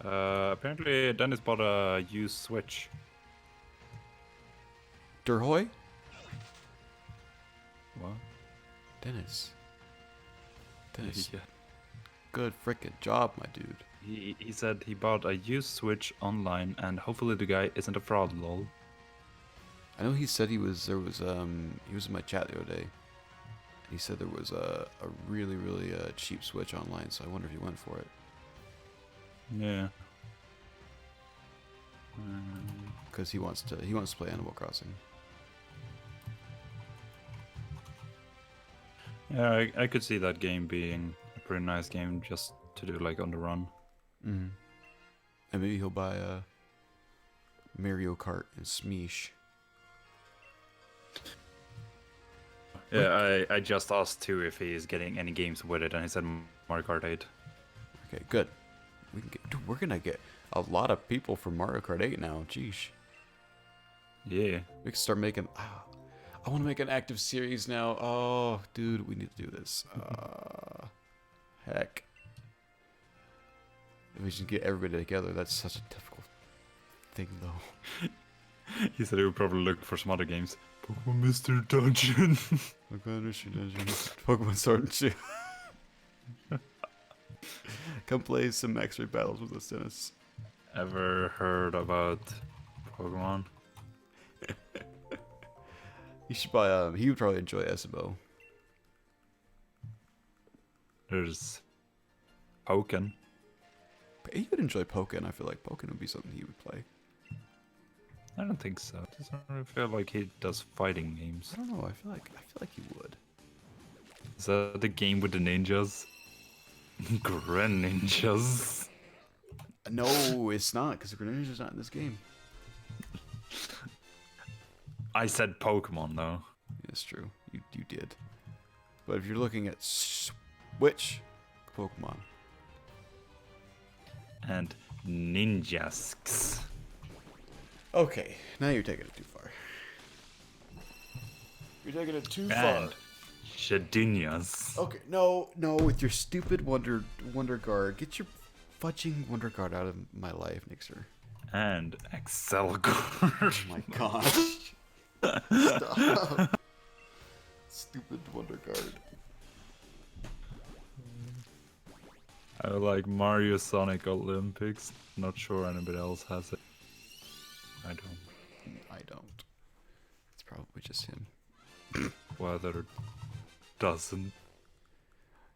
Apparently Dennis bought a used Switch. Durhoy? What? Dennis. Yeah. Good frickin' job, my dude. He said he bought a used Switch online and hopefully the guy isn't a fraud, lol. I know he said he was in my chat the other day. He said there was a really cheap Switch online, so I wonder if he went for it. Yeah. Because he wants to play Animal Crossing. Yeah, I could see that game being a pretty nice game just to do like on the run. Mm-hmm. And maybe he'll buy a Mario Kart and Smeesh. Yeah, I just asked too if he is getting any games with it, and he said Mario Kart 8. Okay, good. We can get. Dude, we're gonna get a lot of people from Mario Kart 8 now. Jeez. Yeah. We can start making. I want to make an active series now. Oh, dude, we need to do this. Heck. If we should get everybody together, that's such a difficult thing, though. He said he would probably look for some other games. Pokemon Mr. Dungeon. Pokemon Mystery Dungeon. Pokemon Sword and Shield. Come play some Nayxerr battles with us, Dennis. Ever heard about Pokemon? You should buy. He would probably enjoy SMO. There's Pokken. But he would enjoy Pokken. I feel like Pokken would be something he would play. I don't think so. Doesn't really feel like he does fighting games. I don't know. I feel like he would. Is that the game with the ninjas? Greninjas. No, it's not, because the Greninja's not in this game. I said Pokemon though. It's true. You did. But if you're looking at Switch Pokemon. And Ninjasks. Okay, now you're taking it too far. You're taking it too far. And Shedinias. Okay, no, with your stupid Wonder Guard. Get your fudging Wonder Guard out of my life, Nayxerr. And Excelgor. Oh my gosh. Stop. Stupid Wonder Guard. I like Mario Sonic Olympics. Not sure anybody else has it. I don't. It's probably just him. Whether doesn't.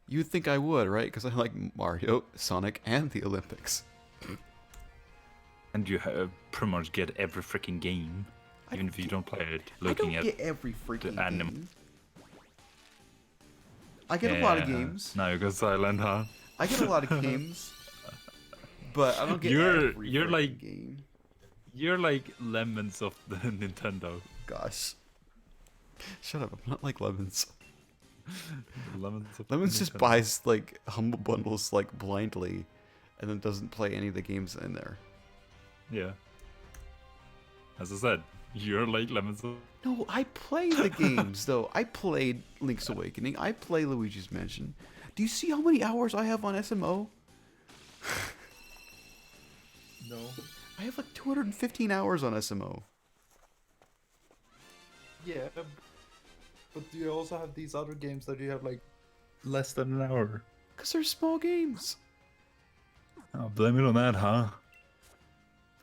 You'd think I would, right? Because I like Mario, Sonic, and the Olympics. And you pretty much get every freaking game, even if you don't play it. Looking I don't get every freaking anime. game. I get a lot of games. Now you go silent, huh? I get a lot of games, but I don't get every you're freaking like game. You're like Lemons of the Nintendo. Gosh. Shut up, I'm not like Lemons. Lemons just buys like humble bundles like blindly and then doesn't play any of the games in there. Yeah. As I said, you're like Lemons of... No, I play the games though. I played Link's Awakening. I play Luigi's Mansion. Do you see how many hours I have on SMO? No. I have like 215 hours on SMO. Yeah, but you also have these other games that you have like less than an hour. Because they're small games. Oh, blame it on that, huh?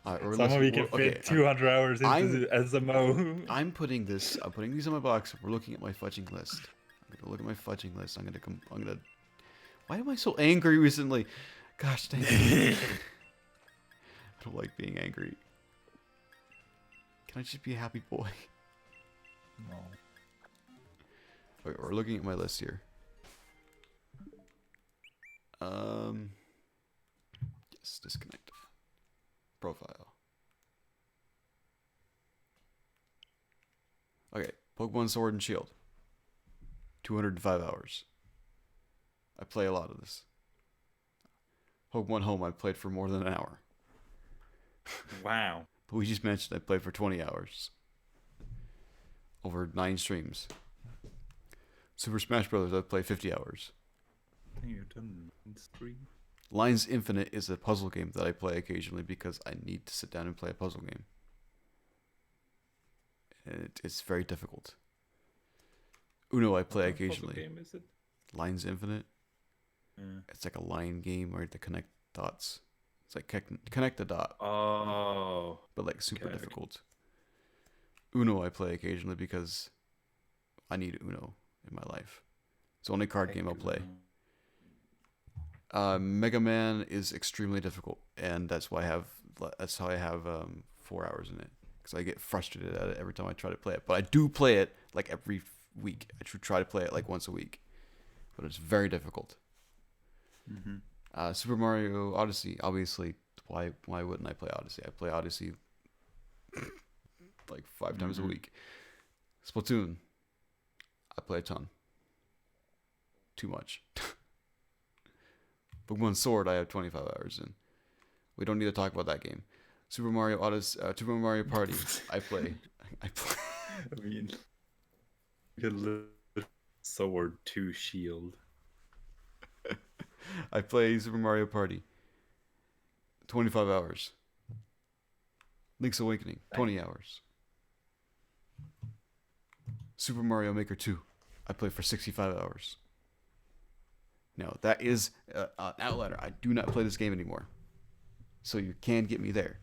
Somehow we can fit 200 hours into the SMO. I'm putting these on my box. We're looking at my fudging list. I'm gonna look at my fudging list. I'm gonna. Why am I so angry recently? Gosh dang it. I don't like being angry. Can I just be a happy boy? No. Wait, we're looking at my list here. Yes, disconnect. Profile. Okay, Pokemon Sword and Shield. 205 hours. I play a lot of this. Pokemon Home I played for more than an hour. Wow. Luigi's Mansion I played for 20 hours. Over 9 streams. Super Smash Bros. I played 50 hours. I think you've done 3. Lines Infinite is a puzzle game that I play occasionally because I need to sit down and play a puzzle game. And it's very difficult. Uno I play occasionally. What game is it? Lines Infinite. Yeah. It's like a line game where you have to connect dots. It's like connect the dot. Oh. But like super Okay. difficult. Uno I play occasionally because I need Uno in my life. It's the only card game I'll play. Mega Man is extremely difficult, and that's how I have 4 hours in it, because I get frustrated at it every time I try to play it. But I do play it like every week. I try to play it like once a week, but it's very difficult. Mm-hmm. Super Mario Odyssey, obviously. Why wouldn't I play Odyssey? I play Odyssey like 5 times a week. Splatoon, I play a ton. Too much. Pokemon Sword, I have 25 hours in. We don't need to talk about that game. Super Mario Odyssey, Super Mario Party. I play. I play. I mean, you look sword to shield. I play Super Mario Party. 25 hours. Link's Awakening. 20 hours. Super Mario Maker 2. I play for 65 hours. Now, that is an outlier. I do not play this game anymore. So you can get me there.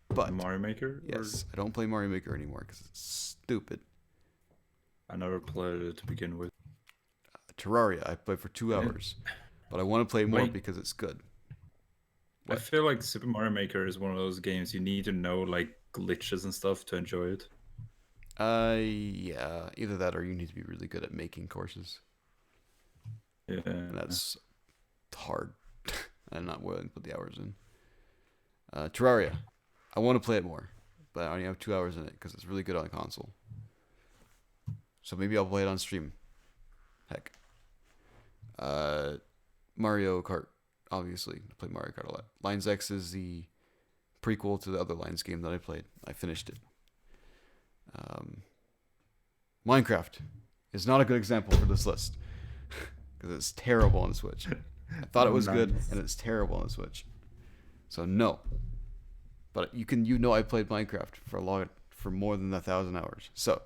But Mario Maker? yes, I don't play Mario Maker anymore because it's stupid. I never played it to begin with. Terraria, I play for 2 hours. But I want to play more Wait. because it's good. I feel like Super Mario Maker is one of those games you need to know like glitches and stuff to enjoy it. Yeah, either that or you need to be really good at making courses. Yeah. And that's hard. I'm not willing to put the hours in. Terraria, I want to play it more, but I only have 2 hours in it because it's really good on console. So maybe I'll play it on stream. Heck. Mario Kart, obviously. I play Mario Kart a lot. Lines X is the prequel to the other Lines game that I played. I finished it. Minecraft is not a good example for this list because it's terrible on the Switch. I thought it was good, and it's terrible on the Switch. So no. But I played Minecraft for more than 1,000 hours. So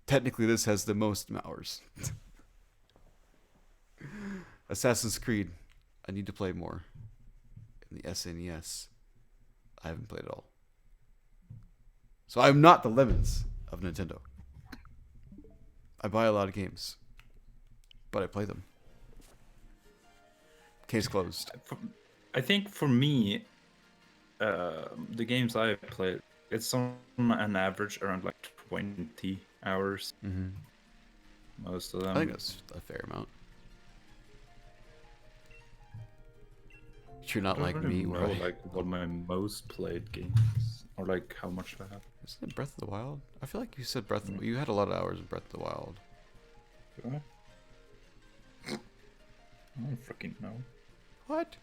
technically, this has the most hours. Assassin's Creed, I need to play more. In the SNES, I haven't played it all. So I'm not the Lemons of Nintendo. I buy a lot of games, but I play them. Case closed. I think for me, the games I played, it's on an average around like 20 hours. Mm-hmm. Most of them. I think that's a fair amount. You're not like me, know, right? like what my most played games or like how much I have. Isn't it Breath of the Wild? I feel like you said Breath of the You had a lot of hours in Breath of the Wild. Do I? I don't freaking know. What?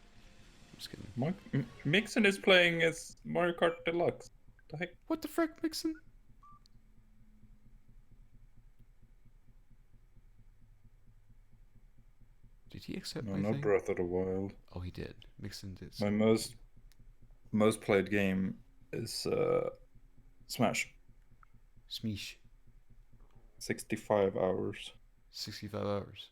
I'm just kidding. Mixon is playing as Mario Kart Deluxe. The heck? What the frick, Mixon? Did he accept No, my not thing? Breath of the Wild. Oh, he did. Mixon did. My most played game is Smash. Smeesh. 65 hours. 65 hours.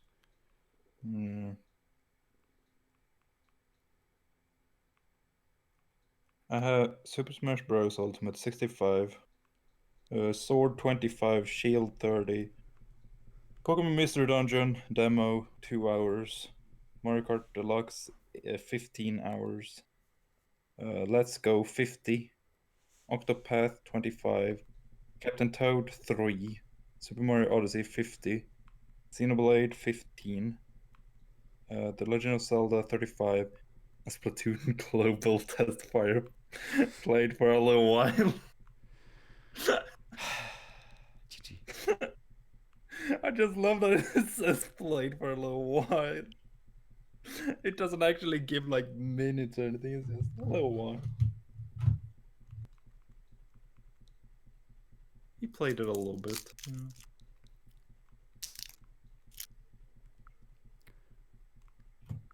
I have Super Smash Bros. Ultimate 65, Sword 25, Shield 30, Pokemon Mystery Dungeon demo 2 hours, Mario Kart Deluxe 15 hours, Let's Go 50, Octopath 25, Captain Toad 3, Super Mario Odyssey 50, Xenoblade 15, The Legend of Zelda 35, Splatoon Global Testfire played for a little while. GG. I just love that it says played for a little while. It doesn't actually give like minutes or anything, it's just a little while. He played it a little bit.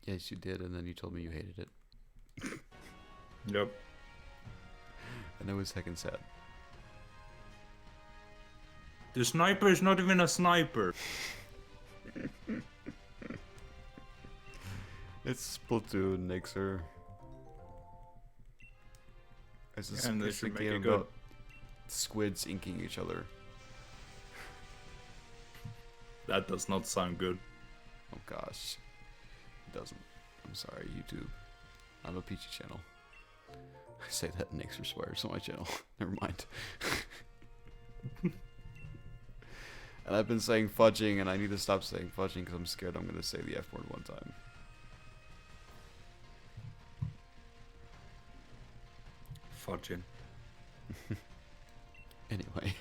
Yes, you did, and then you told me you hated it. Yep. And I was heckin' sad. The sniper is not even a sniper. It's Splatoon, Nayxerr. And they it's a should make game it good. about squids inking each other. That does not sound good. Oh gosh. It doesn't. I'm sorry, YouTube. I'm a peachy channel. I say that Nayxerr swears on my channel. Never mind. And I've been saying fudging, and I need to stop saying fudging because I'm scared I'm going to say the F word one time. Fudging. Anyway.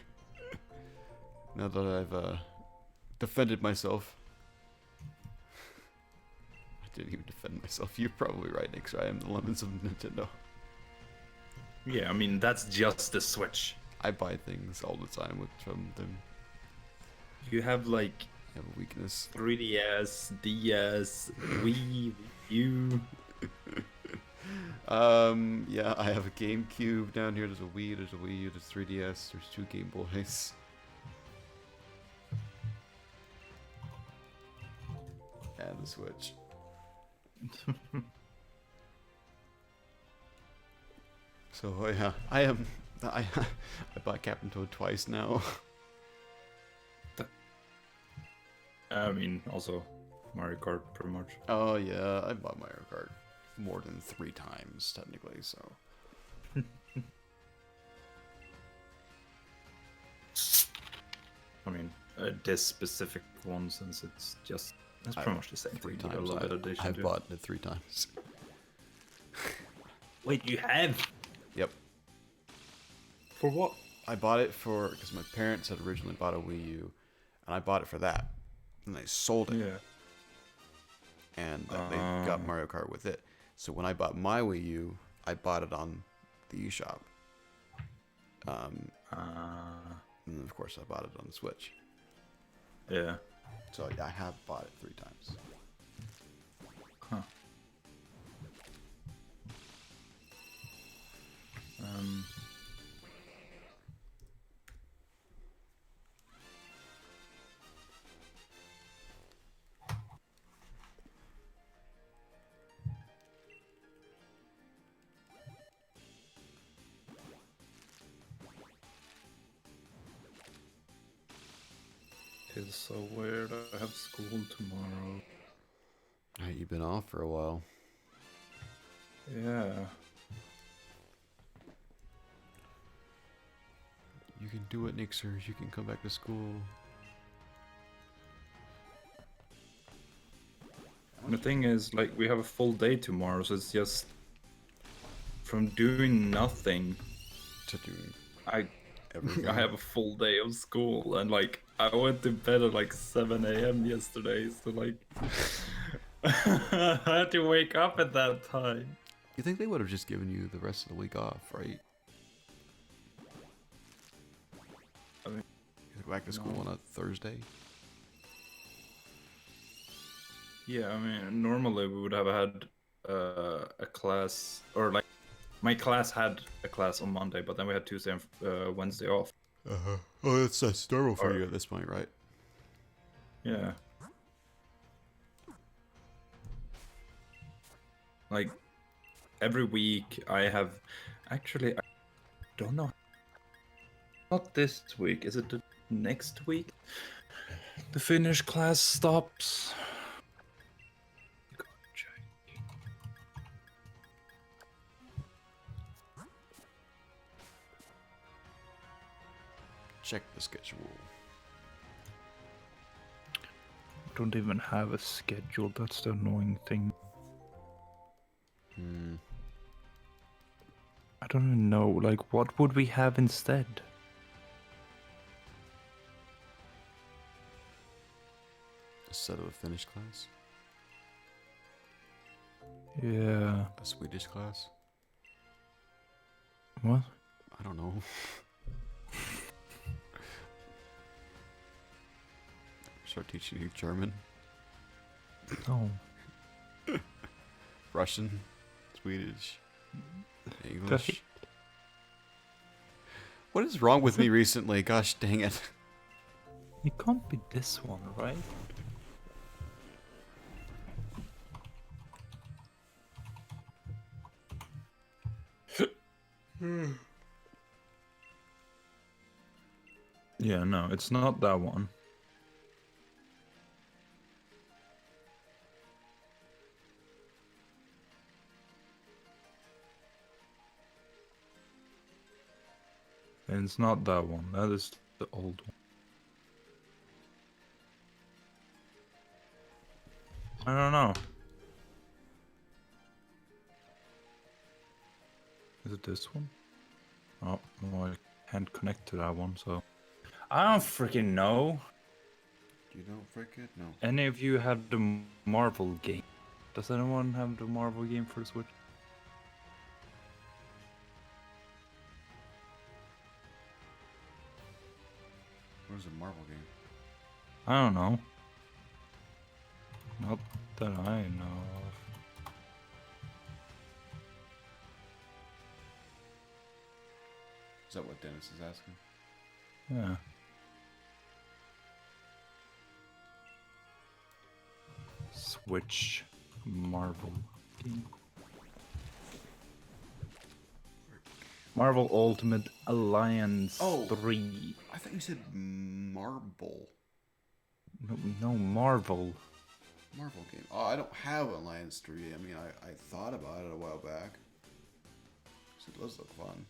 Now that I've defended myself. didn't even defend myself. You're probably right, Nayxerr. I am the lemons of Nintendo. Yeah, I mean that's just the Switch. I buy things all the time from them. You have like I have a weakness. 3DS, DS, Wii, U. Yeah, I have a GameCube down here. There's a Wii, there's a Wii U, there's 3DS, there's 2 Game Boys. And the Switch. So yeah, I bought Captain Toad twice now. I mean, also Mario Kart, pretty much. Oh yeah, I bought Mario Kart more than 3 times technically. So I mean, this specific one, since it's pretty much the same 3 thing. times. A little bit of addition I've to it. bought it 3 times. Wait, you have? Yep. For what? I bought it because my parents had originally bought a Wii U, and I bought it for that, and they sold it. Yeah. And they got Mario Kart with it. So when I bought my Wii U, I bought it on the eShop. And of course I bought it on the Switch. Yeah. So I have bought it 3 times. Huh. It's so weird. I have school tomorrow. Alright, you've been off for a while. Yeah. You can do it, Nayxerr. You can come back to school. The thing is, like, we have a full day tomorrow, so it's just from doing nothing. To doing I everything. I have a full day of school, and like I went to bed at like 7 a.m. yesterday, so like I had to wake up at that time. You think they would have just given you the rest of the week off, right? I mean, You go back to school on a Thursday? yeah, I mean, normally we would have had a class, or like my class had a class on Monday, but then we had Tuesday and Wednesday off. Uh-huh. Oh, that's normal for you at this point, right? Yeah. Like every week I have actually I don't know. Not this week. Is it the next week? The Finnish class stops. Check the schedule. I don't even have a schedule. That's the annoying thing. I don't even know. Like, what would we have instead? Instead of a Finnish class? Yeah. A Swedish class? What? I don't know. Start teaching you German, Oh. Russian, Swedish, English. What is wrong with me recently? Gosh dang it. It can't be this one, right? Yeah, no, it's not that one. And it's not that one. That is the old one. I don't know. Is it this one? Oh, well, I can't connect to that one, so... I don't freaking know. You don't freaking know. Any of you had the Marvel game? Does anyone have the Marvel game for the Switch? Where's the Marvel game? I don't know. Not that I know of. Is that what Dennis is asking? Yeah. Switch Marvel game. Marvel Ultimate Alliance Oh. 3. I thought you said Marble. No, Marvel. Marvel game. Oh, I don't have Alliance 3. I mean, I thought about it a while back. So it does look fun.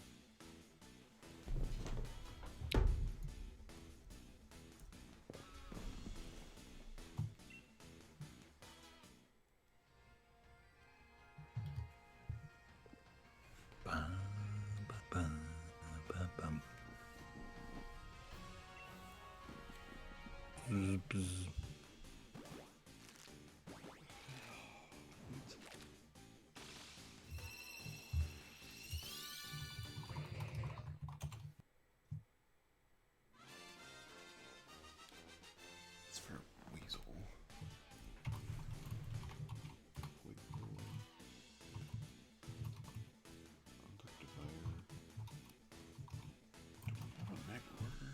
It's for Weasel. Do we have a mech worker?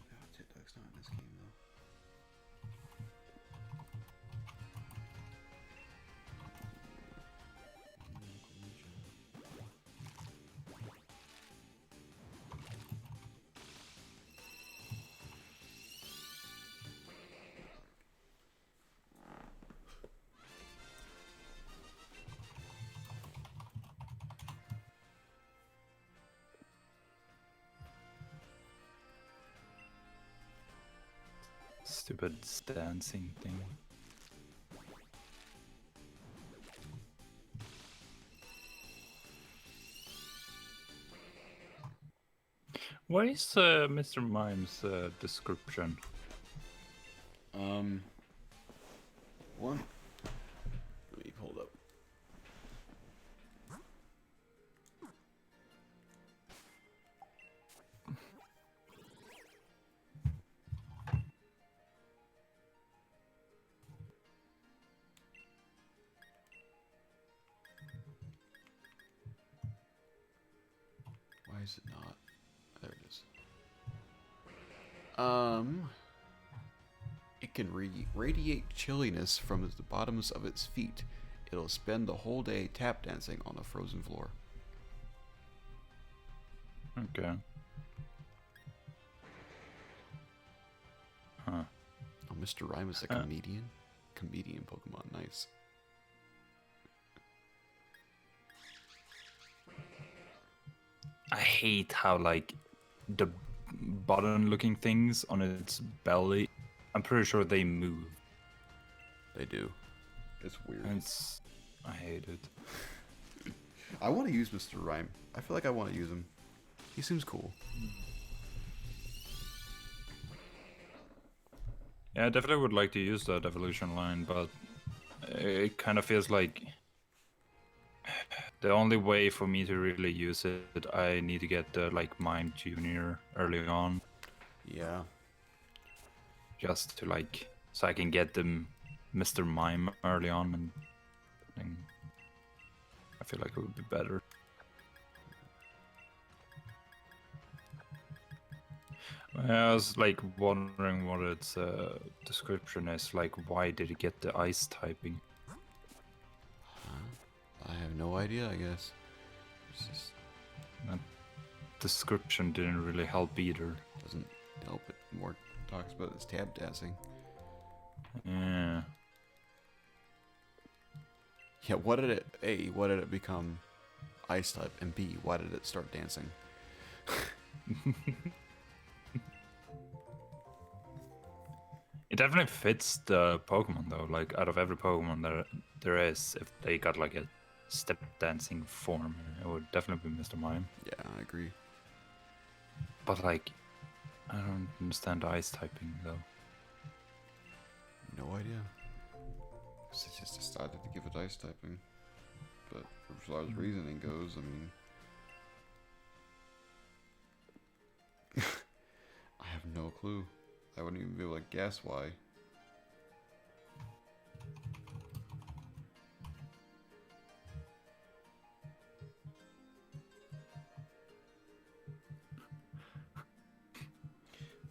Yeah, Tic-Tac's not in this game though. Stupid dancing thing. What is Mr. Mime's description? One. Let me pull it up. Why is it not? There it is. It can radiate chilliness from the bottoms of its feet. It'll spend the whole day tap dancing on a frozen floor. Okay. Huh. Oh, Mr. Rhyme is a comedian? Comedian Pokemon, nice. I hate how like the button looking things on its belly, I'm pretty sure they move. They do. It's weird. I hate it. I want to use Mr. Rhyme. I feel like I want to use him. He seems cool. Yeah, I definitely would like to use that evolution line, but it kind of feels like the only way for me to really use it, I need to get the like Mime Junior early on. Yeah. Just to like, so I can get them Mr. Mime early on, and I feel like it would be better. I was like wondering what its description is, like why did it get the ice typing? I have no idea, I guess. It's just That description didn't really help either. doesn't help it. More talks about its tab dancing. Yeah. Yeah, what did it... A, why did it become ice type? And B, why did it start dancing? It definitely fits the Pokemon though. Like out of every Pokemon there is, if they got like a step dancing form, it would definitely be Mr. Mime. Yeah, I agree. But like, I don't understand the ice typing though. No idea. 'Cause they just decided to give it ice typing. But as far as reasoning goes, I mean, I have no clue. I wouldn't even be able to guess why.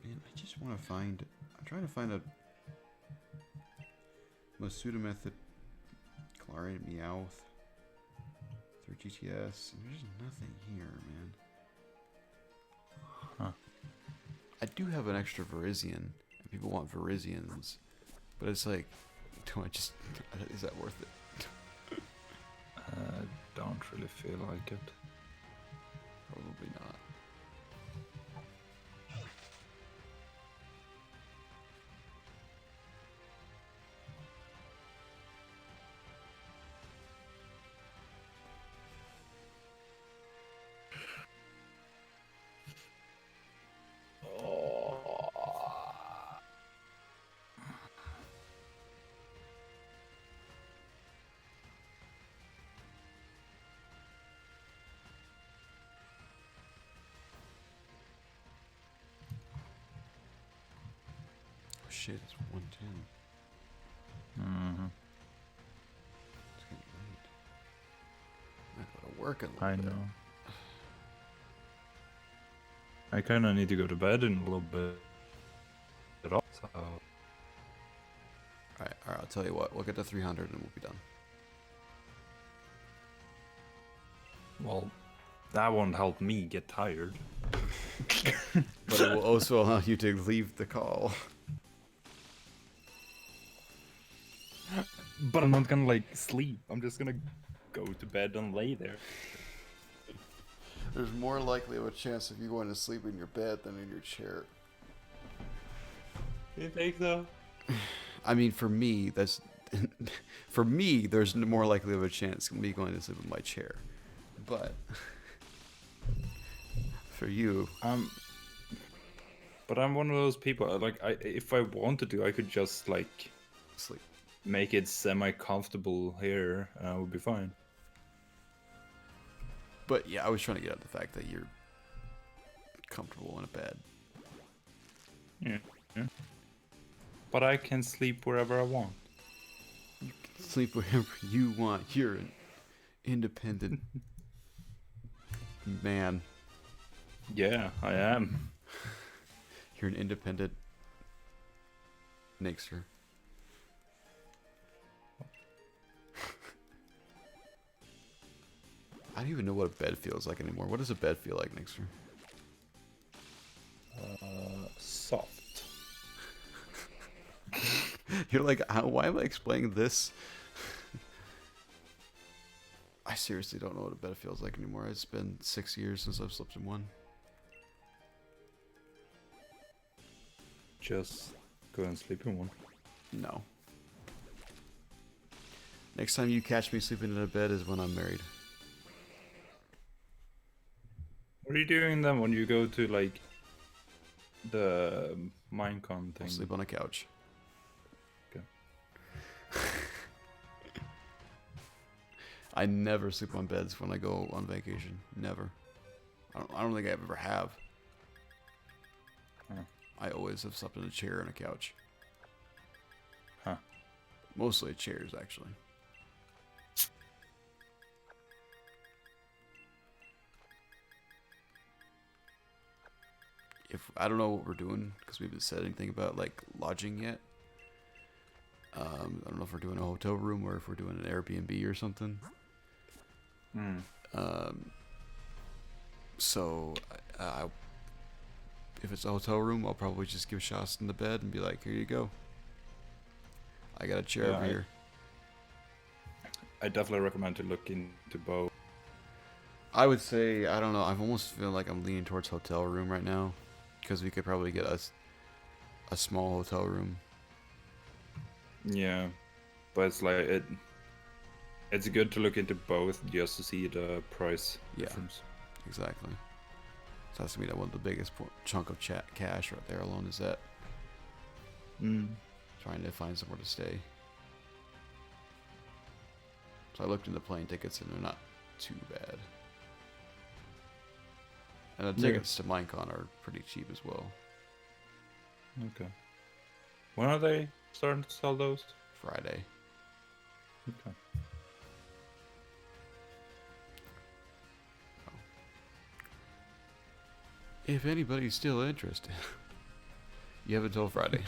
Man, I just want to find. I'm trying to find a Masuda method Galarian Meowth through GTS. And there's nothing here, man. Huh. I do have an extra Virizion, and people want Virizions, but it's like, do I just? Is that worth it? I don't really feel like it. Probably not. Oh shit, it's 110. Mm-hmm. It's getting late. I gotta work a little I bit. know. I kind of need to go to bed in a little bit. So Alright, I'll tell you what, we'll get to 300 and we'll be done. well, that won't help me get tired. But it will also allow you to leave the call. But I'm not gonna like sleep. I'm just gonna go to bed and lay there. There's more likely of a chance of you going to sleep in your bed than in your chair. You think so? I mean, for me, that's for me. There's more likely of a chance of me going to sleep in my chair, but for you, But I'm one of those people. Like, if I wanted to, I could just like sleep. make it semi-comfortable here, and I would be fine. But yeah, I was trying to get at the fact that you're comfortable in a bed. Yeah. But I can sleep wherever I want. You can sleep wherever you want. You're an independent man. Yeah, I am. You're an independent Nayxerr. I don't even know what a bed feels like anymore. What does a bed feel like, Nayxerr? Soft. You're like, why am I explaining this? I seriously don't know what a bed feels like anymore. It's been 6 years since I've slept in one. Just go and sleep in one. No. Next time you catch me sleeping in a bed is when I'm married. What are you doing then when you go to like the Minecon thing? I'll sleep on a couch. Okay. I never sleep on beds when I go on vacation. Never. I don't think I ever have. Huh. I always have slept in a chair and a couch. Huh. Mostly chairs, actually. If I don't know what we're doing because we haven't said anything about like lodging yet. I don't know if we're doing a hotel room or if we're doing an Airbnb or something. So if it's a hotel room, I'll probably just give Shastin the bed and be like, "Here you go. I got a chair over here." I definitely recommend to look into both. I would say, I don't know. I'm almost feeling like I'm leaning towards hotel room right now, because we could probably get us a small hotel room. Yeah, but it's like it's good to look into both just to see the price difference. Exactly. So that's to me that one of the biggest chunk of cash right there alone is that. Trying to find somewhere to stay. So I looked into plane tickets and they're not too bad. And the Yeah. tickets to Minecon are pretty cheap as well. Okay. When are they starting to sell those? Friday. Okay. If anybody's still interested, you have until Friday.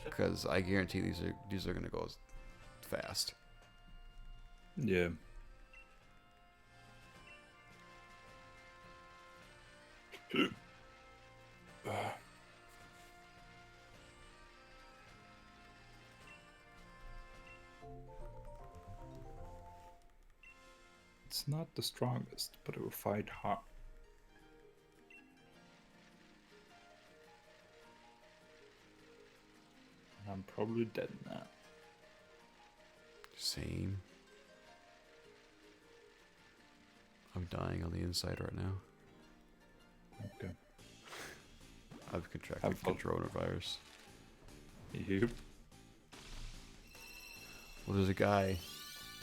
Because I guarantee these are gonna go fast. Yeah. It's not the strongest, but it will fight hard. I'm probably dead now. Same. I'm dying on the inside right now. Okay. I've contracted Have fun. coronavirus. Yep. Well, there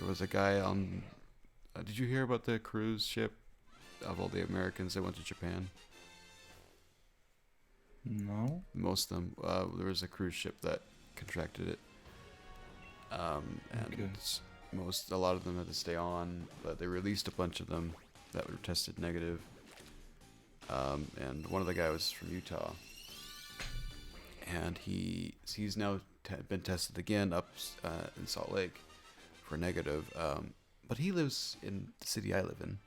was a guy on. Did you hear about the cruise ship of all the Americans that went to Japan? No. Most of them. There was a cruise ship that contracted it. And Okay. a lot of them had to stay on, but they released a bunch of them that were tested negative. And one of the guys was from Utah, and he's now been tested again up in Salt Lake for negative. But he lives in the city I live in.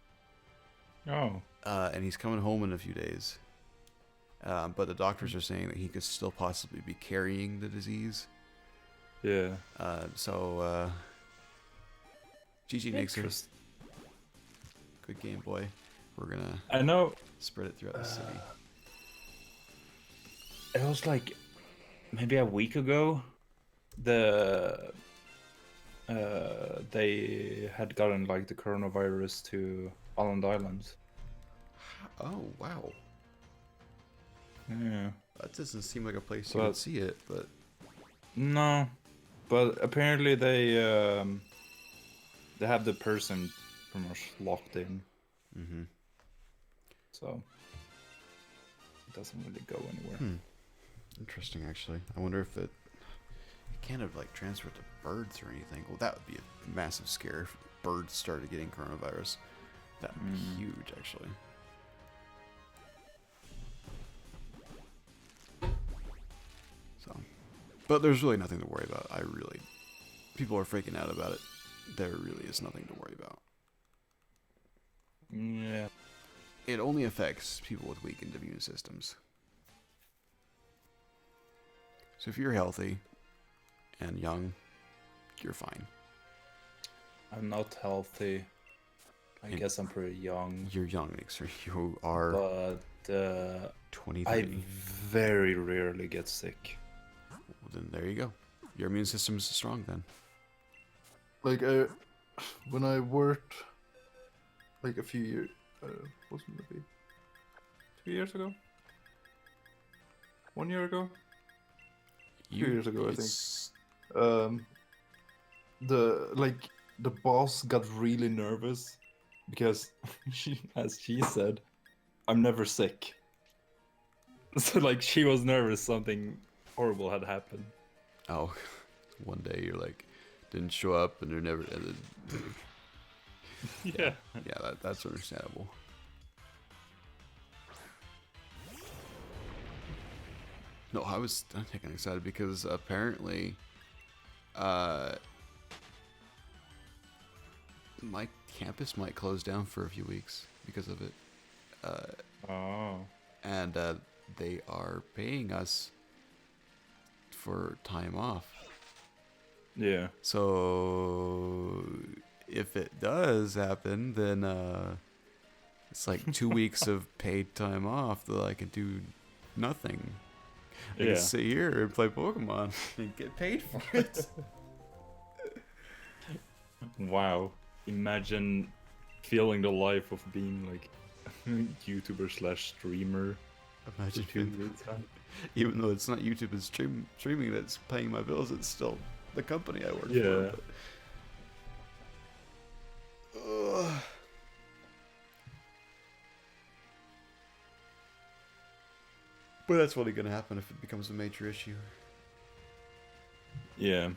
Oh. And he's coming home in a few days. But the doctors are saying that he could still possibly be carrying the disease. Yeah. GG Nayxerr. Interest- Good game, boy. We're gonna I know. spread it throughout the city. It was like maybe a week ago. They had gotten like the coronavirus to Island Islands. Oh, wow. Yeah. That doesn't seem like a place you But- would see it, but No, but apparently they have the person pretty much locked in, mm-hmm. so it doesn't really go anywhere. Interesting, actually. I wonder if it can't have like transferred to birds or anything. Well, that would be a massive scare if birds started getting coronavirus. That would be huge, actually. So, but there's really nothing to worry about. People are freaking out about it. There really is nothing to worry about. Yeah. It only affects people with weakened immune systems. So if you're healthy and young, you're fine. I'm not healthy. I And- guess I'm pretty young, You're young, Nayxerr. You are but 23. I very rarely get sick. Well, then there you go. Your immune system is strong then. Like when I worked like a few years, wasn't maybe 2 years ago? 1 year ago? 2 years ago, I think. it's- The boss got really nervous because As she said, I'm never sick. So like she was nervous something horrible had happened. Oh, one day you're like, didn't show up and you're never. Yeah. Yeah, that's understandable. No, I was getting excited because apparently, my campus might close down for a few weeks because of it. Oh. And they are paying us for time off. Yeah. So if it does happen, then it's like 2 weeks of paid time off that I can do nothing. I Yeah. can sit here and play Pokemon and get paid for it. Wow. Imagine feeling the life of being like YouTuber slash streamer. Imagine for 2 being- weeks, huh? even though it's not YouTube, it's streaming that's paying my bills. It's still the company I work Yeah. for. But that's only gonna happen if it becomes a major issue. Yeah.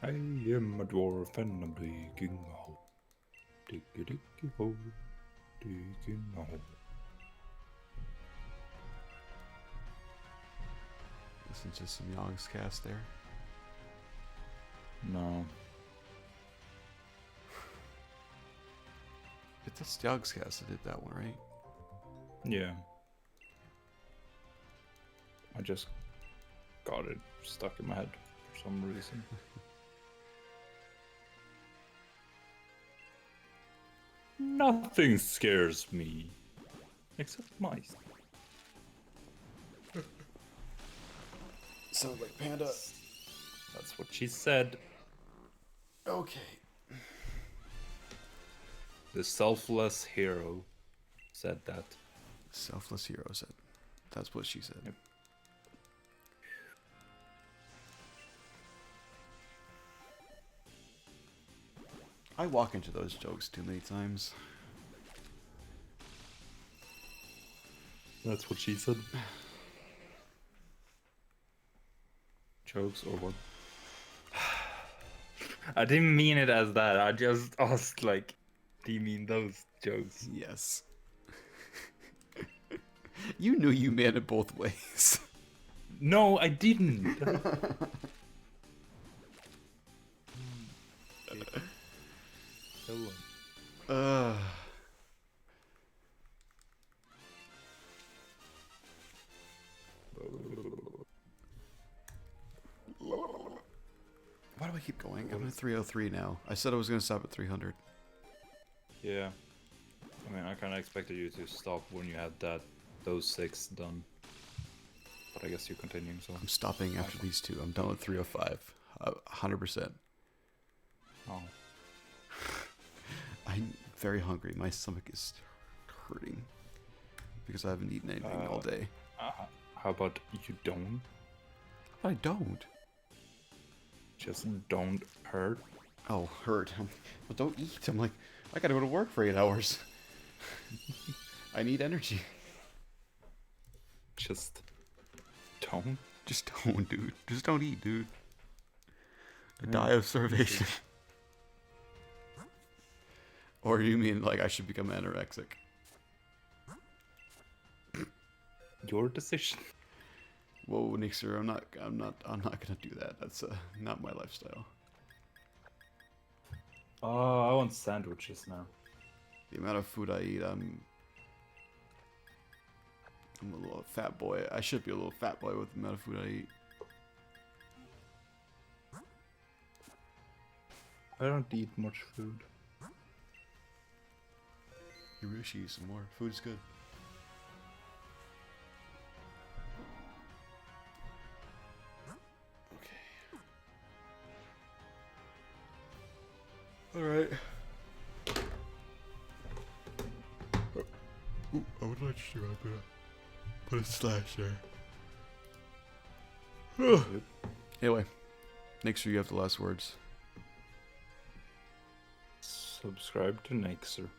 I am a dwarf and I'm digging a hole. Diggy hole. Digging a hole. Listen to some Young's cast there. No. It's Young's cast that did that one, right? Yeah. I just got it stuck in my head for some reason. Nothing scares me. Except mice. Sounds like Panda. That's what she said. Okay. The selfless hero said that. Selfless hero said. That's what she said. Yep. I walk into those jokes too many times. That's what she said. Jokes or what? I didn't mean it as that. I just asked, like, do you mean those jokes? Yes. You knew you meant it both ways. No, I didn't. Uh. Why do I keep going? I'm at 303 now. I said I was going to stop at 300. Yeah. I mean, I kind of expected you to stop when you had those 6 done. But I guess you're continuing, so... I'm stopping after these 2. I'm done with 305. 100%. Oh. I'm very hungry. My stomach is hurting. Because I haven't eaten anything all day. How about you don't? I don't. Just don't hurt. Oh, hurt. Well, don't eat. I'm like, I gotta go to work for 8 hours. I need energy. Just don't. Just don't, dude. Just don't eat, dude. I die of starvation. Or you mean like I should become anorexic? Your decision. Whoa, Nayxerr, I'm not gonna do that. That's not my lifestyle. Oh, I want sandwiches now. The amount of food I eat, I'm a little fat boy. I should be a little fat boy with the amount of food I eat. I don't eat much food. You really should eat some more. Food's good. Alright. Ooh, I would like to put a slash there. Anyway, Nayxerr, you have the last words. Subscribe to Nayxerr.